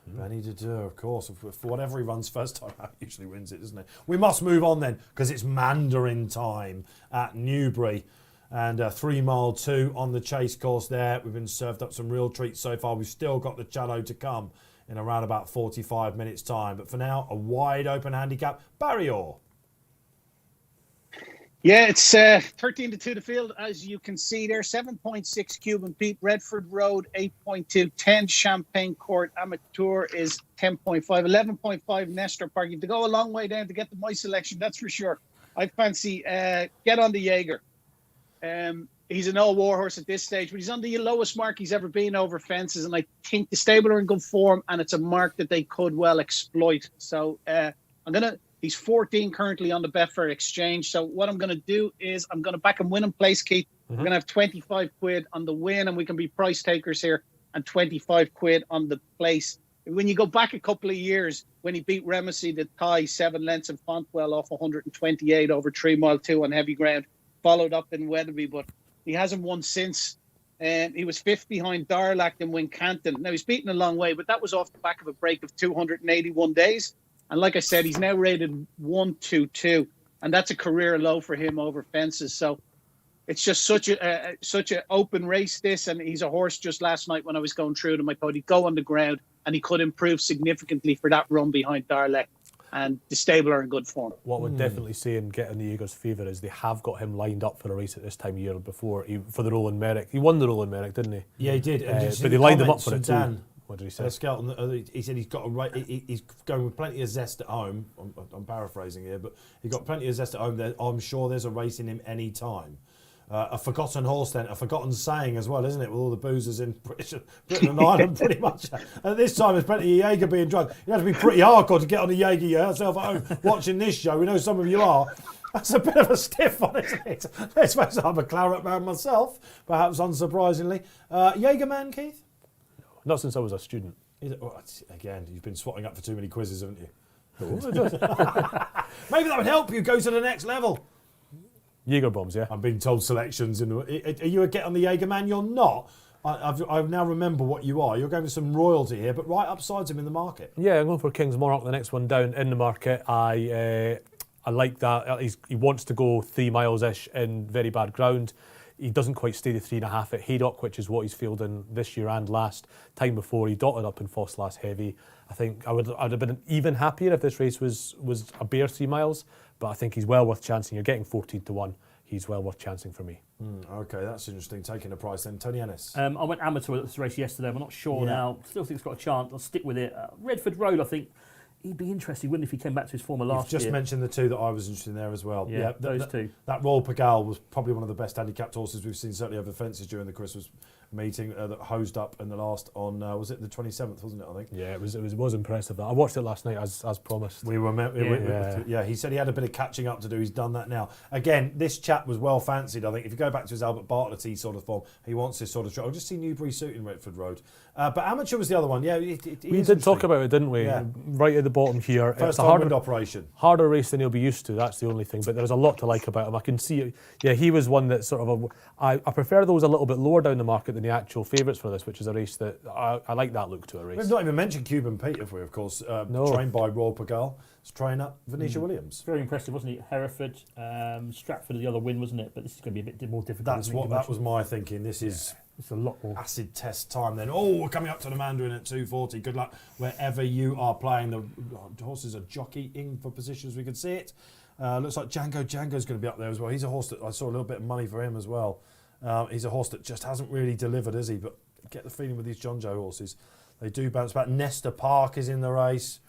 Benny to do, of course. For whatever he runs first time out, he usually wins it, doesn't he? We must move on then, because it's Mandarin time at Newbury. And 3 mile 2 on the chase course there. We've been served up some real treats so far. We've still got the Challow to come in around about 45 minutes time. But for now, a wide open handicap. Barry Orr. Yeah, it's 13-2 the field, as you can see there. 7.6 Cuban Pete, Redford Road 8.2, 10 Champagne Court Amateur is 10.5, 11.5 Nestor Park. You have to go a long way down to get to my selection, that's for sure. I fancy Get on the Jaeger. He's an old war horse at this stage, but he's on the lowest mark he's ever been over fences, and I think the stable are in good form, and it's a mark that they could well exploit. So he's 14 currently on the Betfair Exchange. So what I'm going to do is I'm going to back him win and place, Keith. We're going to have 25 quid on the win, and we can be price takers here, and 25 quid on the place. When you go back a couple of years, when he beat Remisy, the tie 7 lengths of Fontwell off 128 over 3 mile 2 on heavy ground, followed up in Weatherby, but he hasn't won since. He was 5th behind Darlac and Wincanton. Now, he's beaten a long way, but that was off the back of a break of 281 days. And like I said, he's now rated 1-2-2, and that's a career low for him over fences. So it's just such an open race, this, and he's a horse. Just last night when I was going through them, I thought he'd go on the ground and he could improve significantly for that run behind Darlac. and the stable are in good form. What would definitely say and get in the Jaeger's favour is they have got him lined up for a race at this time of year before for the Roland Merrick. He won the Roland Merrick, didn't he? Yeah, he did. But they lined him up for it too. Dan, what did he say? He said he's got he's going with plenty of zest at home. I'm paraphrasing here, but he got plenty of zest at home. There, I'm sure there's a race in him any time. A forgotten horse then, a forgotten saying as well, isn't it? With all the boozers in Britain and Ireland, pretty much. At this time, there's plenty of Jaeger being drunk. You have to be pretty hardcore to get on a Jaeger yourself at home watching this show. We know some of you are. That's a bit of a stiff one, isn't it? Let's face it, I'm a claret man myself, perhaps unsurprisingly. Jaeger man, Keith? Not since I was a student. Again, you've been swatting up for too many quizzes, haven't you? Maybe that would help you go to the next level. Jaeger bombs, yeah. I'm being told selections. Are you a get on the Jaeger man? You're not. I now remember what you are. You're going with some royalty here, but right upsides him in the market. Yeah, I'm going for King's Monarch, the next one down in the market. I like that. He wants to go 3 miles-ish in very bad ground. He doesn't quite stay the 3.5 at Haydock, which is what he's fielded in this year and last. Time before, he dotted up in Foss Last Heavy. I think I'd have been even happier if this race was a bare 3 miles, but I think he's well worth chancing. You're getting 14-1. He's well worth chancing for me. Okay, that's interesting. Taking a price then. Tony Ennis. I went amateur at this race yesterday. I'm not sure now. Still think it's got a chance. I'll stick with it. Redford Road, I think he'd be interesting, wouldn't he, if he came back to his former last year? Just mentioned the two that I was interested in there as well. Yeah, those two. That Royal Pagal was probably one of the best handicapped horses we've seen, certainly over the fences during the Christmas meeting that hosed up in the last on was it the 27th, wasn't it? I think. Yeah, it was impressive. I watched it last night as promised. Yeah, he said he had a bit of catching up to do. He's done that now. Again, this chap was well fancied. I think if you go back to his Albert Bartlett sort of form, he wants this sort of track. I'll just see Newbury suiting Redford Road. But amateur was the other one. Yeah, we did talk about it, didn't we? Yeah. Right at the bottom here. First time wind operation. Harder race than he'll be used to. That's the only thing. But there's a lot to like about him. I can see. Yeah, he was one that sort of. I prefer those a little bit lower down the market than the actual favourites for this, which is a race that I like that look to a race. We've not even mentioned Cuban Pete, have we? Of course, trained by Royal Pagal. It's trainer Venetia Williams. Very impressive, wasn't he? Hereford, Stratford, the other win, wasn't it? But this is going to be a bit more difficult. That was my thinking. This is. It's a lot more acid test time then. Oh, we're coming up to the Mandarin at 2:40. Good luck wherever you are playing. The horses are jockeying for positions. We can see it. Looks like Django's going to be up there as well. He's a horse that I saw a little bit of money for him as well. He's a horse that just hasn't really delivered, has he? But get the feeling with these John Joe horses, they do bounce back. Nesta Park is in the race.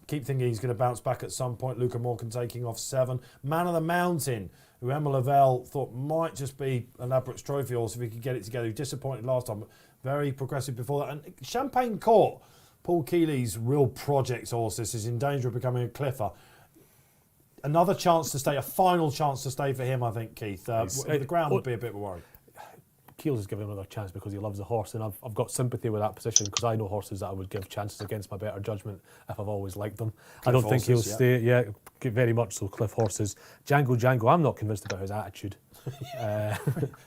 Keep thinking he's going to bounce back at some point. Luca Morgan taking off 7. Man of the Mountain, who Emma Lavelle thought might just be a Ladbrokes Trophy horse if he could get it together. He was disappointed last time, but very progressive before that. And Champagne Court, Paul Keeley's real project horse, this is in danger of becoming a cliffer. Another chance to stay, a final chance to stay for him, I think, Keith. The ground would be a bit of a worry. Keels is giving him another chance because he loves the horse, and I've got sympathy with that position because I know horses that I would give chances against my better judgment if I've always liked them. I don't think he'll stay. Yeah, very much so. Cliff horses. Django, I'm not convinced about his attitude.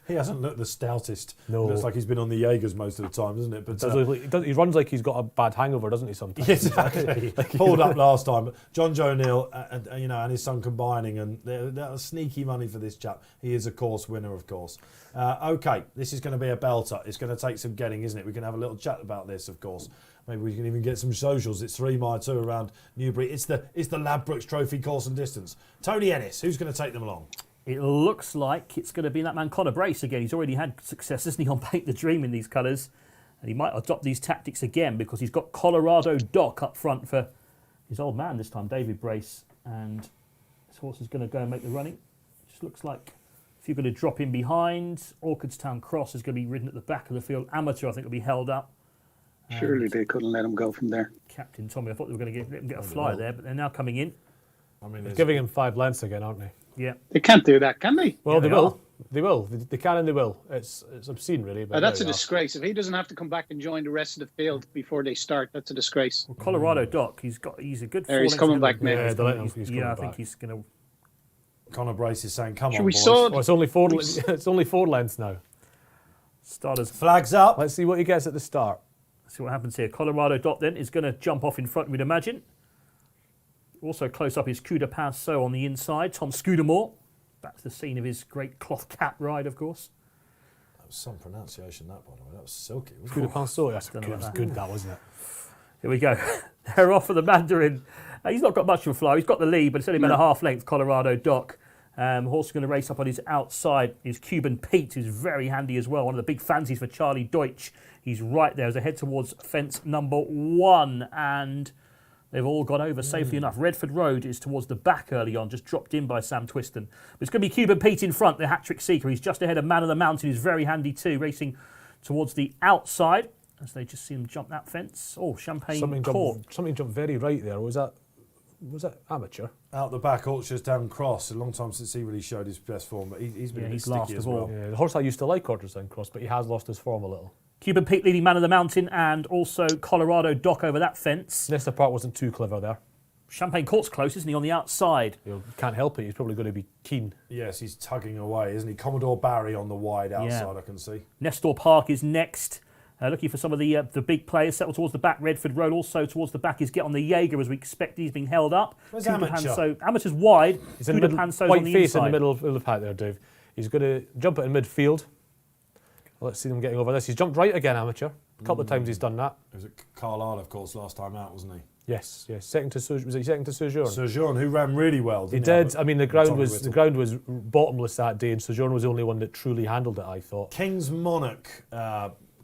He hasn't looked the stoutest. No. Looks like he's been on the Jaegers most of the time, doesn't it? But he runs like he's got a bad hangover, doesn't he? Sometimes. Exactly. Pulled up last time. But John Joe O'Neill and his son combining, and they're sneaky money for this chap. He is a course winner, of course. Okay, this is going to be a belter. It's going to take some getting, isn't it? We can have a little chat about this, of course. Maybe we can even get some socials. It's 3 mile 2 around Newbury. It's the Ladbrokes Trophy course and distance. Tony Ennis, who's going to take them along? It looks like it's going to be that man Conor Brace again. He's already had success, isn't he, on Paint the Dream in these colours. And he might adopt these tactics again because he's got Colorado Doc up front for his old man this time, David Brace. And this horse is going to go and make the running. It just looks like if you're going to drop in behind, Orchardstown Cross is going to be ridden at the back of the field. Amateur, I think, will be held up. Surely they couldn't let him go from there. Captain Tommy, I thought they were going to let him get a flyer there, but they're now coming in. I mean, they're giving him 5 lengths again, aren't they? Yeah. They can't do that, can they? Well, they will. They will. They can and they will. It's obscene, really. But that's a disgrace. If he doesn't have to come back and join the rest of the field before they start, that's a disgrace. Well, Colorado Doc, he's a good. He's coming back now. Yeah, I think he's going to. Conor Brace is saying, "Come on, we boys." Well, it's only 4. It's only 4 lengths now. Starters flags up. Let's see what he gets at the start. See what happens here. Colorado Dot then is going to jump off in front, we'd imagine. Also close up is Coup de Pinceau on the inside. Tom Scudamore. That's the scene of his great cloth cap ride, of course. That was some pronunciation, that, by the way. That was silky. Coup de Pinceau, that was good, that, wasn't it? Here we go. They're off for the Mandarin. He's not got much of a flow. He's got the lead, but it's only about a half length. Colorado Doc. Horse is going to race up on his outside is Cuban Pete, who's very handy as well. One of the big fancies for Charlie Deutsch. He's right there as they head towards fence number 1. And they've all got over safely enough. Redford Road is towards the back early on, just dropped in by Sam Twiston. But it's going to be Cuban Pete in front, the hat-trick seeker. He's just ahead of Man of the Mountain, who's very handy too, racing towards the outside as they just see him jump that fence. Oh, Champagne Court. Something jumped very right there. Was that amateur? Out the back, Orchardstown Cross. A long time since he really showed his best form, but he's been a bit sticky as well. Yeah, the horse I used to like, Orchardstown Cross, but he has lost his form a little. Cuban Pete leading Man of the Mountain and also Colorado Doc over that fence. Leicester Park wasn't too clever there. Champagne Court's close, isn't he, on the outside? You can't help it. He's probably going to be keen. Yes, he's tugging away, isn't he? Commodore Barry on the wide outside, I can see. Nestor Park is next. Looking for some of the big players. Settle towards the back. Redford Road also towards the back is Get on the Jaeger as we expect. He's being held up. Where's Amateur? So Amateur's wide. He's in the middle, white face in the middle of the pack there, Dave. He's going to jump it in midfield. Let's see them getting over this. He's jumped right again, Amateur. A couple of times he's done that. It was at Carlisle, of course, last time out, wasn't he? Yes. Second to was he second to Sojourn? Sojourn, who ran really well. He did. I mean, the ground was bottomless that day, and Sojourn was the only one that truly handled it, I thought. King's Monarch.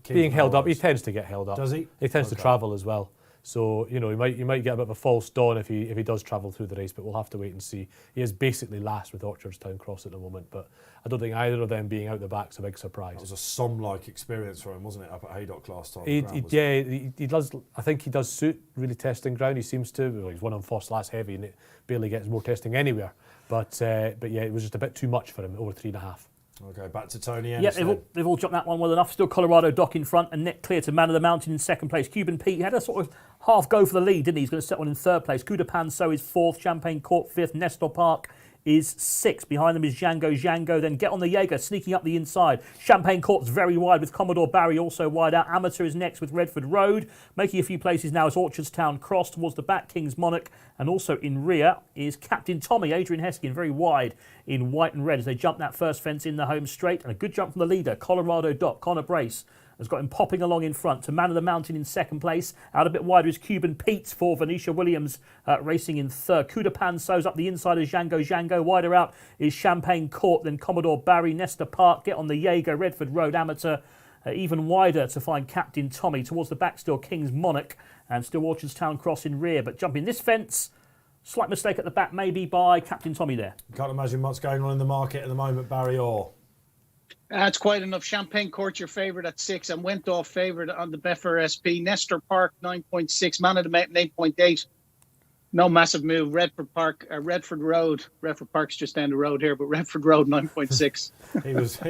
Being held up, he tends to get held up. Does he? He tends to travel as well. So, you might get a bit of a false dawn if he does travel through the race, but we'll have to wait and see. He is basically last with Orchardstown Cross at the moment, but I don't think either of them being out the back's a big surprise. It was a Somme-like experience for him, wasn't it, up at Haydock last time? He does. I think he does suit really testing ground. He seems to. Well, he's won on Foss last heavy, and it barely gets more testing anywhere. But yeah, it was just a bit too much for him, over 3.5. Okay, back to Tony Ennis. Yeah, they've all jumped that one well enough. Still Colorado Doc in front and net clear to Man of the Mountain in second place. Cuban Pete had a sort of half go for the lead, didn't he? He's going to set one in third place. Coup de Panso is fourth. Champagne Court fifth. Nestor Park is sixth. Behind them is Django. Then Get on the Jaeger, sneaking up the inside. Champagne Court's very wide with Commodore Barry also wide out. Amateur is next with Redford Road. Making a few places now is Orchardstown Cross towards the back. King's Monarch. And also in rear is Captain Tommy, Adrian Heskin, very wide in white and red as they jump that first fence in the home straight. And a good jump from the leader, Colorado Doc. Connor Brace has got him popping along in front to Man of the Mountain in second place. Out a bit wider is Cuban Pete for Venetia Williams racing in third. Coup de Panso's up the inside is Django. Wider out is Champagne Court, then Commodore Barry, Nestor Park, Get on the Jaeger, Redford Road, Amateur. Even wider to find Captain Tommy. Towards the back still King's Monarch and still Orchardstown Cross in rear. But jumping this fence, slight mistake at the back maybe by Captain Tommy there. Can't imagine what's going on in the market at the moment, Barry Orr. That's quite enough. Champagne Court, your favourite at 6, and went off favourite on the Betfair SP. Nestor Park, 9.6. Man of the Mountain, 8.8. No massive move. Redford Road. Redford Park's just down the road here, but Redford Road, 9.6. He was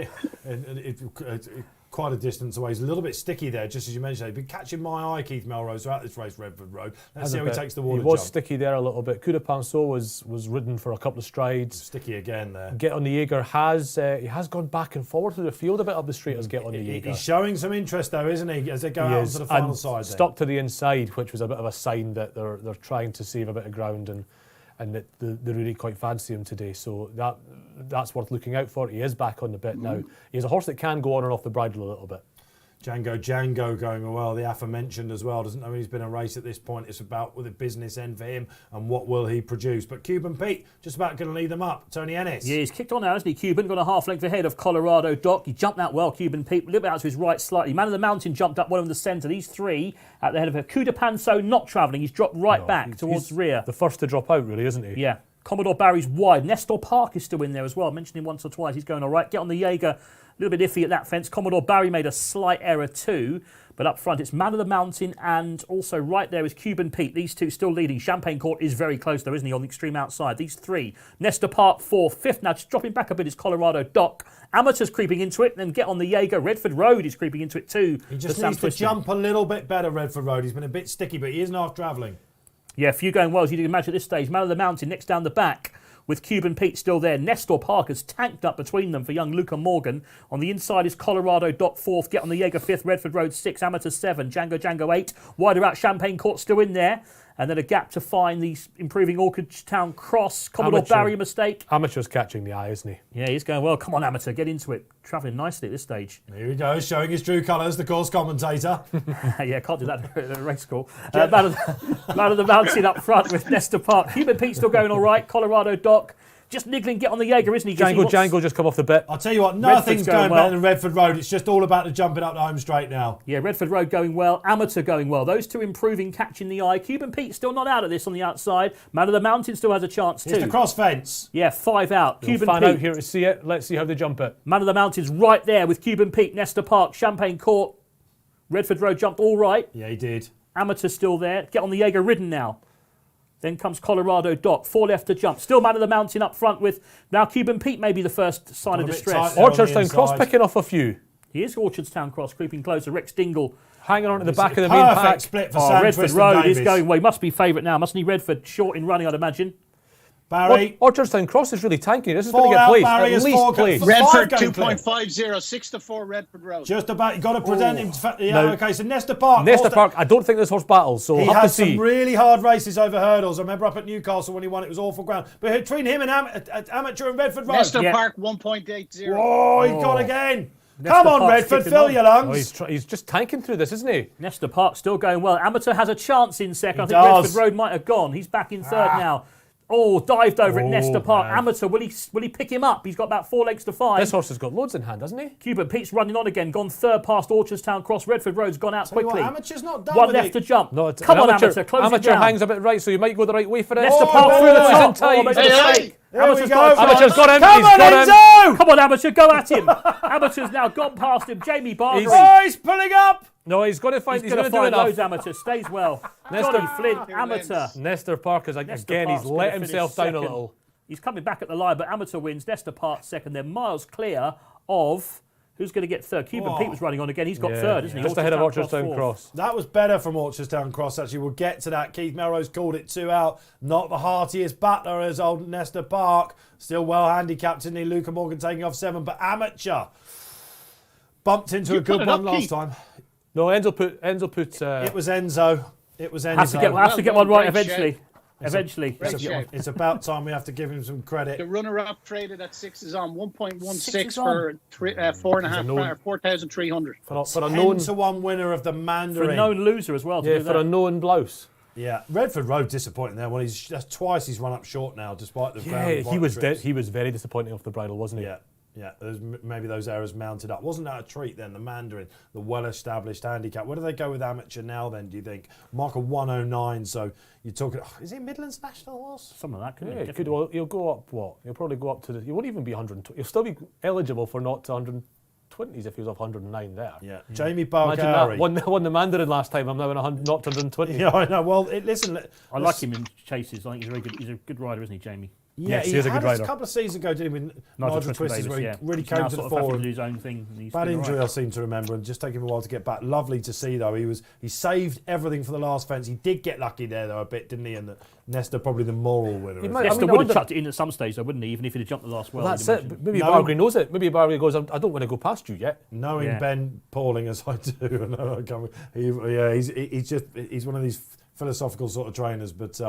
quite a distance away. He's a little bit sticky there, just as you mentioned. He's been catching my eye, Keith Melrose, throughout this race, Redford Road. Let's see how he takes the water jump. He was sticky there a little bit. Coup de Panso was ridden for a couple of strides. Sticky again there. Get on the Jaeger has gone back and forward through the field a bit up the street as Get on the Jaeger. He's showing some interest though, isn't he, as they go out to the final side. Stuck to the inside, which was a bit of a sign that they're trying to save a bit of ground and that they really quite fancy him today. So that's worth looking out for. He is back on the bit now. He's a horse that can go on and off the bridle a little bit. Django going well, the aforementioned as well. Doesn't know he's been a race at this point. It's about with a business end for him and what will he produce. But Cuban Pete just about going to lead them up. Tony Ennis. Yeah, he's kicked on now, hasn't he? Cuban got a half length ahead of Colorado Doc. He jumped that well, Cuban Pete. A little bit out to his right slightly. Man of the Mountain jumped up one of the centre. These three at the head of her. Coup de Panso not travelling. He's dropped back towards rear. The first to drop out, really, isn't he? Yeah. Commodore Barry's wide. Nestor Park is still in there as well. I mentioned him once or twice. He's going all right. Get on the Jaeger. A little bit iffy at that fence. Commodore Barry made a slight error too. But up front, it's Man of the Mountain and also right there is Cuban Pete. These two still leading. Champagne Court is very close though, isn't he, on the extreme outside. These three. Nestor Park, fourth. Fifth now, just dropping back a bit is Colorado Doc. Amateur's creeping into it. And then Get on the Jaeger. Redford Road is creeping into it too. He just needs to jump a little bit better, Redford Road. He's been a bit sticky, but he isn't half travelling. Yeah, a few going well, as you can imagine at this stage. Man of the Mountain next down the back, with Cuban Pete still there. Nestor Park has tanked up between them for young Luca Morgan. On the inside is Colorado Doc fourth. Get on the Jaeger fifth. Redford Road 6. Amateur 7. Django 8. Wider out Champagne Court still in there. And then a gap to find the improving Orchardstown Cross. Commodore Amateur. barrier mistake. Amateur's catching the eye, isn't he? Yeah, he's going well. Come on, Amateur, get into it. Travelling nicely at this stage. Here he goes, showing his true colours, the course commentator. Yeah, can't do that at a race call. Man of the Mountain up front with Nesta Park. Cuban Pete still going all right. Colorado Doc. Just niggling, get on the Jaeger, isn't he? Django just come off the bit. I'll tell you what, nothing's Redford's going going well. better than Redford Road. It's just all about the jumping up the home straight now. Yeah, Redford Road going well. Amateur going well. Those two improving, catching the eye. Cuban Pete still not out of this on the outside. Man of the Mountain still has a chance too. It's the cross fence. Yeah, 5 out. We'll Cuban fan Pete. out here to see it. Let's see how they jump it. Man of the Mountain's right there with Cuban Pete, Nesta Park, Champagne Court. Redford Road jumped all right. Yeah, he did. Amateur still there. Get on the Jaeger ridden now. Then comes Colorado Doc. 4 left to jump. Still Man of the Mountain up front with now Cuban Pete, maybe the first sign of a bit distress. tight there on the Orchardstown Cross inside. picking off a few. He is Orchardstown Cross, creeping closer. Rex Dingle. Hanging on to the It's back a of the main perfect pack. split for Oh, Sam Redford Twiston Road Davies. is going well. He must be favourite now, mustn't he? Redford short in running, I'd imagine. Barry. Orchardstown Cross is really tanking. This is going 4 to get out, placed. Barry At is least 4 placed. Redford going clear. 2.50, 6 to 4 Redford Road. Just about, you've got to present him. Yeah, No. okay, so Nesta Park. Nesta horse- Park, I don't think this horse battles, so He we'll have had to see. some really hard races over hurdles. I remember up at Newcastle when he won, it was awful ground. But between him and Amateur and Redford Road. Nesta Yeah. Park 1.80. Oh, he's gone again. Nesta Come on, Park's Redford, kicking fill on. your Oh, lungs. he's just tanking through this, isn't he? Nesta Park still going well. Amateur has a chance in second. I think does. Redford Road might have gone. He's back in third now. Oh, dived over at Nesta Park. man. Amateur, will he pick him up? He's got about 4 legs to find. This horse has got loads in hand, hasn't he? Cuban Pete's running on again, gone third past Orchardstown Cross. Redford Road's gone out Tell you what, quickly. Amateur's not done 1 with left it. to jump. No, Come on, Amateur, close Amateur it down. hangs a bit right, so you might go the right way for it. Nesta Oh, Park no, through no, the no. top. He's in Oh, made a Hey, mistake. There we Amateur's go. got a chance. Amateur's got him. Come He's on, got him. Enzo! Come on, Amateur, go at him. Amateur's now gone past him. Jamie Barger. Oh, he's pulling up. No, he's going to find. He's He's going going to to do find loads, enough. Amateur. Stays well. Nesta- Johnny Flint, Here Amateur. wins. Nesta Park is Nesta again. Park's He's gonna let finish himself down a second. little. He's coming back at the line, but Amateur wins. Nesta Park second. They're miles clear of who's going to get third. Cuban Whoa. Pete was running on again. He's got Yeah, third, isn't he? just ahead of Orchardstown fourth. Cross. That was better from Orchardstown Cross, actually. We'll get to that. Keith Melrose called it 2 out. Not the heartiest battler as old Nesta Park. Still well handicapped, isn't he? Luca Morgan taking off 7, but Amateur bumped into a put good it one up, last Keith. time. No, Enzo put. It was Enzo. It was Enzo. Has to get Well one done, right great eventually. shape. Eventually. Great shape. It's about time we have to give him some credit. The runner-up traded at 6 is on 1.16 is for 4.5 known- 4,300. for a 10 known. to 1 winner of the For a Mandarin. known loser as well. To Yeah, do for that. a known blouse. Yeah, Redford Road disappointing there. Well, that's twice he's run up short now, despite the ground. Yeah, he was trips. he was very disappointing off the bridle, wasn't he? Yeah, yeah. Maybe those errors mounted up. Wasn't that a treat then? The Mandarin, the well-established handicap. Where do they go with Amateur now? Then do you think mark a 109? So you're talking. Is it Midlands National horse? Something like that, couldn't Yeah, it? he could, well, he'll go up what? He'll probably go up to the. He won't even be 120. He'll still be eligible for not to 120s if he was off 109 there. Yeah, Jamie Imagine that. Bargari. Won the Mandarin last time. I'm now in 100, not 120. Yeah, I know. Well, listen. I like him in chases. I think he's very good. He's a good rider, isn't he, Jamie? Yeah, Yes, he he is a had good rider. A couple of seasons ago, didn't he, with Nigel Twisters, Davis, where he yeah. really He's came now to the sort of having fore. to do his own thing. and he's Bad been all injury, right. I seem to remember, and just taking him a while to get back. Lovely to see, though. He saved everything for the last fence. He did get lucky there, though, a bit, didn't he? And Nesta probably the moral winner. He isn't might- he? I Nesta mean, I would wonder- have chucked it in at some stage, though, wouldn't he? Even if he'd have jumped the last well. Well, I'd that's imagine. it. Maybe No. Bargary knows it. Maybe Bargary goes, I don't want to go past you yet. Knowing Yeah. Ben Pauling as I do, he's one of these philosophical sort of trainers, but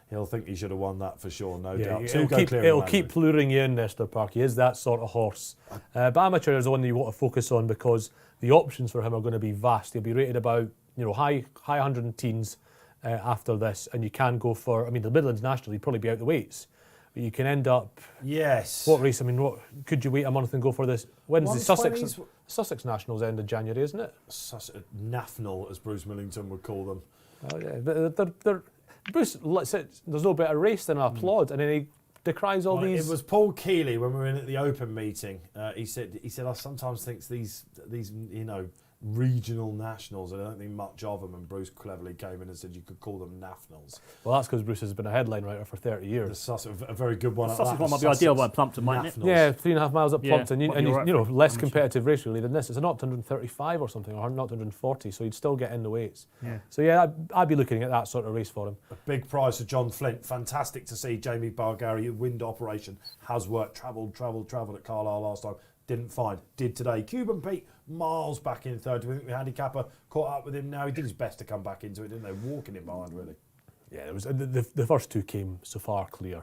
he'll think he should have won that for sure, no doubt. it'll Go keep, clear it'll of the keep luring you in, Nesta Park. He is that sort of horse. But Amateur is the one that you want to focus on because the options for him are going to be vast. He'll be rated about high 110s after this, and you can go for. I mean, the Midlands National, he'd probably be out the weights, but you can end up. Yes. What race? I mean, what could you wait a month and go for this? When's the 120s? Sussex Nationals end of January, isn't it? Nafnal, as Bruce Millington would call them. Oh yeah, but they're Bruce. There's no better race than an applaud, and then he decries all Well, these. It was Paul Keeley when we were in at the Open meeting. He said I sometimes think these regional nationals, I don't think much of them, and Bruce cleverly came in and said you could call them Nafnals. Well, that's because Bruce has been a headline writer for 30 years. A very good one. The at Sussex that, one the might be ideal Sussex by Plumpton, mightn't it? Nafnals. Yeah, 3.5 miles up Yeah, Plumpton, might be and alright he's for less amateur. competitive race really than this. It's a 135 or something, or 140, so he'd still get in the weights. Yeah. So yeah, I'd be looking at that sort of race for him. A big prize for John Flint. Fantastic to see Jamie Bargari. Wind operation has worked. Travelled at Carlisle last time. Didn't find. Did today. Cuban Pete miles back in third. Do we think the handicapper caught up with him now? He did his best to come back into it, didn't they? Walking it behind, really. Yeah, it was the first two came so far clear.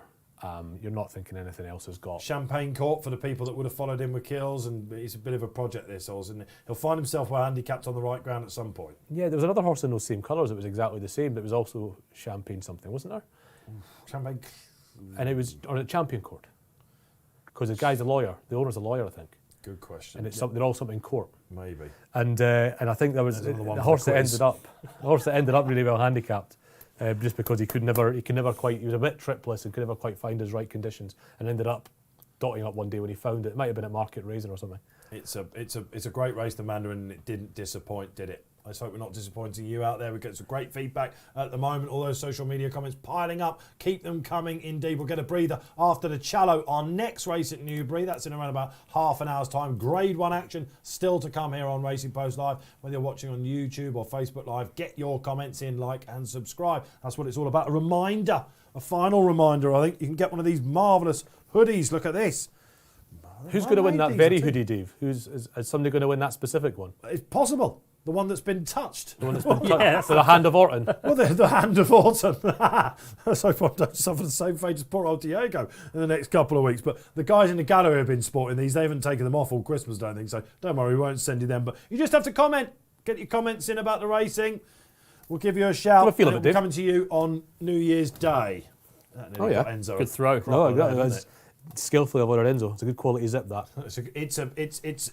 You're not thinking anything else has got. Champagne Court for the people that would have followed him with kills, and it's a bit of a project this, isn't it? He'll find himself well handicapped on the right ground at some point. Yeah, there was another horse in those same colours that was exactly the same, but it was also Champagne something, wasn't there? Champagne. And it was on a Champion Court. Because the guy's a lawyer, the owner's a lawyer, I think. Good question. And it's they're all something in court. Maybe. And I think there was the horse that ended up really well handicapped. Just because he could never quite, he was a bit tripless and could never quite find his right conditions, and ended up dotting up one day when he found it. It might have been at Market Raisin or something. It's a great race, the Mandarin, and it didn't disappoint, did it? I just hope we're not disappointing you out there. We get some great feedback at the moment. All those social media comments piling up. Keep them coming. Indeed, we'll get a breather after the Challow. Our next race at Newbury, that's in around about half an hour's time. Grade 1 action still to come here on Racing Post Live. Whether you're watching on YouTube or Facebook Live, get your comments in, like and subscribe. That's what it's all about. A final reminder, I think. You can get one of these marvellous hoodies. Look at this. Who's going to win that very hoodie, Dave? Is somebody going to win that specific one? It's possible. The one that's been touched. The one that's been touched. So the hand of Orton. Well, the hand of Orton. So far, don't suffer the same fate as poor old Diego in the next couple of weeks. But the guys in the gallery have been sporting these. They haven't taken them off all Christmas, don't think. So don't worry, we won't send you them. But you just have to comment. Get your comments in about the racing. We'll give you a shout. Have a feel of it, Dave. Coming to you on New Year's Day. Oh, yeah. Enzo Good throw. No, that's skillfully avoided Enzo. It's a good quality zip, that. It's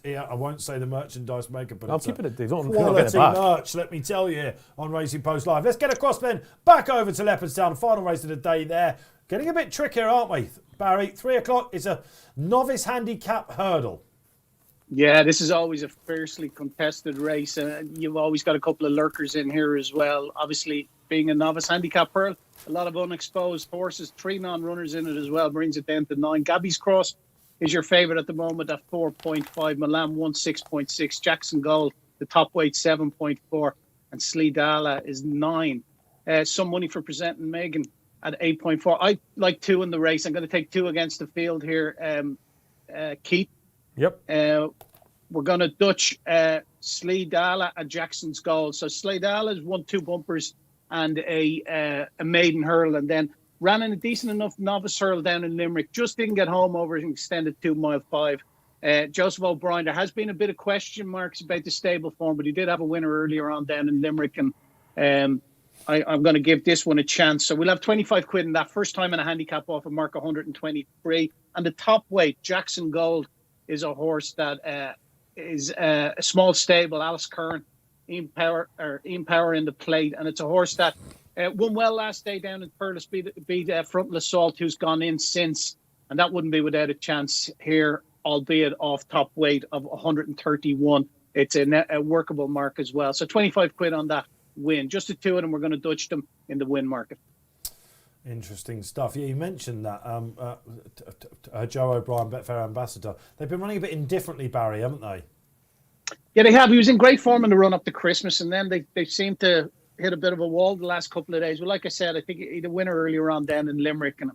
I won't say the merchandise maker, but I'm it's keeping it. Don't quality get it back. merch, let me tell you, here on Racing Post Live. Let's get across then, back over to Leopardstown, final race of the day there. Getting a bit trickier, aren't we, Barry? 3 o'clock is a novice handicap hurdle. Yeah, this is always a fiercely contested race. You've always got a couple of lurkers in here as well. Obviously, being a novice handicap hurdle, a lot of unexposed horses, 3 non-runners in it as well, brings it down to 9. Gabby's Cross is your favourite at the moment at 4.5. Milan won 6.6. Jackson Gold, the top weight, 7.4. And Sleedala is 9. Some money for presenting Megan at 8.4. I like 2 in the race. I'm going to take 2 against the field here. Keith. Yep. We're going to Dutch Sleedala and Jackson's Gold. So Sleedala's won 2 bumpers and a maiden hurl, and then ran in a decent enough novice hurl down in Limerick. Just didn't get home over an extended 2 mile 5. Joseph O'Brien, there has been a bit of question marks about the stable form, but he did have a winner earlier on down in Limerick, and I'm going to give this one a chance. So we'll have 25 quid in that. First time in a handicap off a mark 123. And the top weight, Jackson Gold, is a horse that is a small stable. Alice Curran, Ian Power in the plate, and it's a horse that won well last day down in Perlis, beat Frontal Assault, who's gone in since, and that wouldn't be without a chance here, albeit off top weight of 131. It's a workable mark as well. So 25 quid on that win. Just the 2 of them, we're going to Dutch them in the win market. Interesting stuff. Yeah, you mentioned that Joe O'Brien, Betfair ambassador. They've been running a bit indifferently, Barry, haven't they? Yeah, they have. He was in great form in the run up to Christmas, and then they seemed to hit a bit of a wall the last couple of days. Well, like I said, I think he had a winner earlier on down in Limerick, and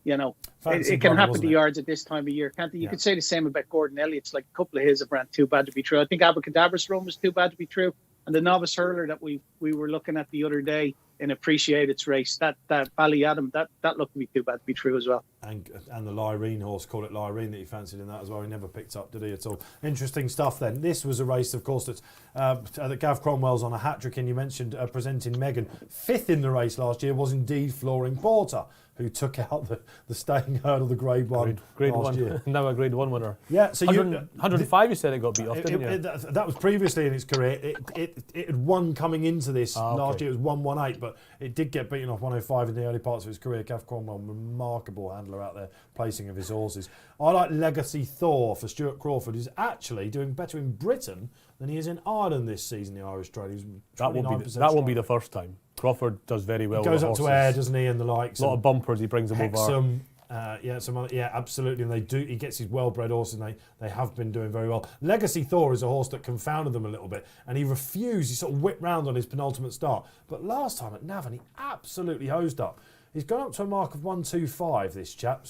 it can happen to yards at this time of year, can't it? You could say the same about Gordon Elliott's. Like a couple of his have ran too bad to be true. I think Abracadabra's run was too bad to be true, and the novice hurler that we were looking at the other day in Appreciate Its race, that Ballyadam, that looked to be too bad to be true as well. And the Lyrene horse, call it Lyrene, that he fancied in that as well. He never picked up, did he, at all? Interesting stuff then. This was a race, of course, that Gav Cromwell's on a hat-trick, and you mentioned presenting Megan. 5th in the race last year was indeed Flooring Porter, who took out the staying hurdle, the Grade 1 grade last 1. year. Now a Grade 1 winner. Yeah, so 105 you said it got beat off, didn't you? That was previously in its career. It had won coming into this last year. It was 118, but it did get beaten off 105 in the early parts of his career. Gav Cromwell, remarkable handler out there, placing of his horses. I like Legacy Thor for Stuart Crawford, who's actually doing better in Britain than he is in Ireland this season, the Irish trade. That won't be the first time. Crawford does very well. He goes up to air, doesn't he, and the likes. A lot of bumpers, he brings them over. Absolutely, and he gets his well-bred horses, and they have been doing very well. Legacy Thor is a horse that confounded them a little bit, and he refused. He sort of whipped round on his penultimate start, but last time at Navan, he absolutely hosed up. He's gone up to a mark of 125. This chap,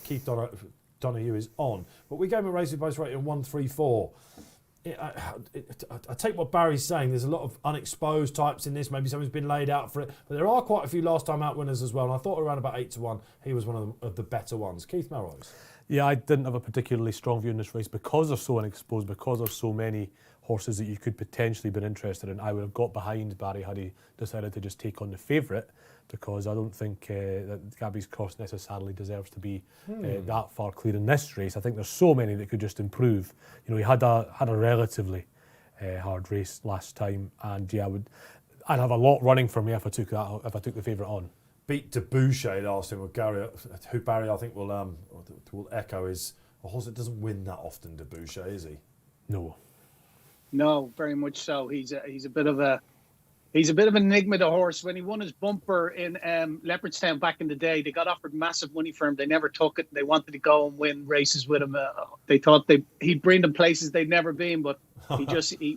Keith Donahue, is on, but we gave him a Racing Post rating of 134. I take what Barry's saying. There's a lot of unexposed types in this. Maybe something's been laid out for it. But there are quite a few last time out winners as well. And I thought around about 8-1, he was one of the better ones. Keith Melrose. Yeah, I didn't have a particularly strong view in this race because they're so unexposed, because there's so many horses that you could potentially be interested in. I would have got behind Barry had he decided to just take on the favourite, because I don't think that Gabby's Cross necessarily deserves to be that far clear in this race. I think there's so many that could just improve. You know, he had a relatively hard race last time, and yeah, I'd have a lot running for me if I took the favourite on. Beat Debouché last time with Gary, who Barry I think will echo is a horse that doesn't win that often. Debouché, is he? No, very much so. He's a bit of an enigma, the horse. When he won his bumper in Leopardstown back in the day, they got offered massive money for him. They never took it. They wanted to go and win races with him. They thought he'd bring them places they'd never been, but he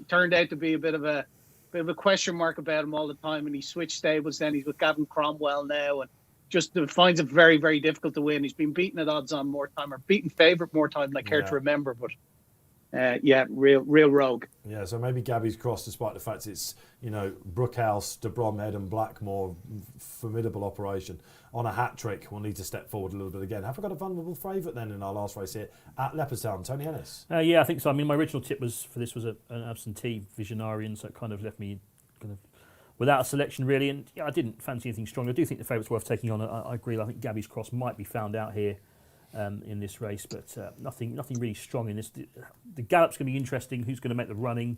turned out to be a bit of a question mark about him all the time. And he switched stables. Then he's with Gavin Cromwell now, and just finds it very, very difficult to win. He's been beaten at odds on more time, or beaten favourite more time than I care to remember, but. Real rogue. Yeah, so maybe Gabby's Cross, despite the fact it's, Brookhouse, De Bromhead and Blackmore, formidable operation on a hat trick, will need to step forward a little bit again. Have we got a vulnerable favourite then in our last race here at Leopardstown? Tony Ennis? Yeah, I think so. I mean, my original tip was an absentee Visionarian, so it kind of left me kind of without a selection really, and yeah, I didn't fancy anything strong. I do think the favourite's worth taking on. I agree. I think Gabby's Cross might be found out here. In this race, but nothing really strong in this. The gallop's going to be interesting. Who's going to make the running?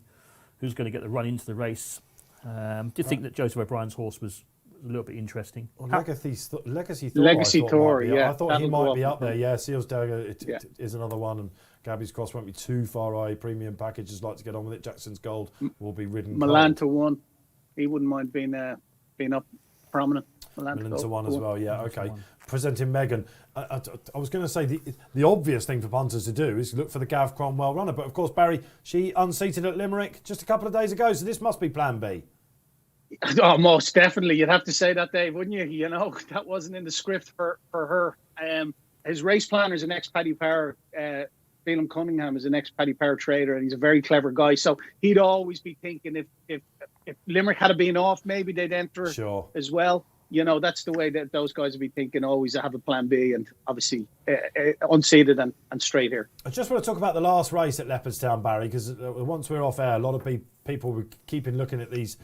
Who's going to get the run into the race? Did think that Joseph O'Brien's horse was a little bit interesting. Well, Legacy Thor, yeah. I thought he might be up there. Yeah, Seals Dagger is another one, and Gabby's Cross won't be too far away. Premium packages like to get on with it. Jackson's Gold will be ridden. Milan to 1. He wouldn't mind being up prominent. Milan to 1 as well. Yeah, okay. Presenting Megan. I was going to say the obvious thing for punters to do is look for the Gav Cromwell runner, but of course, Barry, she unseated at Limerick just a couple of days ago, so this must be Plan B. Oh, most definitely. You'd have to say that, Dave, wouldn't you? That wasn't in the script for her. His race planner is an ex-Paddy Power. Phelan Cunningham is an ex-Paddy Power trader, and he's a very clever guy. So he'd always be thinking if Limerick had been off, maybe they'd enter as well. That's the way that those guys would be thinking, always have a plan B, and obviously unseated and straight here. I just want to talk about the last race at Leopardstown, Barry, because once we're off air, a lot of people were keeping looking at these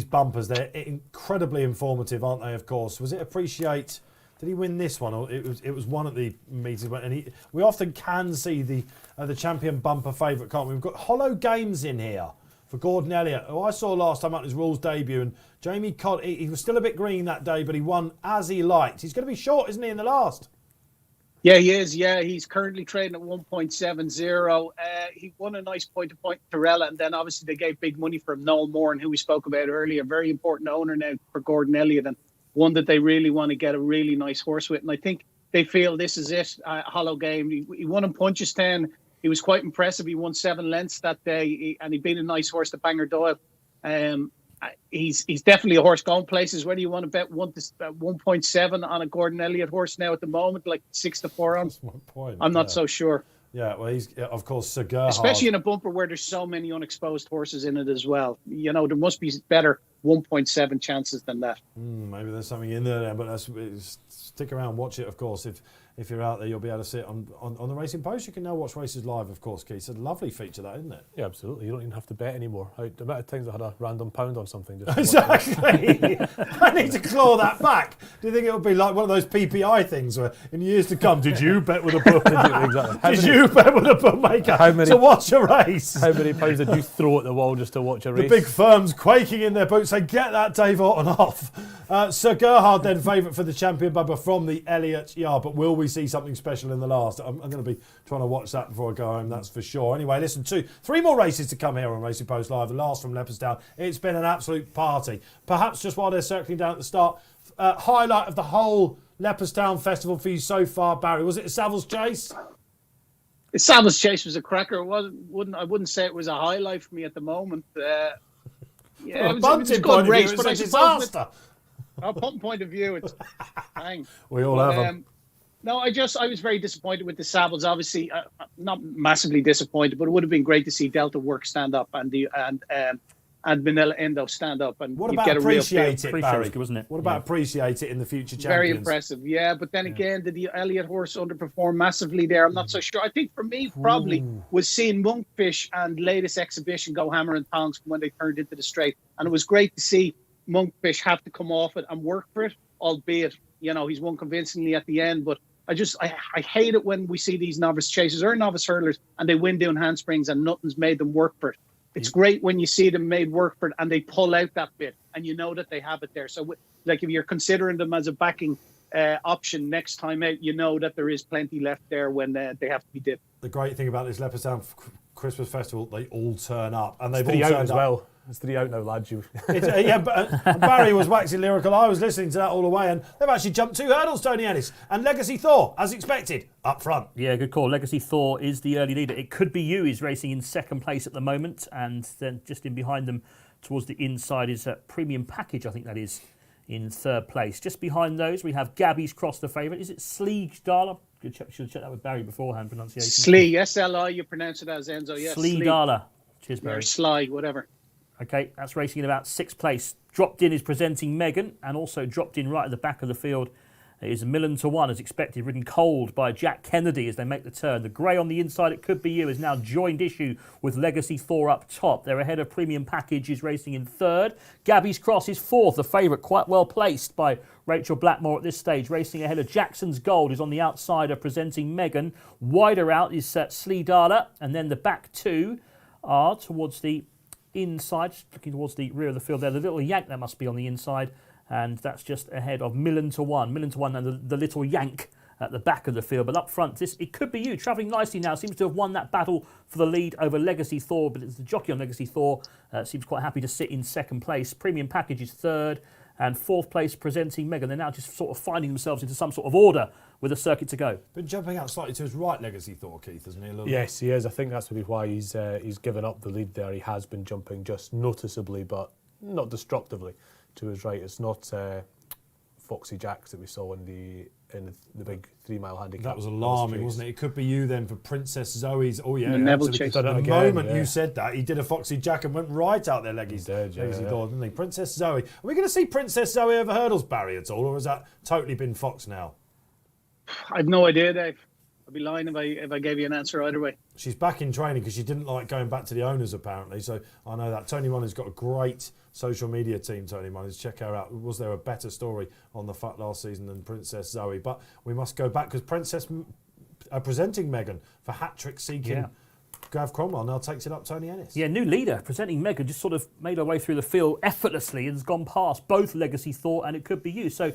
bumpers. They're incredibly informative, aren't they, of course? Was it Appreciate? Did he win this one? Or it was one at the meetings, and we often can see the champion bumper favourite, can't we? We've got Hollow Games in here for Gordon Elliott, who I saw last time out in his rules debut, and Jamie Codd, he was still a bit green that day, but he won as he liked. He's going to be short, isn't he, in the last? Yeah, he is. Yeah, he's currently trading at 1.70. He won a nice point-to-point Torella, and then obviously they gave big money for him. Noel Moran, who we spoke about earlier, very important owner now for Gordon Elliott, and one that they really want to get a really nice horse with. And I think they feel this is it, Hollow Game. He won in Punchestown. He was quite impressive. He won 7 lengths that day, and he beat a nice horse, the Bangor Doyle. He's definitely a horse going places. Whether you want to bet 1.7 on a Gordon Elliott horse now at the moment, like 6 to 4 on, that's my point. I'm not so sure. Yeah, well, he's of course Sir Gerhard. Especially in a bumper where there's so many unexposed horses in it as well. There must be better 1.7 chances than that. Maybe there's something in there, but stick around, watch it, of course. If you're out there, you'll be able to see it on the Racing Post. You can now watch races live, of course, Keith. It's a lovely feature, that, isn't it? Yeah, absolutely. You don't even have to bet anymore. The amount of times I had a random pound on something. Exactly. I need to claw that back. Do you think it'll be like one of those PPI things where in years to come, did you bet with a bookmaker? Exactly. Did you bet with a bookmaker to watch a race? How many pounds did you throw at the wall just to watch a race? The big firms quaking in their boots say, get that Dave Orton off. Sir Gerhard then favourite for the champion bubba from the Elliott Yard, but will we see something special in the last? I'm going to be trying to watch that before I go home, that's for sure. Anyway, listen, 3 more races to come here on Racing Post Live, the last from Leopardstown. It's been an absolute party. Perhaps just while they're circling down at the start, highlight of the whole Leopardstown festival for you so far, Barry, was it a Savills Chase? Savills Chase was a cracker. I wouldn't say it was a highlight for me at the moment. Yeah, it was a good race, but I suppose disaster. Our point of view, it's bang. We all have them. No, I was very disappointed with the Savills. Obviously, not massively disappointed, but it would have been great to see Delta Work stand up and Manila Endo stand up, and What you about get a real feel. appreciate it, Barry? wasn't it? What about appreciate it in the future champions? Very impressive, yeah. But then again, did the Elliott horse underperform massively there? I'm not so sure. I think for me, probably was seeing Monkfish and latest exhibition go hammer and tongs when they turned into the straight, and it was great to see Monkfish have to come off it and work for it. Albeit, he's won convincingly at the end, but I hate it when we see these novice chasers or novice hurdlers and they win doing handsprings and nothing's made them work for it. It's great when you see them made work for it and they pull out that bit and you know that they have it there. So, like, if you're considering them as a backing option next time out, you know that there is plenty left there when they have to be dipped. The great thing about this Leopardstown Christmas Festival, they all turn up, and they've all Three out turned as up. well. It's 3 out now, lads. But Barry was waxing lyrical. I was listening to that all the way, and they've actually jumped 2 hurdles, Tony Ennis. And Legacy Thor, as expected, up front. Yeah, good call. Legacy Thor is the early leader. It Could Be You is racing in second place at the moment, and then just in behind them towards the inside is Premium Package, I think that is, in third place. Just behind those, we have Gabby's Cross, the favourite. Is it Sleege Darla? Should have checked that with Barry beforehand, pronunciation. Slee, S-L-I, you pronounce it as Enzo, yes. Sleege Darla. Cheers, Barry. Or Sly, whatever. Okay, that's racing in about 6th place. Dropped in is Presenting Megan, and also dropped in right at the back of the field is Millen to 1, as expected, ridden cold by Jack Kennedy as they make the turn. The grey on the inside, It Could Be You, is now joined issue with Legacy Thor up top. They're ahead of Premium Package, is racing in 3rd. Gabby's Cross is 4th, the favourite, quite well placed by Rachel Blackmore at this stage. Racing ahead of Jackson's Gold is on the outside of Presenting Megan. Wider out is Slee Dala, and then the back 2 are towards the inside, looking towards the rear of the field there. The Little Yank, that must be on the inside, and that's just ahead of Millen to 1. Millen to 1 and the Little Yank at the back of the field. But up front, It Could Be You, travelling nicely now, seems to have won that battle for the lead over Legacy Thor, but it's the jockey on Legacy Thor, seems quite happy to sit in second place. Premium Package is 3rd, and 4th place Presenting Megan. They're now just sort of finding themselves into some sort of order with a circuit to go. Been jumping out slightly to his right, Legacy Thor, Keith, isn't he? A little Yes, he is. I think that's maybe why he's given up the lead there. He has been jumping just noticeably, but not destructively, to his right. It's not Foxy Jacks that we saw in the big 3 mile handicap. That was alarming, wasn't it? It Could Be You then for Princess Zoe's. Oh yeah, The Neville absolutely. chase. The Again, moment yeah. you said that, he did a Foxy Jack and went right out there, Legacy Thor, didn't he? Princess Zoe. Are we going to see Princess Zoe over hurdles, Barry, at all, or has that totally been Fox now? I've no idea, Dave. I'd be lying if I gave you an answer either way. She's back in training because she didn't like going back to the owners, apparently. So I know that. Tony Munners got a great social media team, Tony Munners. Check her out. Was there a better story on the FUT last season than Princess Zoe? But we must go back because Presenting Megan for hat-trick seeking Gav Cromwell now takes it up Tony Ennis. Yeah, new leader. Presenting Megan just sort of made her way through the field effortlessly and has gone past both Legacy Thor and It Could Be You. So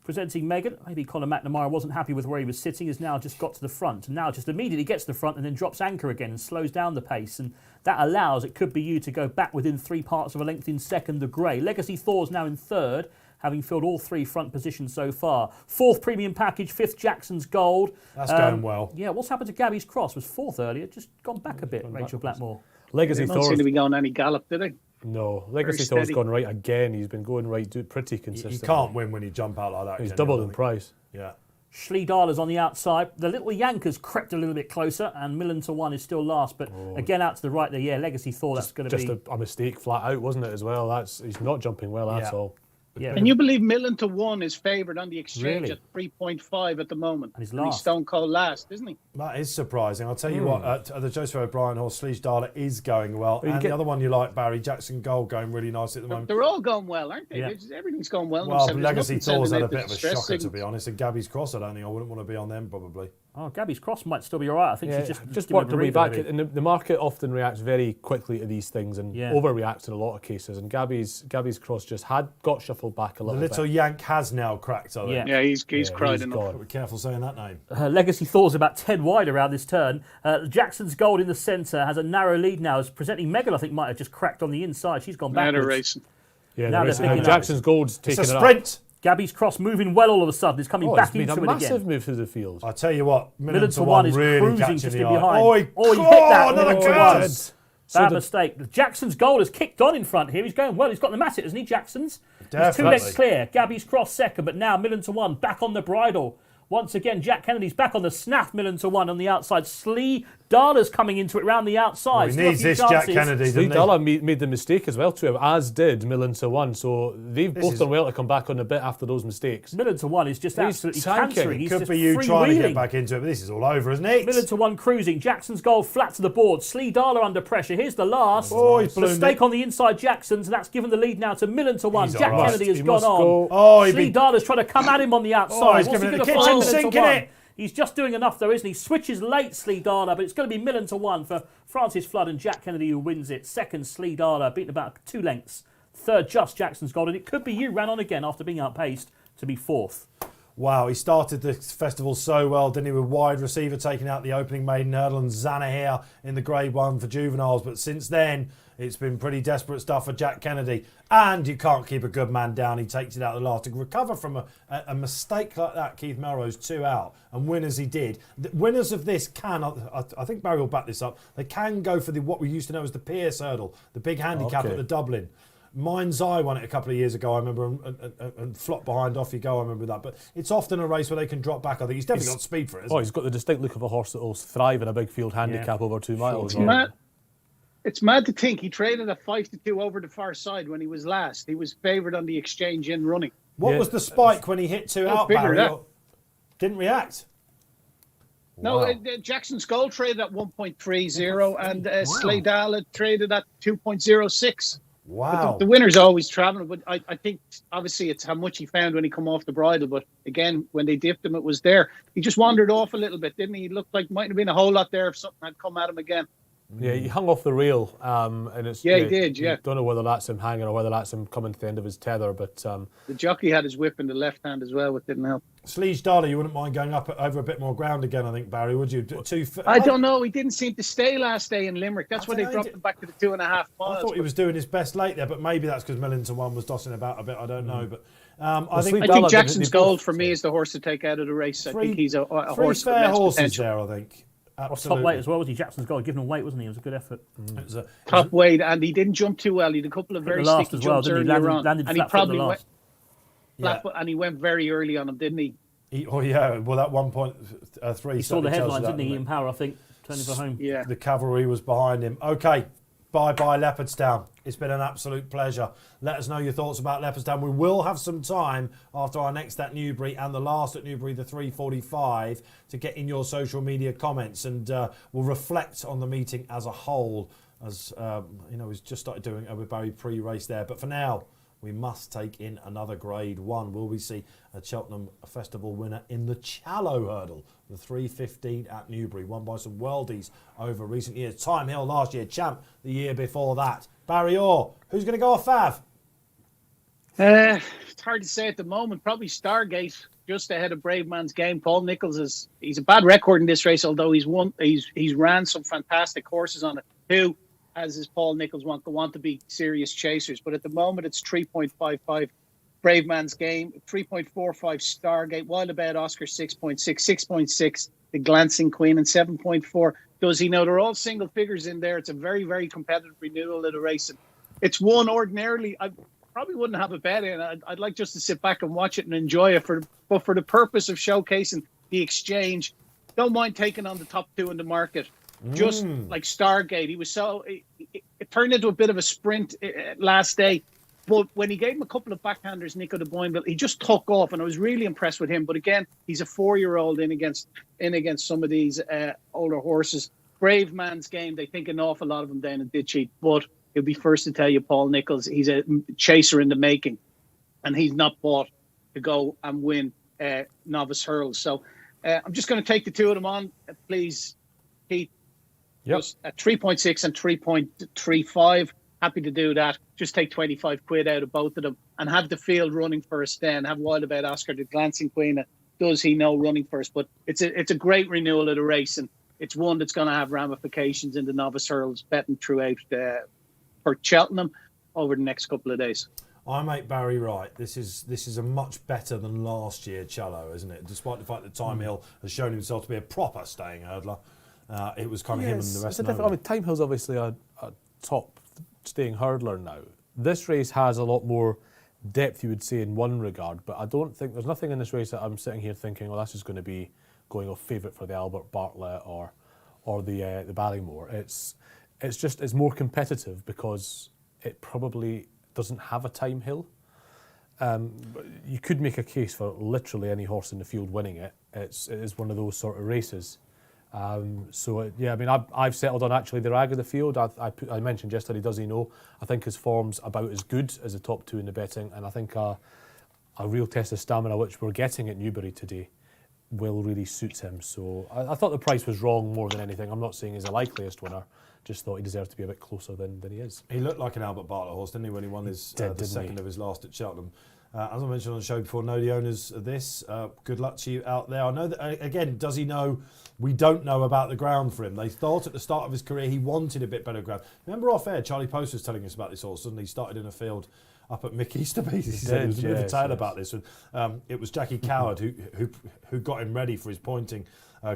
Presenting Megan, maybe Colin McNamara wasn't happy with where he was sitting, has now just got to the front and now just immediately gets to the front and then drops anchor again and slows down the pace, and that allows It Could Be You to go back within 3 parts of a length in second, the grey. Legacy Thor's now in 3rd, having filled all 3 front positions so far. 4th Premium Package, 5th Jackson's Gold. That's going well. Yeah, what's happened to Gabby's Cross? Was 4th earlier, just gone back a bit, Rachel Blackmore. Legacy They don't Thor. seem to be going any gallop, did they? No, Legacy Thor's gone right again. He's been going right pretty You consistently. can't win when you jump out like that. He's can you, doubled I in think? price. Yeah. Slee Darla's on the outside. The Little Yankers crept a little bit closer, and Millen to 1 is still last. But again, out to the right there, Legacy Thor, that's going to be... Just a mistake flat out, wasn't it, as well? He's not jumping well at all. Yeah. Can you believe Millen to 1 is favoured on the exchange Really? at 3.5 at the moment? And he's he's last. stone cold last, isn't he? That is surprising. I'll tell you what, the Joseph O'Brien horse, Sleege Darla, is going well. Well, And the other one you like, Barry, Jackson Gold, going really nicely at the moment. They're all going well, aren't they? Yeah. Everything's going well. Well, There's Legacy nothing Thor's had sending a out bit the of a distress shocker, to signals. be honest. And Gabby's Cross, I don't think I wouldn't want to be on them, probably. Oh, Gabby's Cross might still be all right. I think Yeah, she's just given worked a her way breather, back. maybe. And the market often reacts very quickly to these things and overreacts in a lot of cases. And Gabby's Cross just got shuffled back a The little little bit. Yank has now cracked, I think. Yeah. Yeah, he's cried he's enough. gone. Be careful saying that name. Legacy Thor's about 10 wide around this turn. Jackson's Gold in the centre has a narrow lead now. As Presenting Megan, I think, might have just cracked on the inside. She's gone Now backwards. they're racing. Yeah, Now the they're racing. picking And up. Jackson's Gold's It's taking a it up. sprint. Gabby's Cross moving well all of a sudden. It's coming back It's been into a it massive again. move through the field. I tell you what, Millen to 1 is really cruising catching just the in eye. behind. Oh, he hit that. another Millen to curse. 1. Bad mistake. Jackson's Gold has kicked on in front here. He's going well. He's got the Massett, hasn't he, Jackson's? He's 2 Definitely. legs clear. Gabby's Cross second, but now Millen to 1 back on the bridle. Once again, Jack Kennedy's back on the snaff, Millen to 1 on the outside. Slee Darla's coming into it round the outside. He needs this, Jack Kennedy, Slee doesn't he? Darla made the mistake as well to him, as did Millen to 1. So they've both done well to come back on a bit after those mistakes. Millen to 1 is just absolutely cancering. He's Could just be you trying to get freewheeling. back into it, but this is all over, isn't it? Millen to 1 cruising. Jackson's goal flat to the board. Slee Darla under pressure. Here's the last. Oh, he's ballooned Mistake it. on the inside Jackson's, and that's given the lead now to Millen to 1. He's Jack all right. Kennedy has He gone must on. go. Oh, Slee Darla's trying to come at him on the outside. Oh, he's What's giving he it the gonna kitchen find? Millen sink, to 1? innit? He's just doing enough though, isn't he? Switches late, Slee Darla, but it's going to be Millen to 1 for Francis Flood and Jack Kennedy who wins it. Second, Slee Darla, beaten about 2 lengths. Third, just Jackson's goal, and it could be you, ran on again after being outpaced to be fourth. Wow, he started the festival so well, didn't he, with wide receiver taking out the opening maiden hurdle and Zanahir in the Grade 1 for juveniles. But since then, it's been pretty desperate stuff for Jack Kennedy. And you can't keep a good man down. He takes it out at the last. To recover from a mistake like that, Keith Melrose, 2 out, and win as he did. The winners of this can, I think Barry will back this up, they can go for what we used to know as the Pierce Hurdle, the big handicap at the Dublin. Mind's Eye won it a couple of years ago, I remember, and flopped behind, off you go, I remember that. But it's often a race where they can drop back. I think he's definitely got speed for it, isn't he? He's got the distinct look of a horse that will thrive in a big field handicap over 2 miles. It's mad to think he traded a 5-2 over the far side when he was last. He was favoured on the exchange in running. What was the spike when he hit 2 out, bigger Barry? that. Didn't react? No, Wow. Jackson's goal traded at 1.30 and Slee Darla traded at 2.06. Wow. The winner's always travelling, but I think obviously it's how much he found when he come off the bridle. But again, when they dipped him, it was there. He just wandered off a little bit, didn't he? He looked like might have been a whole lot there if something had come at him again. Yeah, he hung off the rail, and it's he did. Yeah, don't know whether that's him hanging or whether that's him coming to the end of his tether. But the jockey had his whip in the left hand as well, which didn't help. Slee Darla, you wouldn't mind going up over a bit more ground again, I think, Barry, would you? I don't know. He didn't seem to stay last day in Limerick. That's why they dropped him back to the 2.5 miles. I thought he was doing his best late there, but maybe that's because Millen to 1 was dossing about a bit. I don't know, but I think Jackson's Gold for me is the horse to take out of the race. I think he's a horse fair with horses potential. there, I think. Top weight as well, was he? Jackson's Gold, giving him weight, wasn't he? It was a good effort. It was top weight, and he didn't jump too well. He had a couple of very sticky jumps earlier on, landed and he probably went flat, and he went very early on him, didn't he? Well, that 1.3. He saw the headlines, didn't he? In Power, I think, turning for home. Yeah. The cavalry was behind him. Okay, bye-bye Leopardstown. It's been an absolute pleasure. Let us know your thoughts about Leopardstown. We will have some time after our next at Newbury and the last at Newbury, the 3:45, to get in your social media comments, and we'll reflect on the meeting as a whole. As we've just started doing with Barry pre-race there. But for now, we must take in another Grade 1. Will we see a Cheltenham Festival winner in the Challow Hurdle, the 3:15 at Newbury, won by some worldies over recent years? Time Hill last year, champ the year before that. Barry Orr, who's going to go off Fav? It's hard to say at the moment. Probably Stargate, just ahead of Brave Man's Game. Paul Nicholls he's a bad record in this race, although he's ran some fantastic horses on it too. As is Paul Nicholls, want to be serious chasers. But at the moment, it's 3.55 Brave Man's Game, 3.45 Stargate, Wild About Oscar 6.6, 6.6 The Glancing Queen, and 7.4 Does He Know. They're all single figures in there. It's a very, very competitive renewal of the race. And it's one ordinarily, I probably wouldn't have a bet in. I'd like just to sit back and watch it and enjoy it. But for the purpose of showcasing the exchange, don't mind taking on the top 2 in the market. Just like Stargate, it turned into a bit of a sprint last day. But when he gave him a couple of backhanders, Nico de Boinville, he just took off, and I was really impressed with him. But again, he's a 4-year-old in against some of these older horses. Brave Man's Game, they think an awful lot of him down in Ditchy, but he'll be first to tell you, Paul Nicholls, he's a chaser in the making, and he's not bought to go and win Novice Hurdle. So I'm just going to take the 2 of them on, please, Keith. Yep. Just at 3.6 and 3.35. Happy to do that. Just take 25 quid out of both of them and have the field running first then. Have Wild About Oscar, the Glancing Queen, Does He Know running first. But it's a great renewal of the race, and it's one that's going to have ramifications in the Novice Hurdles betting throughout for Cheltenham over the next couple of days. I make Barry right. This is a much better than last year Challow, isn't it? Despite the fact that Time Hill has shown himself to be a proper staying hurdler. It was kind of him and the rest of them. Time Hill's obviously a top staying hurdler now. This race has a lot more depth, you would say, in one regard, but I don't think there's nothing in this race that I'm sitting here thinking, well, this is going to be going off favourite for the Albert Bartlett or the Barrymore. It's more competitive because it probably doesn't have a time hill. You could make a case for literally any horse in the field winning it. It is one of those sort of races. I've settled on actually the rag of the field. I mentioned yesterday, does he know? I think his form's about as good as the top two in the betting, and I think a real test of stamina, which we're getting at Newbury today, will really suit him. So I thought the price was wrong more than anything. I'm not saying he's the likeliest winner. Just thought he deserved to be a bit closer than he is. He looked like an Albert Bartlett horse, didn't he, when he won the second of his last at Cheltenham? As I mentioned on the show before, know the owners of this. Good luck to you out there. I know that, again, does he know? We don't know about the ground for him. They thought at the start of his career he wanted a bit better ground. Remember off air, Charlie Post was telling us about this horse, and he started in a field up at Mick Easterby's. He said there was a bit of a tale about this. It was Jackie Coward who got him ready for his pointing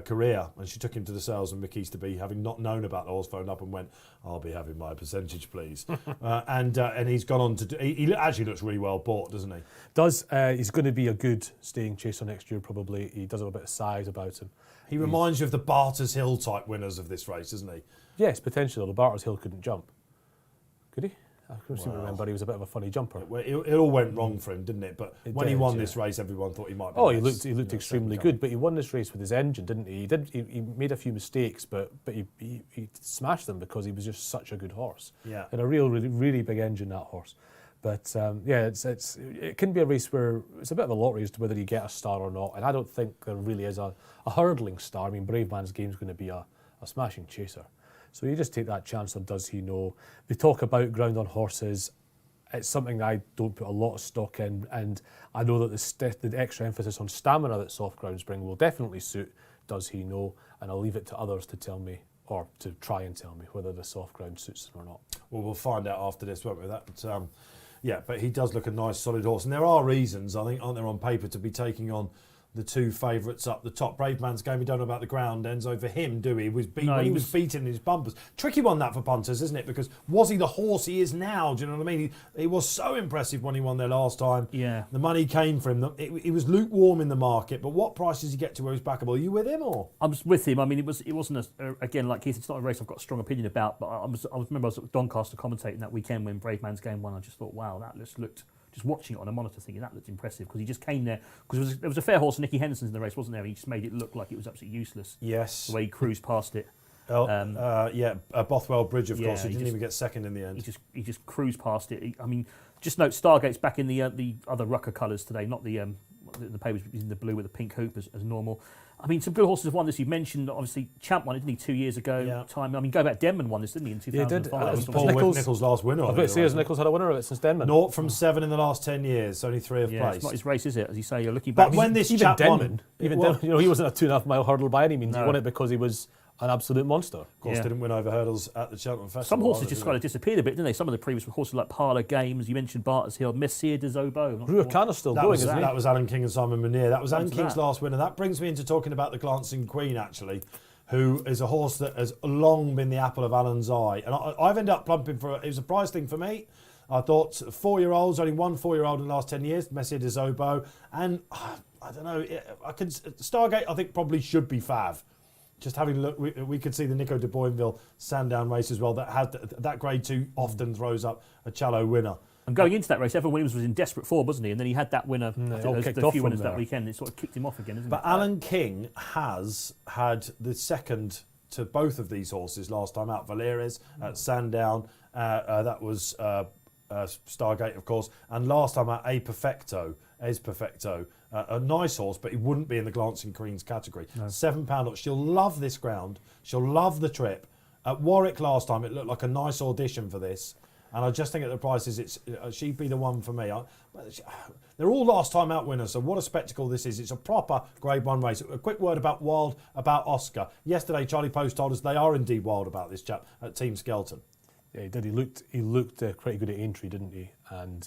career, and she took him to the sales, and Mick Easterby, having not known about the horse, phoned up and went, "I'll be having my percentage, please." And he's gone on to do, he actually looks really well bought, doesn't he? He's going to be a good staying chaser next year, probably. He does have a bit of size about him. He reminds you of the Barter's Hill type winners of this race, doesn't he? Yes, potentially. The Barter's Hill couldn't jump. Could he? I can't seem to remember. He was a bit of a funny jumper. It all went wrong for him, didn't it? But when he won this race, everyone thought he might be. Oh, he looked extremely good, but he won this race with his engine, didn't he? He made a few mistakes, but he smashed them because he was just such a good horse. Yeah. Had a really big engine, that horse. But it can be a race where it's a bit of a lottery as to whether you get a star or not. And I don't think there really is a hurdling star. I mean, Brave Man's Game is going to be a smashing chaser. So you just take that chance on does he know. They talk about ground on horses. It's something I don't put a lot of stock in, and I know that the extra emphasis on stamina that soft grounds bring will definitely suit does he know, and I'll leave it to others to tell me, or to try and tell me, whether the soft ground suits them or not. Well, we'll find out after this, won't we? But he does look a nice solid horse, and there are reasons, I think, aren't there, on paper to be taking on the two favourites up the top. Brave Man's Game, we don't know about the ground, Enzo. For him, do we? He was beaten in his bumpers. Tricky one, that, for punters, isn't it? Because was he the horse he is now? Do you know what I mean? He was so impressive when he won there last time. Yeah. The money came for him. He was lukewarm in the market, but what price does he get to where he's backable? Are you with him, or? I was with him. I mean, it wasn't, again, like Keith, it's not a race I've got a strong opinion about, but I remember I was at Doncaster commentating that weekend when Brave Man's Game won. I just thought, wow, that just looked... Just watching it on a monitor, thinking that looked impressive because he just came there because there was a fair horse, Nicky Henderson's in the race, wasn't there? He just made it look like it was absolutely useless. Yes. The way he cruised past it. Bothwell Bridge, of course. He didn't even get second in the end. He just cruised past it. I mean, just note Stargate's back in the other rucker colours today, not the papers using the blue with the pink hoop as normal. I mean, some good horses have won this. You mentioned, obviously, Champ won it, didn't he, 2 years ago? Yeah. I mean, Go Back Denman won this, didn't he, in 2005? Yeah, he did. That was Paul Paul Nichols' last winner. I was about to say, has Nichols had a winner of it since Denman? 0 from 7 in the last 10 years. Only 3 have placed. It's not his race, is it? As you say, you're looking back. But when this even chap Denman, won... Denman, he wasn't a 2.5 mile hurdle by any means. No. He won it because he was an absolute monster. Of course, didn't win over hurdles at the Cheltenham Festival. Some horses just kind of disappeared a bit, didn't they? Some of the previous horses like Parlour Games, you mentioned Barter's Hill, Messier de Zobo. Ruacana's still going, isn't he? That was Alan King and Simon Munir. That was Alan King's that. last winner. That brings me into talking about the Glancing Queen, actually, who is a horse that has long been the apple of Alan's eye. And I've ended up plumping for it was a prize thing for me. I thought 4-year-olds, only one 4-year-old in the last 10 years, Messier de Zobo. And I don't know, Stargate, I think, probably should be Fav. Just having a look, we could see the Nico de Boinville Sandown race as well. That Grade 2 often throws up a Challow winner. And going into that race, Evan Williams was in desperate form, wasn't he? And then he had that winner, the few winners that weekend. It sort of kicked him off again, isn't it? But Alan King has had the second to both of these horses last time out. Valeres at Sandown, that was Stargate, of course. And last time out, Es Perfecto. A nice horse, but he wouldn't be in the Glancing Queen's category. No. £7 odds. She'll love this ground. She'll love the trip. At Warwick last time, it looked like a nice audition for this. And I just think at the prices, she'd be the one for me. They're all last time out winners, so what a spectacle this is. It's a proper Grade 1 race. A quick word about Wild, about Oscar. Yesterday, Charlie Post told us they are indeed wild about this chap at Team Skelton. Yeah, he did. He looked pretty good at Aintree, didn't he? And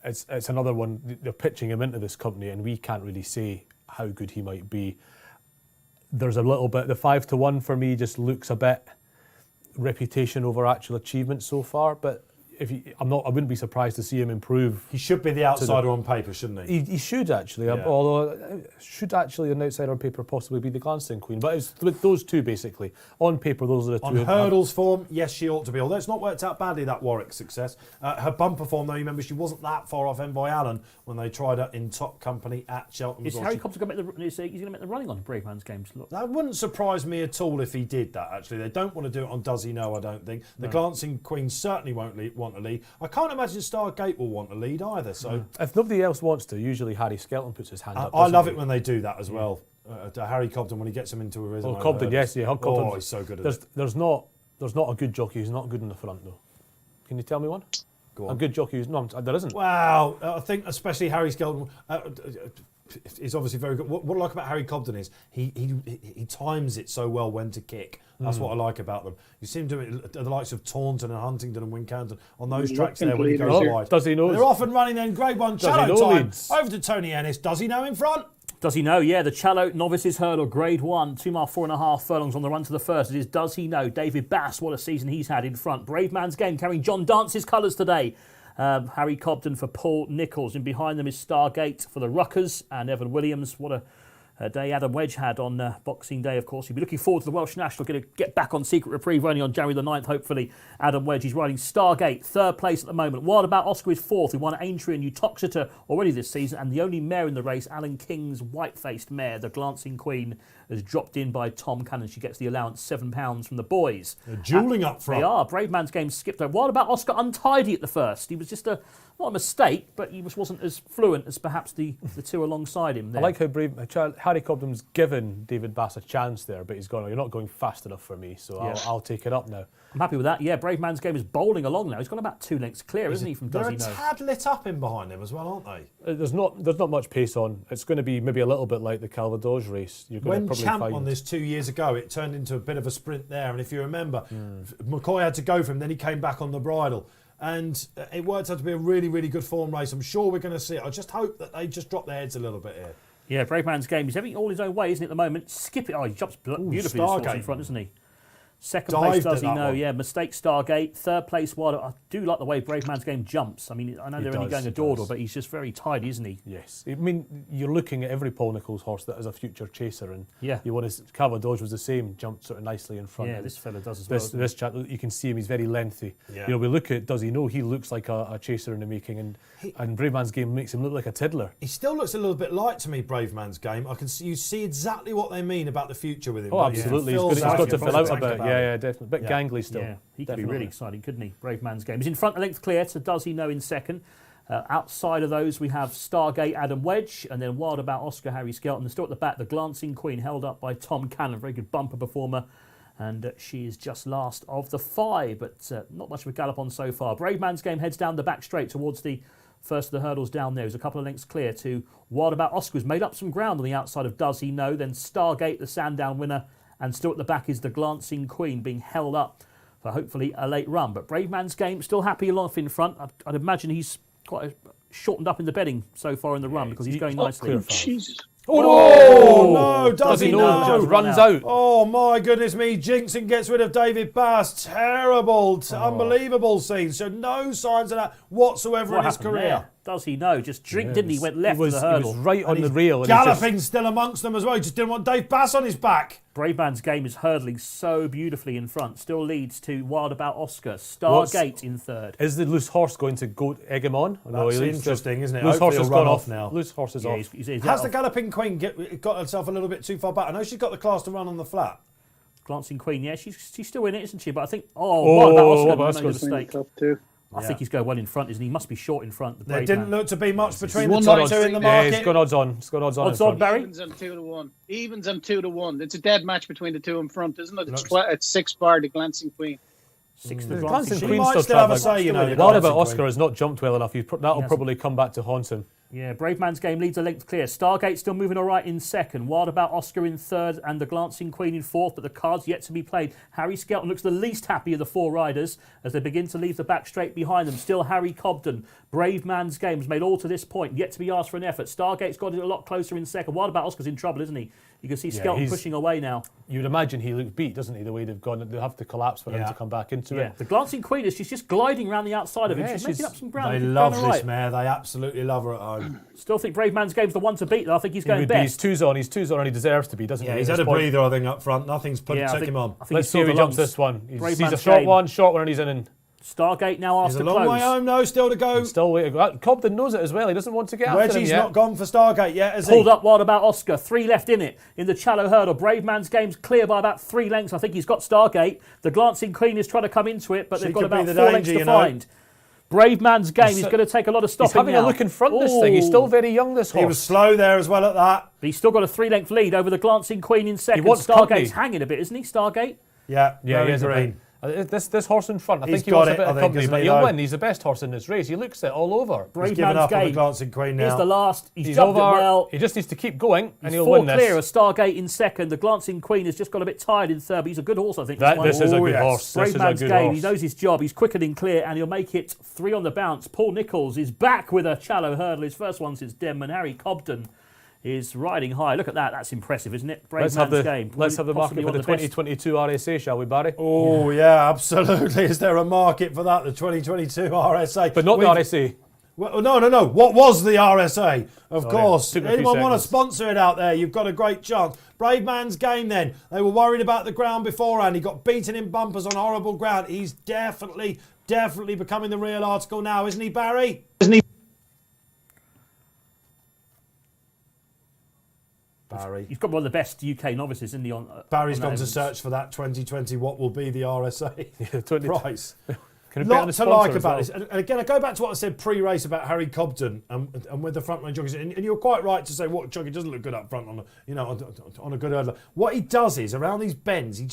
it's another one. They're pitching him into this company, and we can't really say how good he might be. There's a little bit. The 5-1 for me just looks a bit reputation over actual achievement so far, but I wouldn't be surprised to see him improve. He should be the outsider on paper, shouldn't he? He should actually, Yeah. although should actually an outsider on paper possibly be the Glancing Queen. But it's with those two basically. On paper, those are the two. On hurdles form, yes, she ought to be. Although it's not worked out badly, that Warwick success. Her bumper form, though, you remember, she wasn't that far off Envoy Allen when they tried her in top company at Cheltenham. Is Harry Cobden going to make the running on Brave Man's Games? Look. That wouldn't surprise me at all if he did that, actually. They don't want to do it on Does He Know, I don't think. The Glancing Queen certainly won't want to lead. I can't imagine Stargate will want to lead either. So If nobody else wants to, usually Harry Skelton puts his hand up. I love it when they do that as well. Harry Cobden, when he gets him into a rhythm. Oh, Cobden, yes, yeah. Cobden, he's so good at it. There's not a good jockey who's not good in the front, though. Can you tell me one? Go on. A good jockey who's not. There isn't. Wow, I think especially Harry Skelton is obviously very good. What I like about Harry Cobden is he times it so well when to kick. That's what I like about them. You see him do it at the likes of Taunton and Huntingdon and Wincanton on those tracks there when he goes wide. Does he know? They're often running then. Grade 1 Does he Challow know time. leads? Over to Tony Ennis. Does he know in front? Does he know? Yeah, the Challow Novices Hurdle, Grade 1, 2 mile, 4.5 furlongs on the run to the first. It is Does He Know? David Bass, what a season he's had in front. Brave Man's Game carrying John Dance's colours today. Harry Cobden for Paul Nichols. And behind them is Stargate for the Ruckers and Evan Williams. What a day Adam Wedge had on Boxing Day, of course. He'll be looking forward to the Welsh National. Going to get back on Secret Reprieve only on January the 9th, hopefully. Adam Wedge, he's riding Stargate, third place at the moment. Wild About Oscar is fourth. He won Aintree and Utoxeter already this season. And the only mare in the race, Alan King's white-faced mare, the Glancing Queen, has dropped in by Tom Cannon. She gets the allowance, £7 from the boys. They're duelling up front. They are. Brave Man's Game skipped over. Wild About Oscar untidy at the first. He was just not a mistake, but he wasn't as fluent as perhaps the two alongside him there. I like how Harry Cobden's given David Bass a chance there, but he's gone, you're not going fast enough for me, so Yeah. I'll take it up now. I'm happy with that. Yeah, Brave Man's Game is bowling along now. He's gone about 2 lengths clear, isn't he, from Does They're He a Know? tad lit up in behind him as well, aren't they? There's not much pace on. It's going to be maybe a little bit like the Calvados race. You're going When to probably Champ find on this 2 years ago, it turned into a bit of a sprint there. And if you remember, McCoy had to go for him, then he came back on the bridle. And it worked out to be a really, really good form race. I'm sure we're going to see it. I just hope that they just drop their heads a little bit here. Yeah, Brave Man's Game. He's having all his own way, isn't he, at the moment? Skip it. Oh, he jumps beautifully this horse in Stargate. front, isn't he? Second Dived place, Does at He that Know? one. Yeah, mistake Stargate. Third place, Wild. I do like the way Brave Man's Game jumps. I mean, I know they're only does, going a he dawdle, does. but he's just very tidy, isn't he? Yes, I mean you're looking at every Paul Nichols horse that is a future chaser, and Yeah. you want to. Calvados was the same, jumped sort of nicely in front. Yeah, And this fella does as well. doesn't he? This chap, you can see him. He's very lengthy. Yeah. You know, we look at Does He Know? He looks like a chaser in the making, and Brave Man's Game makes him look like a tiddler. He still looks a little bit light to me, Brave Man's Game. You see exactly what they mean about the future with him. Oh, don't you? absolutely. Fills He's out got to your fill out a tank bit. about Yeah, it. yeah, definitely. A bit Yeah. gangly still. Yeah, he could be Definitely. really exciting, couldn't he? Brave Man's Game. He's in front, a length clear to Does He Know in second. Outside of those, we have Stargate, Adam Wedge, and then Wild About Oscar, Harry Skelton. And still at the back, the Glancing Queen, held up by Tom Cannon, very good bumper performer. And she is just last of the 5, but not much of a gallop on so far. Brave Man's Game heads down the back straight towards the first of the hurdles down there. There's a couple of lengths clear to Wild About Oscar, who's made up some ground on the outside of Does He Know. Then Stargate, the Sandown winner, and still at the back is the Glancing Queen being held up for hopefully a late run. But Brave Man's Game still happy aloft in front. I'd imagine he's quite shortened up in the bedding so far in the run because he's going nicely. clear. Jesus. Oh, no, Does He Know? Know? Just runs out. Oh, my goodness me. Jinxon gets rid of David Bass. Terrible, unbelievable scene. So no signs of that whatsoever What in his happened career. there? Does he know? Just drink, didn't he? Went left He was, of the hurdle. He was right on And the he's rail. And he just- Galloping still amongst them as well. He just didn't want Dave Bass on his back. Brave Man's Game is hurdling so beautifully in front. Still leads to Wild About Oscar. Stargate in third. Is the loose horse going to go egg him on? That's interesting, isn't it? Loose Hopefully horse has he'll run gone off now. Loose horse is Yeah, off. he's Has the off. Galloping Queen got herself a little bit too far back? I know she's got the class to run on the flat. Glancing Queen, yeah, she's still in it, isn't she? But I think, Wild About Oscar, Wild About made a Oscar's- mistake. Top two. I think he's going well in front, isn't he? He must be short in front. The There Brave didn't Man. look to be much between He's the won top by two in the Yeah, market. he's got odds on. He's got odds on. Odds in on, front. Barry? Evens and 2-1. Evens and 2-1. It's a dead match between the two in front, isn't it? Looks- It's 6-bar, the Glancing Queen. Six to The the Glancing Glancing She Queen. Queen's might still have a say, you know. the Wild About Glancing Oscar Queen. has not jumped well enough. That'll hasn't. probably come back to haunt him. Yeah, Brave Man's Game leads a length clear. Stargate still moving all right in second. Wild About Oscar in third and the Glancing Queen in fourth, but the card's yet to be played. Harry Skelton looks the least happy of the 4 riders as they begin to leave the back straight behind them. Still Harry Cobden. Brave Man's Game has made all to this point, yet to be asked for an effort. Stargate's got it a lot closer in second. Wild About Oscar's in trouble, isn't he? You can see Skelton pushing away now. You'd imagine he looks beat, doesn't he? The way they've gone, they have to collapse for him to come back into it. The Glancing Queen she's just gliding around the outside of him. She's making up some ground. They love this mare. They absolutely love her at home. Still think Brave Man's Game's the one to beat, though. I think he's going best. He's 2's on. He's 2's on, and he deserves to be, doesn't he? He's had a breather, I think, up front. Nothing's took him on. Let's see how he jumps this one. He's a short one, and he's in. Stargate now asked to close. He's a long way home, though, still to go. Still way to go. Cobden knows it as well. He doesn't want to get after him Reggie's yet. not gone for Stargate yet, has he? Pulled up wild about Oscar. 3 left in it. In the Challow Hurdle, Brave Man's Game's clear by about 3 lengths. I think he's got Stargate. The Glancing Queen is trying to come into it, but they've got about 4 lengths to find. Brave Man's Game is going to take a lot of stopping. He's having a look in front this thing. He's still very young, this horse. He was slow there as well at that. But he's still got a 3-length lead over the Glancing Queen in second. Stargate's hanging a bit, isn't he, Stargate? Yeah, he is green. This horse in front, I think he wants a bit of company, but he'll win. He's the best horse in this race. He looks it all over. Brave He's given Man's up on the Game Glancing Queen now. is the last. He's jumped over. It well. He just needs to keep going, and he'll 4 win this. clear of Stargate in second. The Glancing Queen has just got a bit tired in third, but he's a good horse, I think. This is a good horse. Brave Man's Game. He knows his job. He's quicker than clear, and he'll make it 3 on the bounce. Paul Nicholls is back with a Challow Hurdle. His first one since Denman. Harry Cobden is riding high. Look at that. That's impressive, isn't it? Brave Man's Game. Let's have the market for the 2022 RSA, shall we, Barry? Oh, yeah, absolutely. Is there a market for that, the 2022 RSA? But not the RSA. Well, no. What was the RSA? Of course. Anyone want to sponsor it out there? You've got a great chance. Brave Man's Game then. They were worried about the ground beforehand. He got beaten in bumpers on horrible ground. He's definitely becoming the real article now, isn't he, Barry? Barry. He's got one of the best UK novices in the Barry's gone to search for that 2020. What will be the RSA price? Lot to like about this. And again, I go back to what I said pre-race about Harry Cobden and with the front running jockeys. And you're quite right to say what jockey doesn't look good up front on a good hurdler. What he does is around these bends, he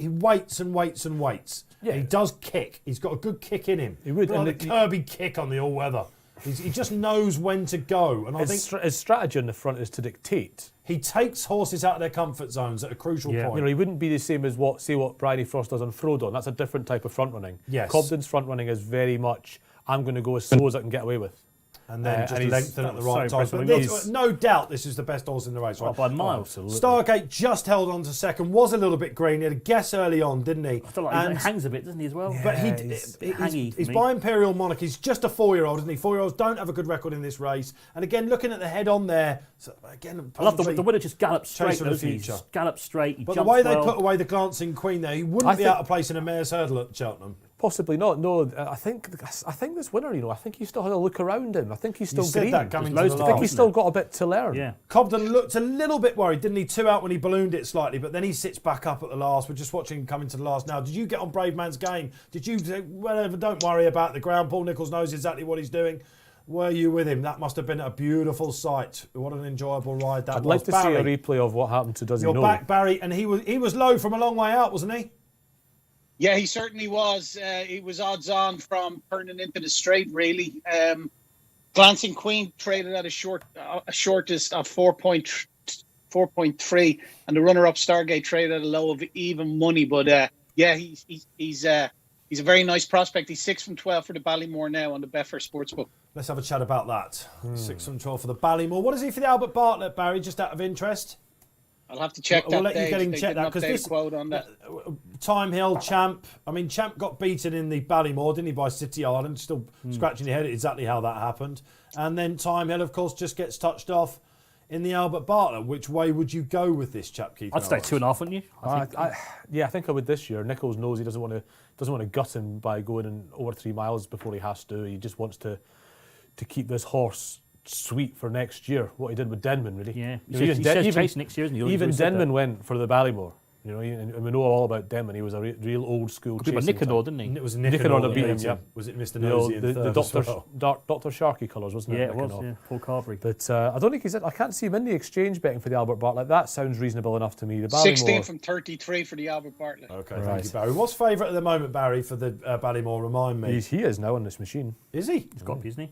waits and waits and waits. Yeah, he does kick. He's got a good kick in him. He would, like the Kirby kick on the all-weather. He just knows when to go, and I think his strategy on the front is to dictate. He takes horses out of their comfort zones at a crucial point. He wouldn't be the same as what Bridie Frost does on Frodon. That's a different type of front running. Yes. Cobden's front running is very much, I'm going to go as slow as I can get away with. And then just lengthen at the right time. But no doubt this is the best horse in the race, right? By miles. Stargate just held on to second, was a little bit green. He had a guess early on, didn't he? I feel like he hangs a bit, doesn't he, as well? Yeah, but he's by Imperial Monarch. He's just a 4-year-old, isn't he? 4-year-olds don't have a good record in this race. And again, looking at the head on there, I love the winner just galloped straight. Galloped straight. But the way they put away the Glancing Queen there, he wouldn't be out of place in a mare's hurdle at Cheltenham. Possibly not. No, I think this winner, I think he still had a look around him. I think he's still green. I think he's still got a bit to learn. Yeah. Cobden looked a little bit worried, didn't he? 2 out when he ballooned it slightly, but then he sits back up at the last. We're just watching him coming to the last now. Did you get on Brave Man's Game? Did you say, whatever, don't worry about the ground. Paul Nicholls knows exactly what he's doing. Were you with him? That must have been a beautiful sight. What an enjoyable ride that was. I'd like to see a replay of what happened to Does He Know? You're back, Barry, and he was low from a long way out, wasn't he? Yeah, he certainly was. He was odds on from turning into the straight, really. Glancing Queen traded at a shortest of 4.3, and the runner-up Stargate traded at a low of even money. But he's a very nice prospect. He's 6 from 12 for the Ballymore now on the Betfair Sportsbook. Let's have a chat about that. 6 from 12 for the Ballymore. What is he for the Albert Bartlett, Barry? Just out of interest. I'll have to check that. We'll let you get in check that because this quote on that. Time Hill, Champ. I mean, Champ got beaten in the Ballymore, didn't he, by City Island? Still scratching your head at exactly how that happened. And then Time Hill, of course, just gets touched off in the Albert Bartlett. Which way would you go with this chap, Keith? I'd stay 2.5, wouldn't you? I think I would this year. Nicholls knows he doesn't want to gut him by going in over 3 miles before he has to. He just wants to keep this horse sweet for next year. What he did with Denman, really. Yeah, he says Chase next year, isn't he? Even Denman went for the Ballymore. And we know all about Denman. He was a real old school. But Nicanor, didn't he? It was Nicanor that beat him. Yeah. Was it Mr. Nosey? The Dr. Sharkey colours, wasn't it? Yeah, it was. Yeah, Paul Carberry. But I don't think I can't see him in the exchange betting for the Albert Bartlett. That sounds reasonable enough to me. The Ballymore, 16 from 33 for the Albert Bartlett. Okay, thank you, Barry. What's favourite at the moment, Barry, for the Ballymore? Remind me. He is now on this machine. Is he? He's got to be, isn't he?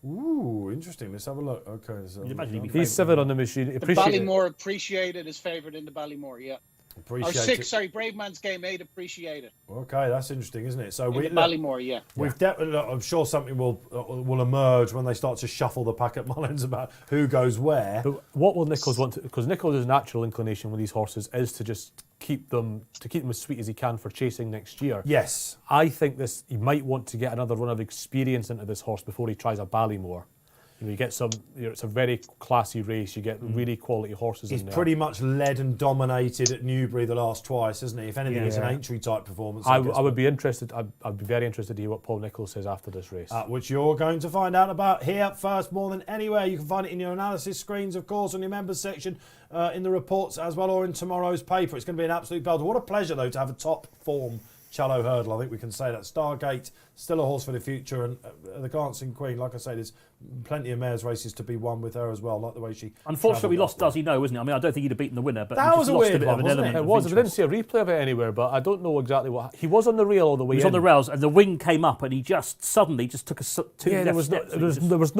Ooh, interesting. Let's have a look. Okay. Imagine he's 7 on the machine. The Ballymore appreciated his favourite in the Ballymore, yeah. Appreciate Or 6, it. sorry, Brave Man's Game 8, Appreciate It. Okay, that's interesting, isn't it? So In the Ballymore, yeah. We've definitely. I'm sure something will emerge when they start to shuffle the pack at Mullins about who goes where. But what will Nichols want to? Because Nichols' natural inclination with these horses is to just keep them as sweet as he can for chasing next year. Yes. I think he might want to get another run of experience into this horse before he tries a Ballymore. You get some. It's a very classy race. You get really quality horses in there. He's pretty much led and dominated at Newbury the last twice, isn't he? If anything, it's an entry type performance. I would be interested. I'd be very interested to hear what Paul Nichols says after this race. Which you're going to find out about here first, more than anywhere. You can find it in your analysis screens, of course, on your members section, in the reports as well, or in tomorrow's paper. It's going to be an absolute belter. What a pleasure, though, to have a top form Challow Hurdle. I think we can say that. Stargate, still a horse for the future, and the Dancing Queen, like I say, there's plenty of mares races to be won with her as well, like the way she... Unfortunately, we lost Does He Know, isn't it? I mean, I don't think he'd have beaten the winner, but that was a weird bit one, of an wasn't element it? It of was. We didn't interest. see a replay of it anywhere, but I don't know exactly what... He was on the rail all the way in. He was on the rails, and the wing came up, and he just suddenly took two left steps. There was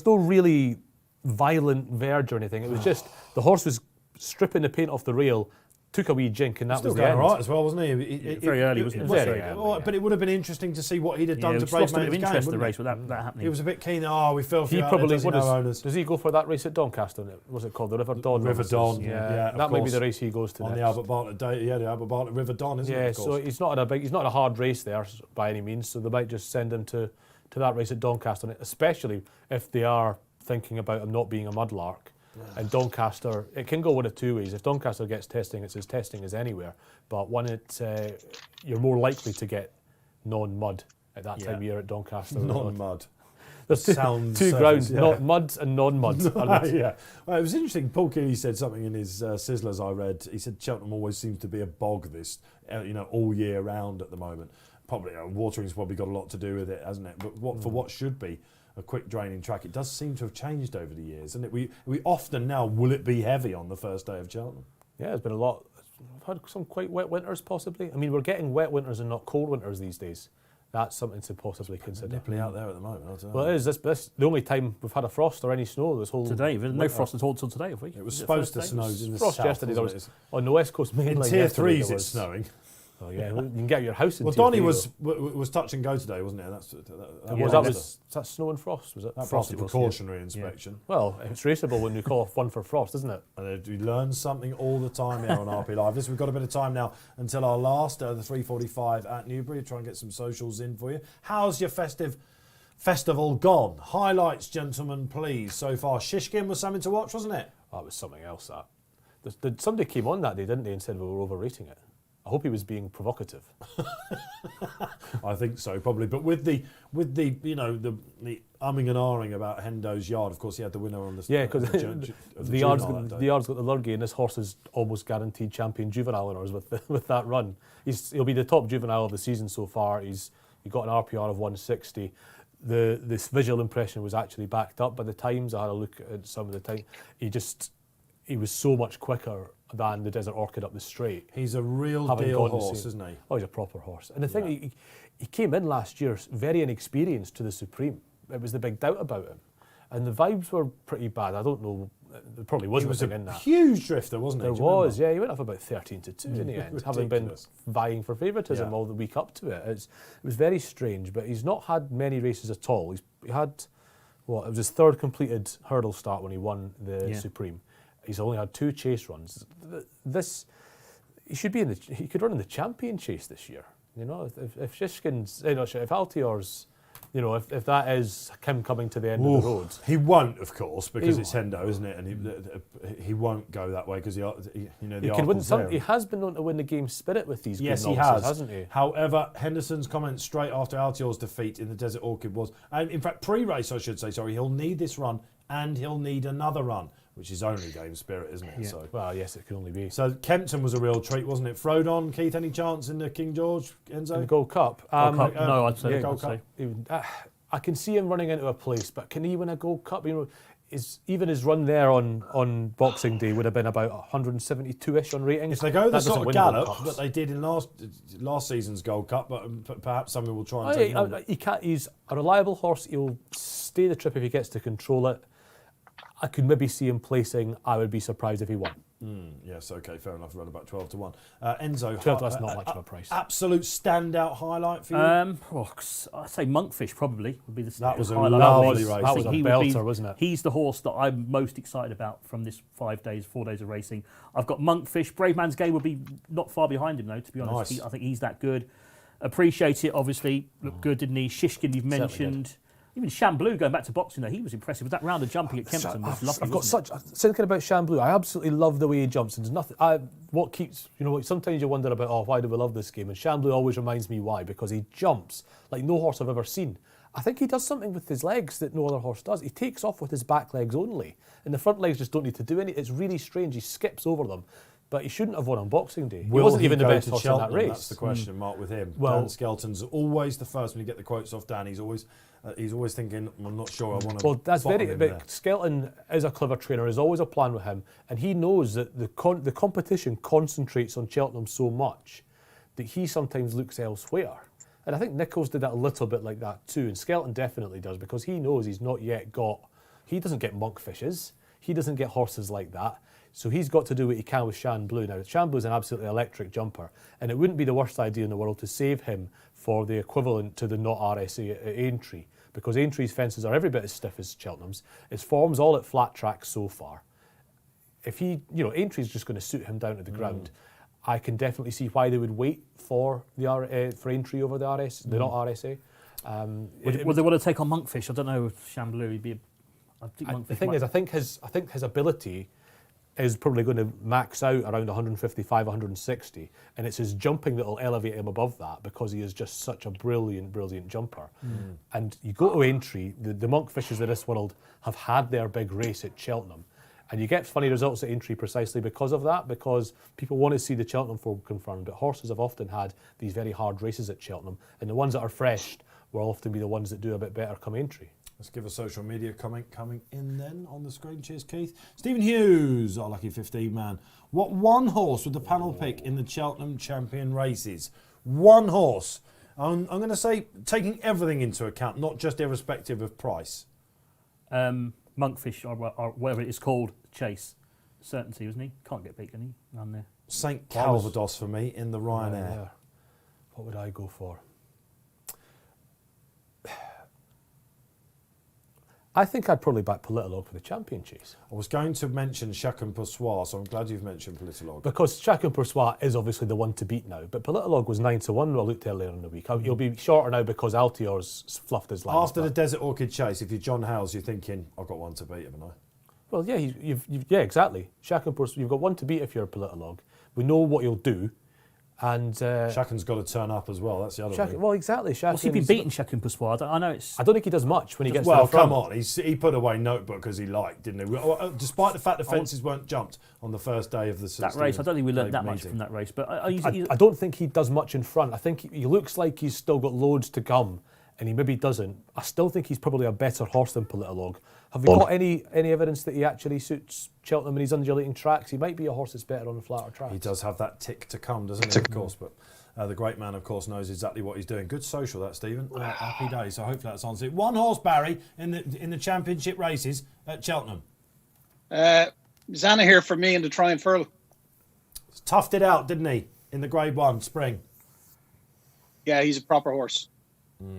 no really violent verge or anything. It was just the horse was stripping the paint off the rail, took a wee jink, and that Still was the going end. all right as well, wasn't he? Very early, wasn't it? Very early, But it would have been interesting to see what he'd have done to just Brave lost a bit of Man's Game, interest in the wouldn't race with that happening. He was a bit keen. Oh, we feel for He you out probably there, does he know owners? does he go for that race at Doncaster? What's it called? The River Don. River Novices? Don, yeah, of that might be course. the race he goes to On next. the Albert Bartlett Day, the Albert Bartlett River Don, isn't it? Yeah, Of so course. he's not a hard race there by any means. So they might just send him to that race at Doncaster, especially if they are thinking about him not being a mudlark. And Doncaster, it can go one of two ways. If Doncaster gets testing, it's as testing as anywhere. But you're more likely to get non-mud at that time of year at Doncaster. Non-mud. There's two grounds, not muds and non-muds. Yeah. Well, it was interesting. Paul Keeley said something in his Sizzlers I read. He said Cheltenham always seems to be a bog all year round at the moment. Probably watering's probably got a lot to do with it, hasn't it? But for what should be a quick draining track, it does seem to have changed over the years, and we often now, will it be heavy on the first day of Cheltenham? Yeah, there's been a lot. We've had some quite wet winters, possibly. I mean, we're getting wet winters and not cold winters these days. That's something to possibly consider. Nipply out there at the moment. I don't know. Well, it is. This the only time we've had a frost or any snow this whole Today, there's no winter. frost at all until today, have we? It was Is supposed to first snow day? in the Frost south. yesterday. There wasn't was on the west coast mainland. in tier yesterday, threes, there it's was- snowing. Oh yeah, you can get your house in. Well, tier Donny three, was touch and go today, wasn't it? was that snow and frost? Was it? that Frost passed a it was, precautionary inspection. Well, it's raceable when you call off one for frost, isn't it? And we learn something all the time here on RP Live. Listen, we've got a bit of time now until our last, the 3:45 at Newbury. Try and get some socials in for you. How's your festival gone? Highlights, gentlemen, please. So far, Shishkin was something to watch, wasn't it? That was something else. Somebody came on that day, didn't they, and said we were overrating it. I hope he was being provocative. I think so, probably. But with the the umming and ahhing about Hendo's yard, of course, he had the winner on the Yeah, because the yard's got the Lurgy, and this horse is almost guaranteed champion juvenile honours with that run. He'll be the top juvenile of the season so far. He got an RPR of 160. This visual impression was actually backed up by the times. I had a look at some of the time. He was so much quicker than the Desert Orchid up the straight. He's a real Having deal gone to horse, see- isn't he? Oh, he's a proper horse. And the thing, he came in last year very inexperienced to the Supreme. It was the big doubt about him. And the vibes were pretty bad. I don't know, there probably He wasn't was a thing a in that. huge drifter, wasn't he? There Do you remember? was, yeah. He went off about 13-2 in the end, having been Ridiculous. vying for favouritism Yeah. all the week up to it. It was very strange, but he's not had many races at all. He had, it was his third completed hurdle start when he won the Supreme. He's only had 2 chase runs. He should be he could run in the champion chase this year. You know, if Shishkin's, if Altior's, if that is him coming to the end of the road. He won't, of course, because He it's Hendo, isn't it? And he won't go that way because the He can win some. He has been known to win the game spirit with these. Yes, good he novices, has. hasn't he? However, Henderson's comment straight after Altior's defeat in the Desert Orchid was, and in fact, pre-race, I should say, sorry, he'll need this run and he'll need another run, which is only game spirit, isn't it? Yeah. So, Well, yes, it can only be. so Kempton was a real treat, wasn't it? Frodon, Keith, any chance in the King George, Enzo? In the Gold Cup. Gold Cup, no, I'd say. yeah, Gold I'd Cup. say. I can see him running into a place, but can he win a Gold Cup? Even his run there on Boxing Day would have been about 172-ish on ratings. If they go the That sort doesn't of win Gold gallop Cups. that they did in last season's Gold Cup, but perhaps something will try and Oh, take yeah, him on. he's a reliable horse. He'll stay the trip if he gets to control it. I could maybe see him placing. I would be surprised if he won. Yes, okay, fair enough. Run about 12 to 1. Enzo, 12, that's not much of a price. Absolute standout highlight for you? I'd say Monkfish probably would be the That was a highlight. lovely race. That was a belter, wasn't it? He's the horse that I'm most excited about from this 4 days of racing. I've got Monkfish. Brave Man's Game would be not far behind him, though, to be honest. Nice. I think he's that good. Appreciate It, obviously. Looked good, didn't he? Shishkin, you've mentioned. Even Shamblu, going back to boxing there, he was impressive. With that round of jumping at Kempton was lovely. I've got thinking about Shamblu. I absolutely love the way he jumps. And there's nothing. What keeps sometimes you wonder about why do we love this game? And Shamblu always reminds me why, because he jumps like no horse I've ever seen. I think he does something with his legs that no other horse does. He takes off with his back legs only, and the front legs just don't need to do anything. It's really strange. He skips over them. But he shouldn't have won on Boxing Day. He wasn't even the best horse in that race. That's the question mark with him. Well, Dan Skelton's always the first when you get the quotes off Dan. He's always thinking, I'm not sure I want to. Well, that's bottom very. him But there. Skelton is a clever trainer. There's always a plan with him, and he knows that the competition concentrates on Cheltenham so much that he sometimes looks elsewhere. And I think Nichols did that a little bit like that too, and Skelton definitely does, because he knows he's not yet got. He doesn't get Monkfishes. He doesn't get horses like that. So he's got to do what he can with Shamblu. Now, Shamblu's an absolutely electric jumper, and it wouldn't be the worst idea in the world to save him for the equivalent to the not RSA at Aintree, because Aintree's fences are every bit as stiff as Cheltenham's. His form's all at flat tracks so far. If Aintree's just going to suit him down to the ground, I can definitely see why they would wait for the for Aintree over the the not RSA. Would they want to take on Monkfish? I don't know. Shamblu, he'd be. The thing is, I think his ability is probably going to max out around 155, 160, and it's his jumping that will elevate him above that, because he is just such a brilliant, brilliant jumper. And you go to Aintree, the Monkfishes of this world have had their big race at Cheltenham, and you get funny results at Aintree precisely because of that, because people want to see the Cheltenham form confirmed, but horses have often had these very hard races at Cheltenham, and the ones that are fresh will often be the ones that do a bit better come Aintree. Let's give a social media comment coming in then on the screen. Cheers, Keith. Stephen Hughes, our lucky 15 man. What one horse would the panel pick in the Cheltenham Champion races? One horse. I'm going to say taking everything into account, not just irrespective of price. Monkfish, or whatever it is called, Chase. Certainty, wasn't he? Can't get beat, can he? Around there. St Calvados for me in the Ryanair. Yeah. What would I go for? I think I'd probably back Politolog for the Champion Chase. I was going to mention Chacun Poursoir, so I'm glad you've mentioned Politolog. Because Chacun Poursoir is obviously the one to beat now, but Politolog was 9 to 1 when I looked earlier in the week. He'll be shorter now because Altior's fluffed his lines. After the Desert Orchid Chase, if you're John Howes, you're thinking, I've got one to beat, haven't I? Well, yeah, yeah, exactly. Chacun Poursoir, you've got one to beat if you're a Politolog. We know what he'll do. And Chacun's got to turn up as well. That's the other thing. Well, exactly. What's he been beating Chacun Poursoir? I know it's. I don't think he does much when he gets to Well, the front. come on. He put away Notebook as he liked, didn't he? Despite the fact the fences weren't jumped on the first day of the that race. I don't think we learned that much from that race. But I don't think he does much in front. I think he looks like he's still got loads to come, and he maybe doesn't. I still think he's probably a better horse than Politolog. Have we got any evidence that he actually suits Cheltenham and he's undulating tracks? He might be a horse that's better on the flatter tracks. He does have that tick to come, doesn't he? Of course, but the great man, of course, knows exactly what he's doing. Good social, that, Stephen. Happy days. So hopefully that's answered. One horse, Barry, in the championship races at Cheltenham. Zana here for me in the Triumph Hurdle. Toughed it out, didn't he, in the Grade 1 spring? Yeah, he's a proper horse.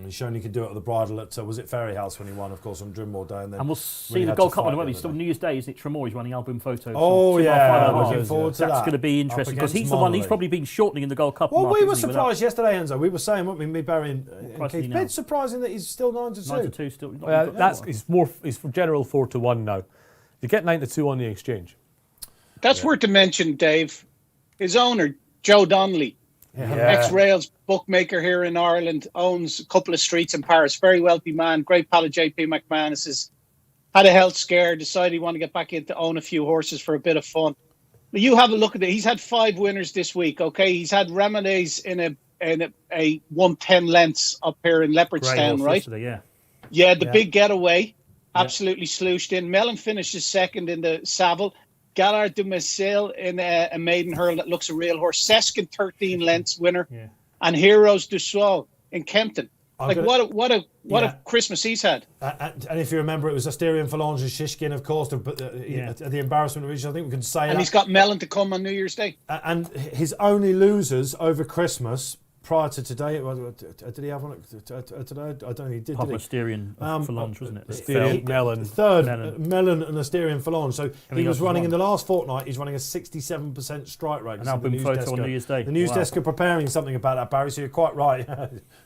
He's shown he could do it at the bridle at, was it Ferry House when he won, of course, on Drimore Day. And we'll see the Gold Cup on the way. Still New Year's Day, isn't it? Tremor, he's running album photos. Oh, yeah. Looking forward to that. That's going to be interesting because he's the one, he's probably been shortening in the Gold Cup. Well, we were surprised yesterday, Enzo. We were saying, weren't we, me, Barry and Keith? Bit surprising that he's still 9 to 2. 9 to 2 still. He's for general 4 to 1 now. You get 9 to 2 on the exchange. That's worth to mention, Dave. His owner, Joe Donnelly, ex-Rails bookmaker here in Ireland, owns a couple of streets in Paris. Very wealthy man, great pal of JP McManus's. Had a health scare, decided he wanted to get back in to own a few horses for a bit of fun. But you have a look at it. He's had 5 winners this week, okay? He's had Remedies in a 110 lengths up here in Leopardstown, right? Yeah, the big getaway. Absolutely slooshed in. Mellon finishes second in the Savile. Gallard de Messel in a maiden hurl that looks a real horse. Seskin 13 lengths winner. Yeah. And Heroes du Soir in Kempton. what a Christmas he's had. And if you remember, it was Asterion Falange and Shishkin, of course, the embarrassment of which I think we can say. And he's got Mellon to come on New Year's Day. And his only losers over Christmas prior to today, did he have one today? I don't think he did. Papa Asterion Falange, wasn't it? Asterion, Mellon. Third, Mellon and Asterion Falange. So he was running in the last fortnight, he's running a 67% strike rate. An album photo on New Year's Day. The news desk are preparing something about that, Barry, so you're quite right.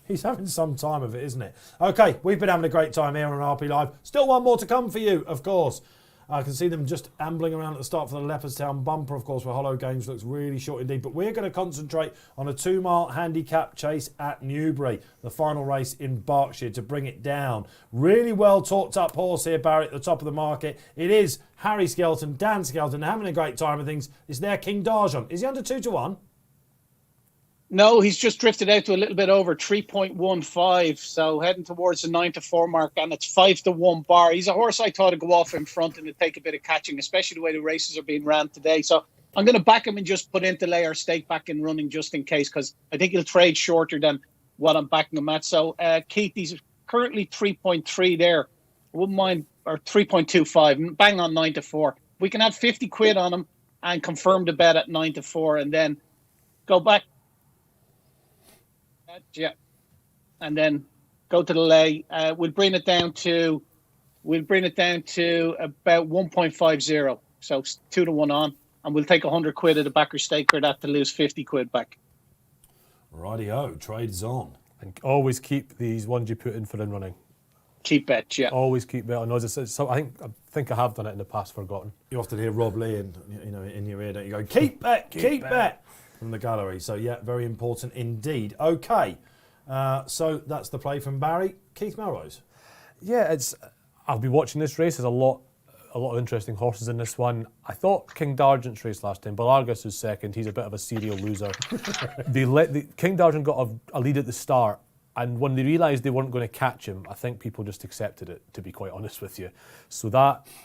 He's having some time of it, isn't it? Okay, we've been having a great time here on RP Live. Still one more to come for you, of course. I can see them just ambling around at the start for the Leopardstown bumper, of course, where Hollow Games looks really short indeed. But we're going to concentrate on a 2-mile handicap chase at Newbury, the final race in Berkshire, to bring it down. Really well talked up horse here, Barry, at the top of the market. It is Harry Skelton, Dan Skelton, having a great time of things. It's their King Darjon. Is he under 2-1? No, he's just drifted out to a little bit over 3.15, so heading towards the 9-4 mark, and it's 5-1 bar. He's a horse I thought would go off in front and to take a bit of catching, especially the way the races are being ran today. So I'm going to back him and just put into lay our stake back in running just in case, because I think he'll trade shorter than what I'm backing him at. So Keith, he's currently 3.3 there. I wouldn't mind, or 3.25, bang on 9-4. We can have 50 quid on him and confirm the bet at 9-4, and then go back. Yeah, and then go to the lay. We'll bring it down to about 1.50. So 2-1 on, and we'll take 100 quid at the backer stake for that to lose 50 quid back. Rightio, trade's on. And always keep these ones you put in for in running. Keep bet, yeah. Always keep bet on those. So I think I have done it in the past, forgotten. You often hear Rob Lee in your ear, don't you? Go, keep bet. From the gallery. So, yeah, very important indeed. Okay, so that's the play from Barry. Keith Melrose. Yeah, I'll be watching this race. There's a lot of interesting horses in this one. I thought King Dargent's race last time. Belargus was second. He's a bit of a serial loser. King Dargent got a lead at the start, and when they realised they weren't going to catch him, I think people just accepted it, to be quite honest with you. So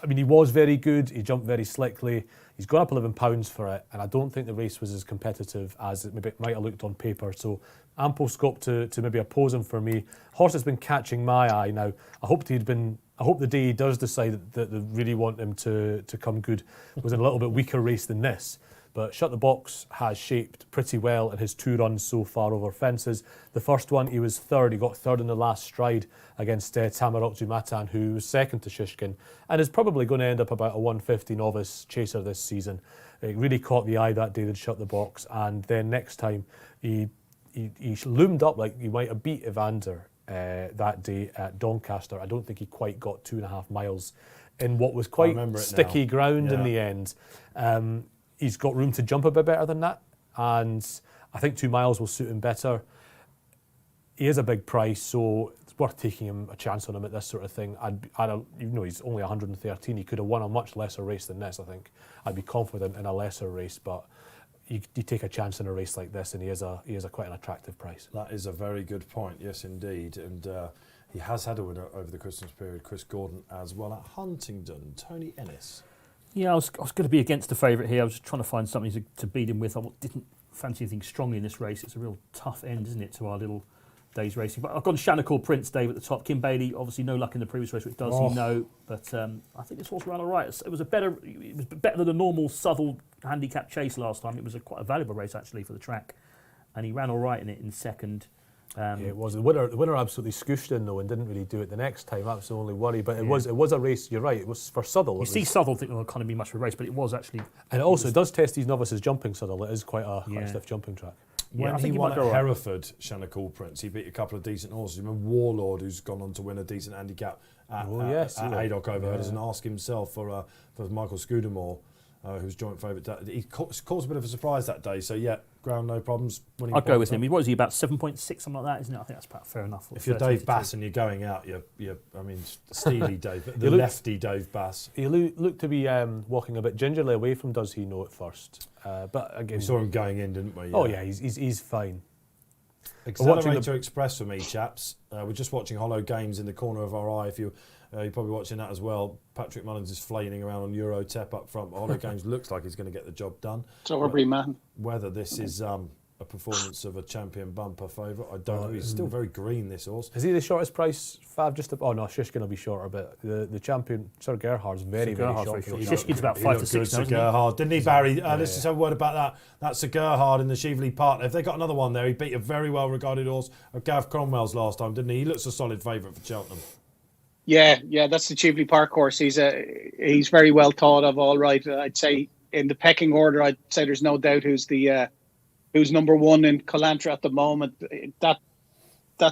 he was very good. He jumped very slickly. He's gone up £11 for it, and I don't think the race was as competitive as it maybe might have looked on paper. So ample scope to maybe oppose him for me. Horse has been catching my eye now. I hope the day he does decide that they really want him to come good was in a little bit weaker race than this. But Shut the Box has shaped pretty well in his 2 runs so far over fences. The first one, he was third. He got third in the last stride against Tamarokzu Matan, who was second to Shishkin, and is probably going to end up about a 150 novice chaser this season. It really caught the eye that day that Shut the Box, and then next time he loomed up like he might have beat Evander that day at Doncaster. I don't think he quite got 2.5 miles in what was quite sticky ground in the end. He's got room to jump a bit better than that, and I think 2 miles will suit him better. He is a big price, so it's worth taking him a chance on him at this sort of thing. Even though he's only 113, he could have won a much lesser race than this, I think. I'd be confident in a lesser race, but you take a chance in a race like this, and he is a quite an attractive price. That is a very good point, yes indeed. And he has had a winner over the Christmas period, Chris Gordon, as well at Huntingdon. Tony Ennis. Yeah, I was going to be against the favourite here. I was just trying to find something to beat him with. I didn't fancy anything strongly in this race. It's a real tough end, isn't it, to our little day's racing. But I've gone Shanachor Prince Dave at the top. Kim Bailey, obviously no luck in the previous race, which does he know. But I think this horse ran all right. It was better than a normal Southall handicap chase last time. It was quite a valuable race actually for the track, and he ran all right in it in second. Yeah, it was. The winner absolutely scooshed in though and didn't really do it the next time. That was the only worry. But it was a race. You're right. It was for Southall. You see Southall think it can't be much of a race, but it was actually. And it does test these novices jumping Southall. It is quite a stiff jumping track. When he won at Hereford, Shanachor Prince, he beat a couple of decent horses. You remember Warlord, who's gone on to win a decent handicap at Haydock over Herders, and asked himself for Michael Scudamore, who's joint favourite. He caused a bit of a surprise that day. So yeah, ground no problems. I'd go with him. What is he, about 7.6, something like that, isn't it? I think that's about fair enough. If you're Dave Bass and you're going out, Steely Dave, lefty Dave Bass. He looked to be walking a bit gingerly away from Does He Know at first. But again, we saw him going in, didn't we? Yeah. Oh yeah, he's fine. Accelerator Express for me, chaps. We're just watching Hollow Games in the corner of our eye. If you're probably watching that as well. Patrick Mullins is flailing around on Eurotep up front. Hollow Games looks like he's going to get the job done. So man. Whether this is a performance of a champion bumper favourite. I don't know. He's still very green, this horse. Is he the shortest price, Fav? Oh no, Shishkin will be shorter, but the champion, Sir Gerhard's very short. Shishkin's about 5 to 6 now, Sir Gerhard, didn't he, Barry? Let's just have a word about that. That's Sir Gerhard in the Chieveley Partner. If they got another one there, he beat a very well-regarded horse of Gav Cromwell's last time, didn't he? He looks a solid favourite for Cheltenham. Yeah, that's the Chieveley Park horse. He's very well thought of. All right, I'd say in the pecking order, I'd say there's no doubt who's number one in Colantra at the moment. That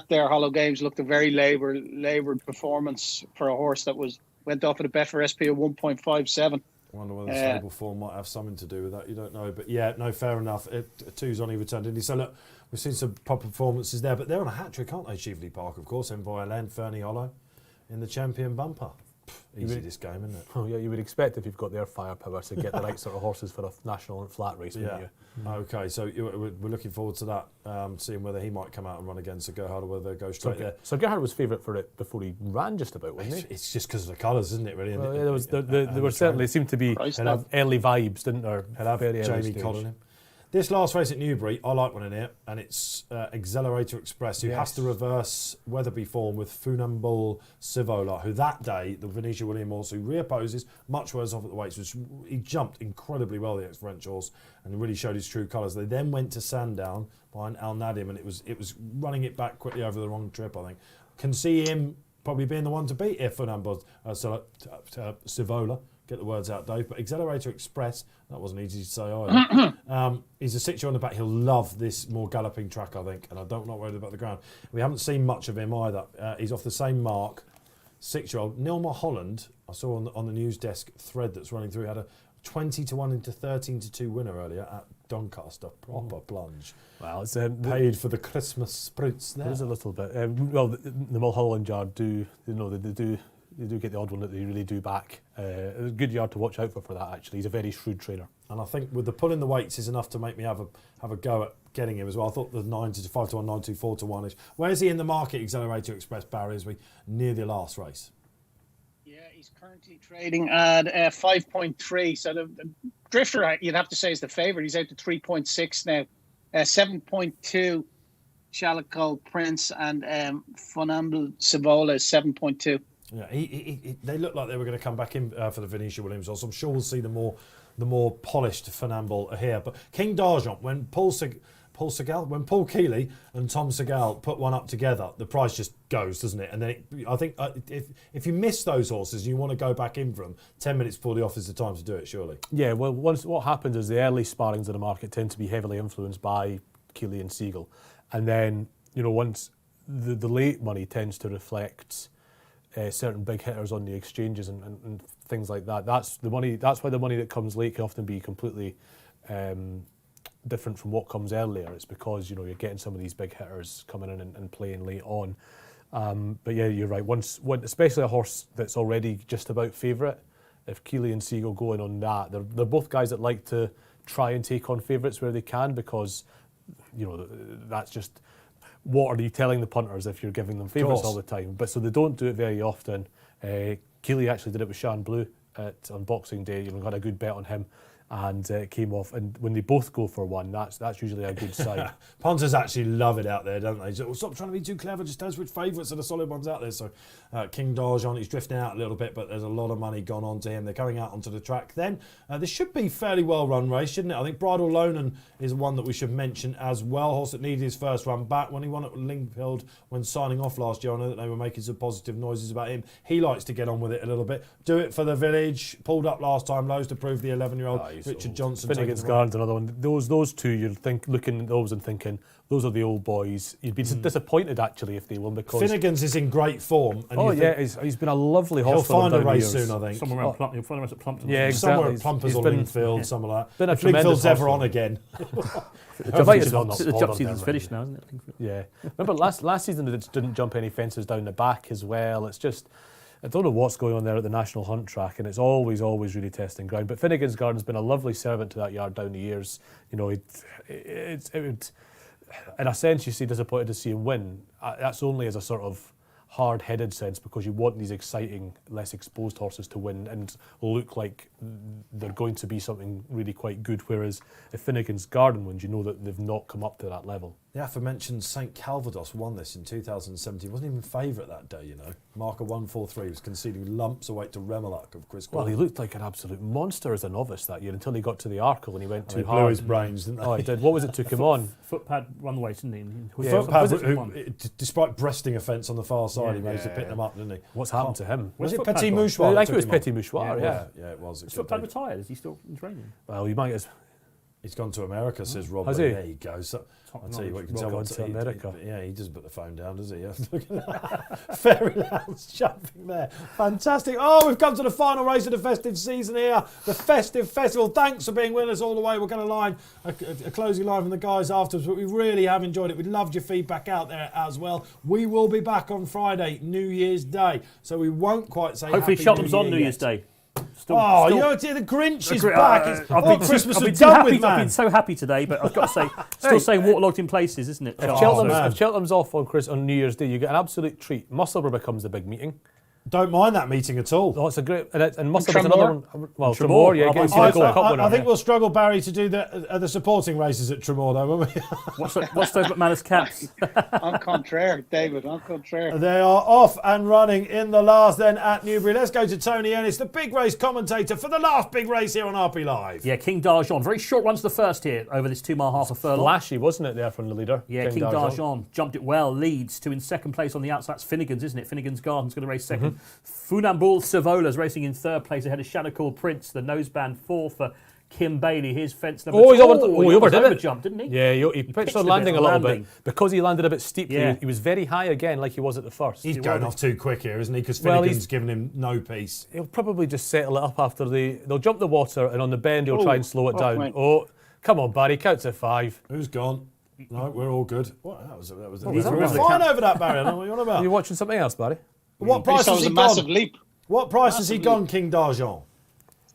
there Hollow Games looked a very laboured performance for a horse that went off at a Betfair SP of 1.57. I wonder whether the stable form might have something to do with that. You don't know, but yeah, no, fair enough. Two's on, he returned, didn't he? So look, we've seen some proper performances there, but they're on a hat trick, aren't they? Chieveley Park, of course, Envoy Land, Fernie Hollow in the champion bumper. Easy this game, isn't it? Oh yeah, you would expect if you've got their firepower to get the right sort of horses for a national and flat race, wouldn't you? Okay, so we're looking forward to that, seeing whether he might come out and run against Sir Gerhard or whether they go straight there. So Gerhard was favourite for it before he ran, just about, wasn't he? It's just because of the colours, isn't it? Really. Well, there were certainly seemed to be early vibes, didn't there? He'll have Jamie Codd on him. This last race at Newbury, I like one in here, and it's Accelerator Express, who has to reverse Weatherby form with Funambul Sivola, who that day, the Venetia William horse, who reopposes, much worse off at the weights, he jumped incredibly well, the ex-French horse, and really showed his true colours. They then went to Sandown behind Al Nadim, and it was running it back quickly over the wrong trip, I think. Can see him probably being the one to beat if Funambul Sivola. Get the words out, Dave. But Accelerator Express, that wasn't easy to say either. He's a 6-year-old on the back. He'll love this more galloping track, I think, and I'm not worried about the ground. We haven't seen much of him either. He's off the same mark. 6-year-old. Nilma Holland, I saw on the news desk thread that's running through, had a 20-1 into 13-2 winner earlier at Doncaster. Proper plunge. Well, it's paid for the Christmas sprints there. There's a little bit. Well, the Mulholland yard do get the odd one that they really do back. A good yard to watch out for that, actually. He's a very shrewd trainer. And I think with the pulling the weights is enough to make me have a go at getting him as well. I thought the 5-1, 9-2, 4-1-ish. Where is he in the market, Accelerator Express, Barry, as we near the last race? Yeah, he's currently trading at 5.3. So the Drifter, you'd have to say, is the favourite. He's out to 3.6 now. 7.2, Challow Prince, and Funambul Sivola is 7.2. Yeah, they look like they were going to come back in for the Venetia Williams horse. I'm sure we'll see the more polished Funambul here. But King D'Argent, when Paul Keeley and Tom Segal put one up together, the price just goes, doesn't it? And then I think if you miss those horses and you want to go back in for them, 10 minutes before the off is the time to do it, surely. Yeah, well, what happens is the early sparrings of the market tend to be heavily influenced by Keeley and Segal. And then, once the late money tends to reflect certain big hitters on the exchanges and things like that. That's why the money that comes late can often be completely different from what comes earlier. It's because you're getting some of these big hitters coming in and playing late on. But yeah, you're right. Once especially a horse that's already just about favourite, if Keeley and Segal go in on that, they're both guys that like to try and take on favourites where they can, because that's just. What are you telling the punters if you're giving them favourites all the time? But so they don't do it very often. Keeley actually did it with Shan Blue on Boxing Day. Got a good bet on him, and it came off. And when they both go for one, that's usually a good sign. Punters actually love it out there, don't they? So, stop trying to be too clever. Just tell us which favourites are the solid ones out there. So King D'Argent, he's drifting out a little bit, but there's a lot of money gone on to him. They're coming out onto the track. Then this should be fairly well run race, shouldn't it? I think Bridal Lonan is one that we should mention as well. Horse that needed his first run back when he won at Lingfield when signing off last year. I know that they were making some positive noises about him. He likes to get on with it a little bit. Do it for the village. Pulled up last time, lows to prove the 11-year-old Richard Johnson. Finnegan's Gardens, another one. Those two, you're looking at those and thinking, those are the old boys. You'd be disappointed actually if they won, because Finnegan's is in great form. And he's been a lovely horse. He'll find a race soon, I think. Somewhere around he'll find a race at Plumpton. Yeah, exactly. Somewhere at Plumpers or Lingfield, something like that. If Lingfield's ever on again. The job season's finished now, isn't it? Yeah. Remember last season they didn't jump any fences down the back as well. It's just, I don't know what's going on there at the National Hunt Track, and it's always really testing ground. But Finnegan's Garden's been a lovely servant to that yard down the years. It would, in a sense, you see disappointed to see him win. That's only as a sort of hard-headed sense, because you want these exciting, less exposed horses to win and look like they're going to be something really quite good. Whereas if Finnegan's Garden wins, you know that they've not come up to that level. The aforementioned St Calvados won this in 2017. Wasn't even favourite that day, you know. Marker 143 was conceding lumps away to Remelak of Chris Well, Gordon. he looked like an absolute monster as a novice that year until he got to the Arkle and he went too Blew hard. his brains, didn't they? Oh, he did. What was it took him on? Footpad runaway, didn't he? Yeah, Footpad, Footpad won. despite breasting a fence on the far side, he managed to Yeah. pick them up, didn't he? What's happened to him? Was it Footpad Petit gone? Mouchoir? I that think took it was him on? Petit Mouchoir, Yeah, it was. Is Footpad retired? Is he still in training? Well, he might as He's gone to America, says Rob. Has he? There you go. So, I'll tell you what, you can Rob tell gone what to America. He doesn't put the phone down, does he? Fairyland's jumping there. Fantastic. Oh, we've come to the final race of the festive season here. The Festive Festival. Thanks for being with us all the way. We're going to line a closing line from the guys afterwards, but we really have enjoyed it. We loved your feedback out there as well. We will be back on Friday, New Year's Day. So we won't quite say Hopefully Happy Cheltenham's New on Year New yet. Year's Day. You know, the Grinch is I've back. It's been- what Christmas I've been was too done happy. with, man. I've been so happy today, but I've got to say, still saying waterlogged in places, isn't it? If Cheltenham? man. Cheltenham's off on New Year's Day, you get an absolute treat. Musselburgh becomes the big meeting. Don't mind that meeting at all. Oh, it's a great, and Musselburgh's another one. Well, Tremor. Tremor, yeah, I getting might to say the cup winner. I think yeah. we'll struggle, Barry, to do the supporting races at Tremor, though, won't we? What's those McManus caps? En contraire, David, en contraire. They are off and running in the last then at Newbury. Let's go to Tony Ennis, the big race commentator for the last big race here on RP Live. Yeah, King D'Argent. Very short runs the first here over this 2 mile half a furlong. Flashy, wasn't it, there from the leader? Yeah, King D'Argent jumped it well, leads to in second place on the outside. That's Finnegan's, isn't it? Finnegan's Garden's going to race second. Funambule Savola's racing in third place ahead of Shadow Called Prince. The noseband fourth for Kim Bailey. His fence number Oh, two. he overdid it. Overjumped, didn't he? Yeah, he pitched pitched on a bit landing a on little landing. bit. Because he landed a bit steeply, Yeah. he was very high again like he was at the first. He's going off too quick here, isn't he? Because Well, Finnegan's given him no peace. He'll probably just settle it up after they'll jump the water, and on the bend he'll try and slow it down. wait. Oh, come on, Barry, count to 5. Who's gone? No, we're all good. What? That was he's we're around the fine camp. over that, Barry. I don't know what you're on Are about. you watching something else, Barry? What price That has was he a massive gone? leap. What price has he Massive gone, leap. King D'Argent?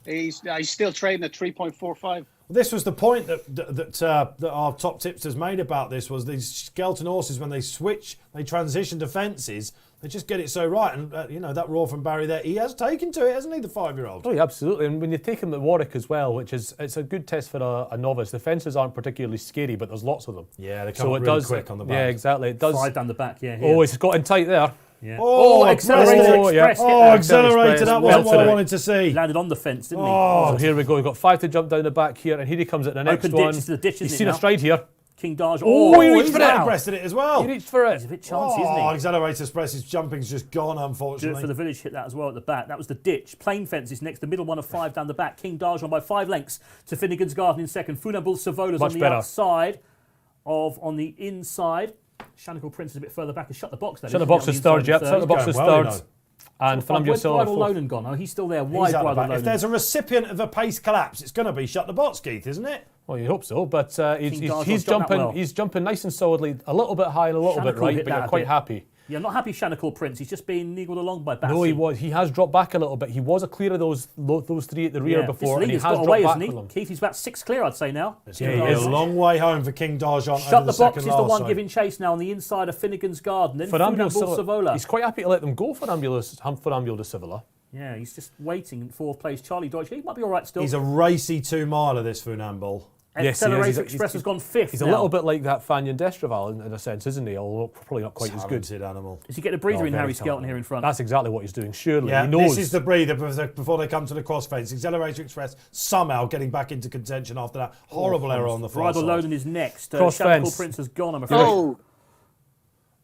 He's still trading at 3.45. This was the point that our top tipsters made about this, was these skeleton horses, when they switch, they transition to fences, they just get it so right. And, that roar from Barry there, he has taken to it, hasn't he, the 5-year-old? Oh, yeah, absolutely. And when you take him at Warwick as well, it's a good test for a novice. The fences aren't particularly scary, but there's lots of them. Yeah, they come up really quick on the back. Yeah, exactly. It does. 5 down the back, yeah. Oh, it's got in tight there. yeah. Oh, Accelerator oh, yeah. Express. hit Oh, that. accelerator, that wasn't what I Melted it. wanted to see. He landed on the fence, didn't Oh, So here we go. We've got 5 to jump down the back here, and here he comes at the next Open ditch one. to the ditch, He's isn't seen it a now? stride here. he? King D'Argent. Oh, he reached he's for it. out-breasted it as well. He reached for He's a it. bit chancy, isn't he? Accelerator Express, his jumping's just gone, Do it unfortunately. for the village, hit that as well at the back. That was the ditch. Plain fences next, the middle one of 5 down the back. King D'Argent by 5 lengths to Finnegan's Garden in second. Funambule Savola's Much on the better. outside on the inside. Shanacle Prince is a bit further back. Has shut the box there. Shut the isn't he, box on is inside third, yep. and Shut the box Going is well, third. you know. And Where's Funambule Silver Bridal fourth. Lonan gone? Oh, he's still there. He's Wide out the Bridal back. If Lonan. there's a recipient of a pace collapse, it's going to be Shut the Box, Keith, isn't it? Well, you hope so, but King D'Argent's he's done that jumping. well. He's jumping nice and solidly, a little bit high and a little bit Shanacle right, hit but that you're a quite bit. happy. Yeah, I'm not happy Shanacle Prince. He's just being niggled along by Bassey. No, he was. He has dropped back a little bit. He was a clear of those 3 at the rear before, This and he leader's has got dropped away, back isn't from he? them. Keith, he's about 6 clear, I'd say now. Yeah, he It's is. a long way home for King D'Argent Shut over the the Box second is the last, one so- giving chase now on the inside of Finnegan's Garden. Then Funambule Funambule Savola. He's quite happy to let them go for Funambule de Savola. Yeah, he's just waiting in 4th place. Charlie Deutsch, he might be all right still. He's a racy 2-miler, this Funambule. Yes, he is. Accelerator He's a- Express he's- has gone 5th He's now. a little bit like that Fanyon Destraval in a sense, isn't he? Although probably not quite as good. Talented animal. Is he getting a breather Oh, in very Harry Skelton talented. here in front? That's exactly what he's doing. Surely Yeah, he knows. this is the breather before they come to the cross fence. Accelerator Express somehow getting back into contention after that horrible error on the far Bridal side. Lonan is next. Cross Shanacle fence. Prince has gone, I'm afraid. Oh,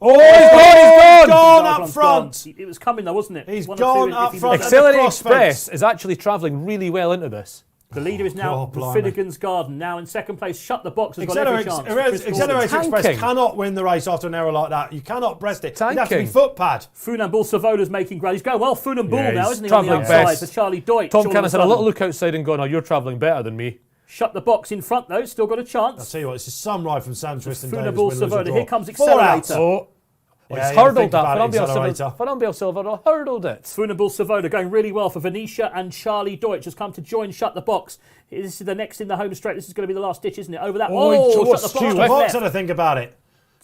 Oh, he's gone up D'Argent's front. gone. It was coming though, wasn't it? He's 1 or gone 2 up if he front. was- Accelerator cross Express is actually travelling really well into this. The leader is now God, blimey. Finnegan's Garden. Now in second place. Shut the Box has got every chance. Accelerator Express Tanking. cannot win the race after an error like that. You cannot breast it. You'd have to be Tanking. footpad. Funambule Savola's making ground. He's going well. Funambule Yeah, now, he's isn't he? On the travelling outside best. for Charlie Deutsch. Tom all of Cannis had a sudden. little look outside and gone, "Oh, you're travelling better than me." Shut the Box in front though. Still got a I'll chance. tell you what, it's a sun ride from Sam Tristan Davis. Funambule win, lose, or Savola. draw. Here comes 4 out. Accelerator. Oh, Yeah, he's you gotta hurdled think that. about it, Accelerator. Funambule Silver hurdled it. Funambule Savola going really well for Venetia, and Charlie Deutsch has come to join Shut the Box. This is the next in the home straight. This is going to be the last ditch, isn't it? Over that. Oh, he Oh, chose Shut the Stu Box. What left. sort of think about it?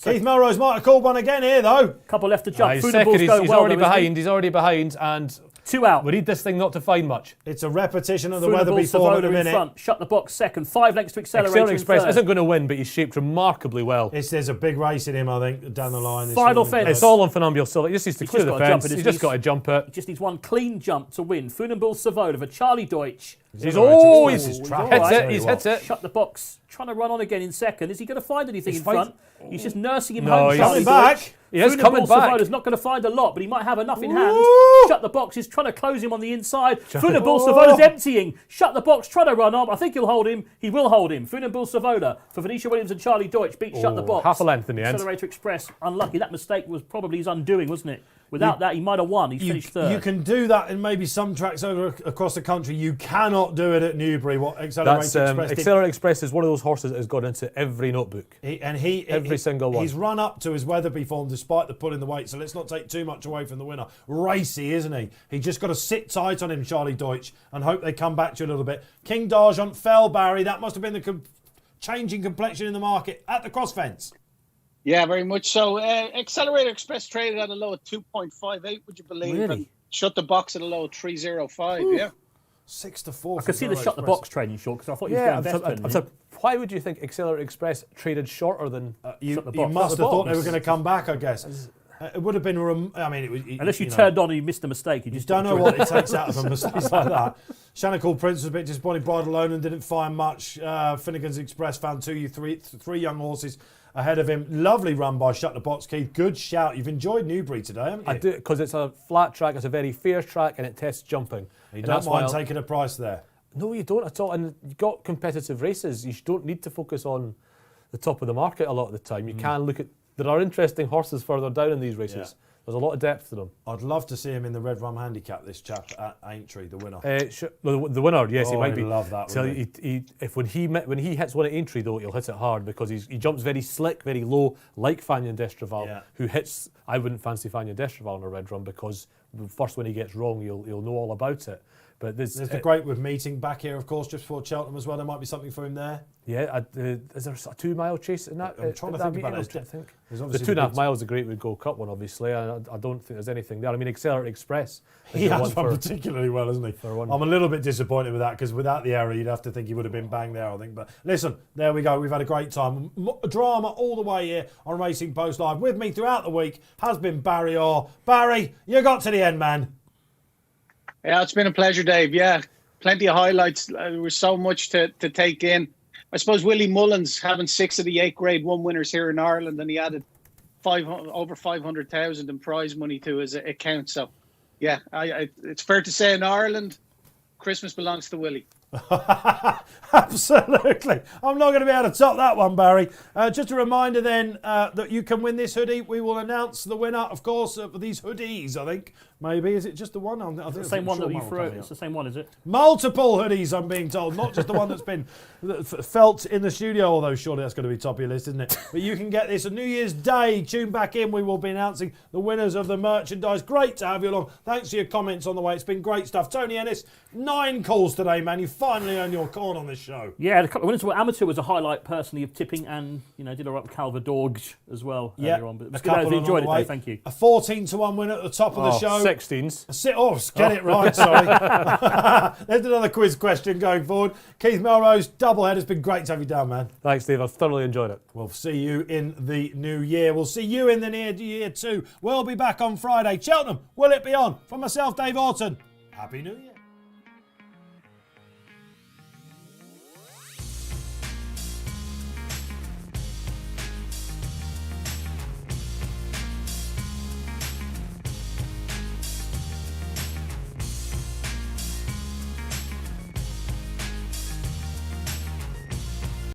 Keith Melrose might have called one again here, though. Couple left to jump. He's Through the second. balls He's, go he's well, already though, isn't he? behind. He's already behind, and 2 out. we need this thing not to find much. It's a repetition of the Through the Weatherby balls, form at Savola the in minute. front. Shut the box second. 5 lengths to Accelerator Accelerator in Express third. isn't going to win, but he's shaped remarkably well. There's a big race in him, I think, down the line. this Final morning. fence. It's all on Funambule Silver. He just needs to He's clear just the gotta jump fence. it, He's isn't just he? got to jump it. He just needs one clean jump to win. Funambule Savola for Charlie Deutsch. He's all right. he's He's hits all it. right. He's hits it. Shut the box. Trying to run on again in second. Is he going to find anything He's in front? He's just nursing him No, home. he's Charlie coming back. Deutsch. He is Funambule coming back. Savola's not going to find a lot, but he might have enough in hand. Woo! Shut the box. He's trying to close him on the inside. Funambule Savola's emptying. Shut the box. Trying to run up. I think he'll hold him. He will hold him. Funambule Savola for Venetia Williams and Charlie Deutsch beat Shut the box. Half a length in the end. Accelerator Express. Unlucky. That mistake was probably his undoing, wasn't it? Without that, he might have won. He's finished third. You can do that in maybe some tracks across the country. You cannot do it at Newbury. What Accelerator Express did. Accelerator Express is one of those horses that has gone into every notebook. Every single one. He's run up to his Weatherby form despite the pulling the weight. So let's not take too much away from the winner. Racy, isn't he? He just got to sit tight on him, Charlie Deutsch, and hope they come back to you a little bit. King D'Argent fell, Barry. That must have been the changing complexion in the market at the cross fence. Yeah, very much so. Accelerator Express traded at a low of 2.58, would you believe? Really? And shut the box at a low of 3.05, yeah. 6-4. I could see the Shut the box trading short because I thought he was Yeah, going best. I'm sorry, why would you think Accelerator Express traded shorter than You Shut the must box. have thought they were going to come back, I guess. It would have been. Unless you know, turned on and you missed a mistake. You You just don't know what it takes out of a mistake like that. Shannon Prince was a bit disappointed. Bridle alone and didn't find much. Finnegan's Express found three young horses ahead of him. Lovely run by Shut the Box, Keith. Good shout. You've enjoyed Newbury today, haven't you? I do, because it's a flat track, it's a very fair track, and it tests jumping. You And don't that's why mind taking a price there. No, you don't at all. And you've got competitive races. You don't need to focus on the top of the market a lot of the time. You can look at. There are interesting horses further down in these races. Yeah. There's a lot of depth to them. I'd love to see him in the Red Rum Handicap, this chap at Aintree, the winner. The winner, yes, he Oh, might he'd be. love that, So wouldn't when he hits one at Aintree, though, he'll hit it hard because he jumps very slick, very low, like Fanion D'Estraval, Yeah. who hits. I wouldn't fancy Fanion D'Estraval in a Red Rum because first when he gets wrong, you'll know all about it. But There's the great with meeting back here, of course, just before Cheltenham as well. There might be something for him there. Yeah, is there a 2 mile chase in that? I'm trying to in that think about meeting? it. I think. There's The obviously 2.5 big- miles is a Great Wood Gold Cup one, obviously. I don't think there's anything there. I mean, Accelerator Express. is He the has one run for- particularly well, hasn't he? one. I'm a little bit disappointed with that because without the error, you'd have to think he would have been bang there, I think. But listen, there we go. We've had a great time. Drama all the way here on Racing Post Live. With me throughout the week has been Barry Orr. Barry, you got to the end, man. Yeah, it's been a pleasure, Dave. Yeah, plenty of highlights. There was so much to take in. I suppose Willie Mullins having 6 of the 8 Grade 1 winners here in Ireland, and he added over 500,000 in prize money to his account. So, yeah, it's fair to say in Ireland, Christmas belongs to Willie. Absolutely. I'm not going to be able to top that one, Barry. Just a reminder then that you can win this hoodie. We will announce the winner, of course, for these hoodies, I think. Maybe. Is it just the one? I think It's the same one that you threw. It's the same one, is it? Multiple hoodies, I'm being told. Not just the one that's been felt in the studio, although surely that's going to be top of your list, isn't it? But you can get this on New Year's Day. Tune back in. We will be announcing the winners of the merchandise. Great to have you along. Thanks for your comments on the way. It's been great stuff. Tony Ennis, 9 calls today, man. You finally earned your corn on this show. Yeah, the couple of winners were amateur was a highlight personally of tipping, and did all right with Calvadorge as well earlier on. But it was good. I enjoyed it, Dave. Thank you. A 14-1 winner at the top of the show. 16s. Get it right, sorry. There's another quiz question going forward. Keith Melrose, doublehead. It's been great to have you down, man. Thanks, Steve. I've thoroughly enjoyed it. We'll see you in the new year. We'll see you in the near year too. We'll be back on Friday. Cheltenham, will it be on? For myself, Dave Orton. Happy New Year.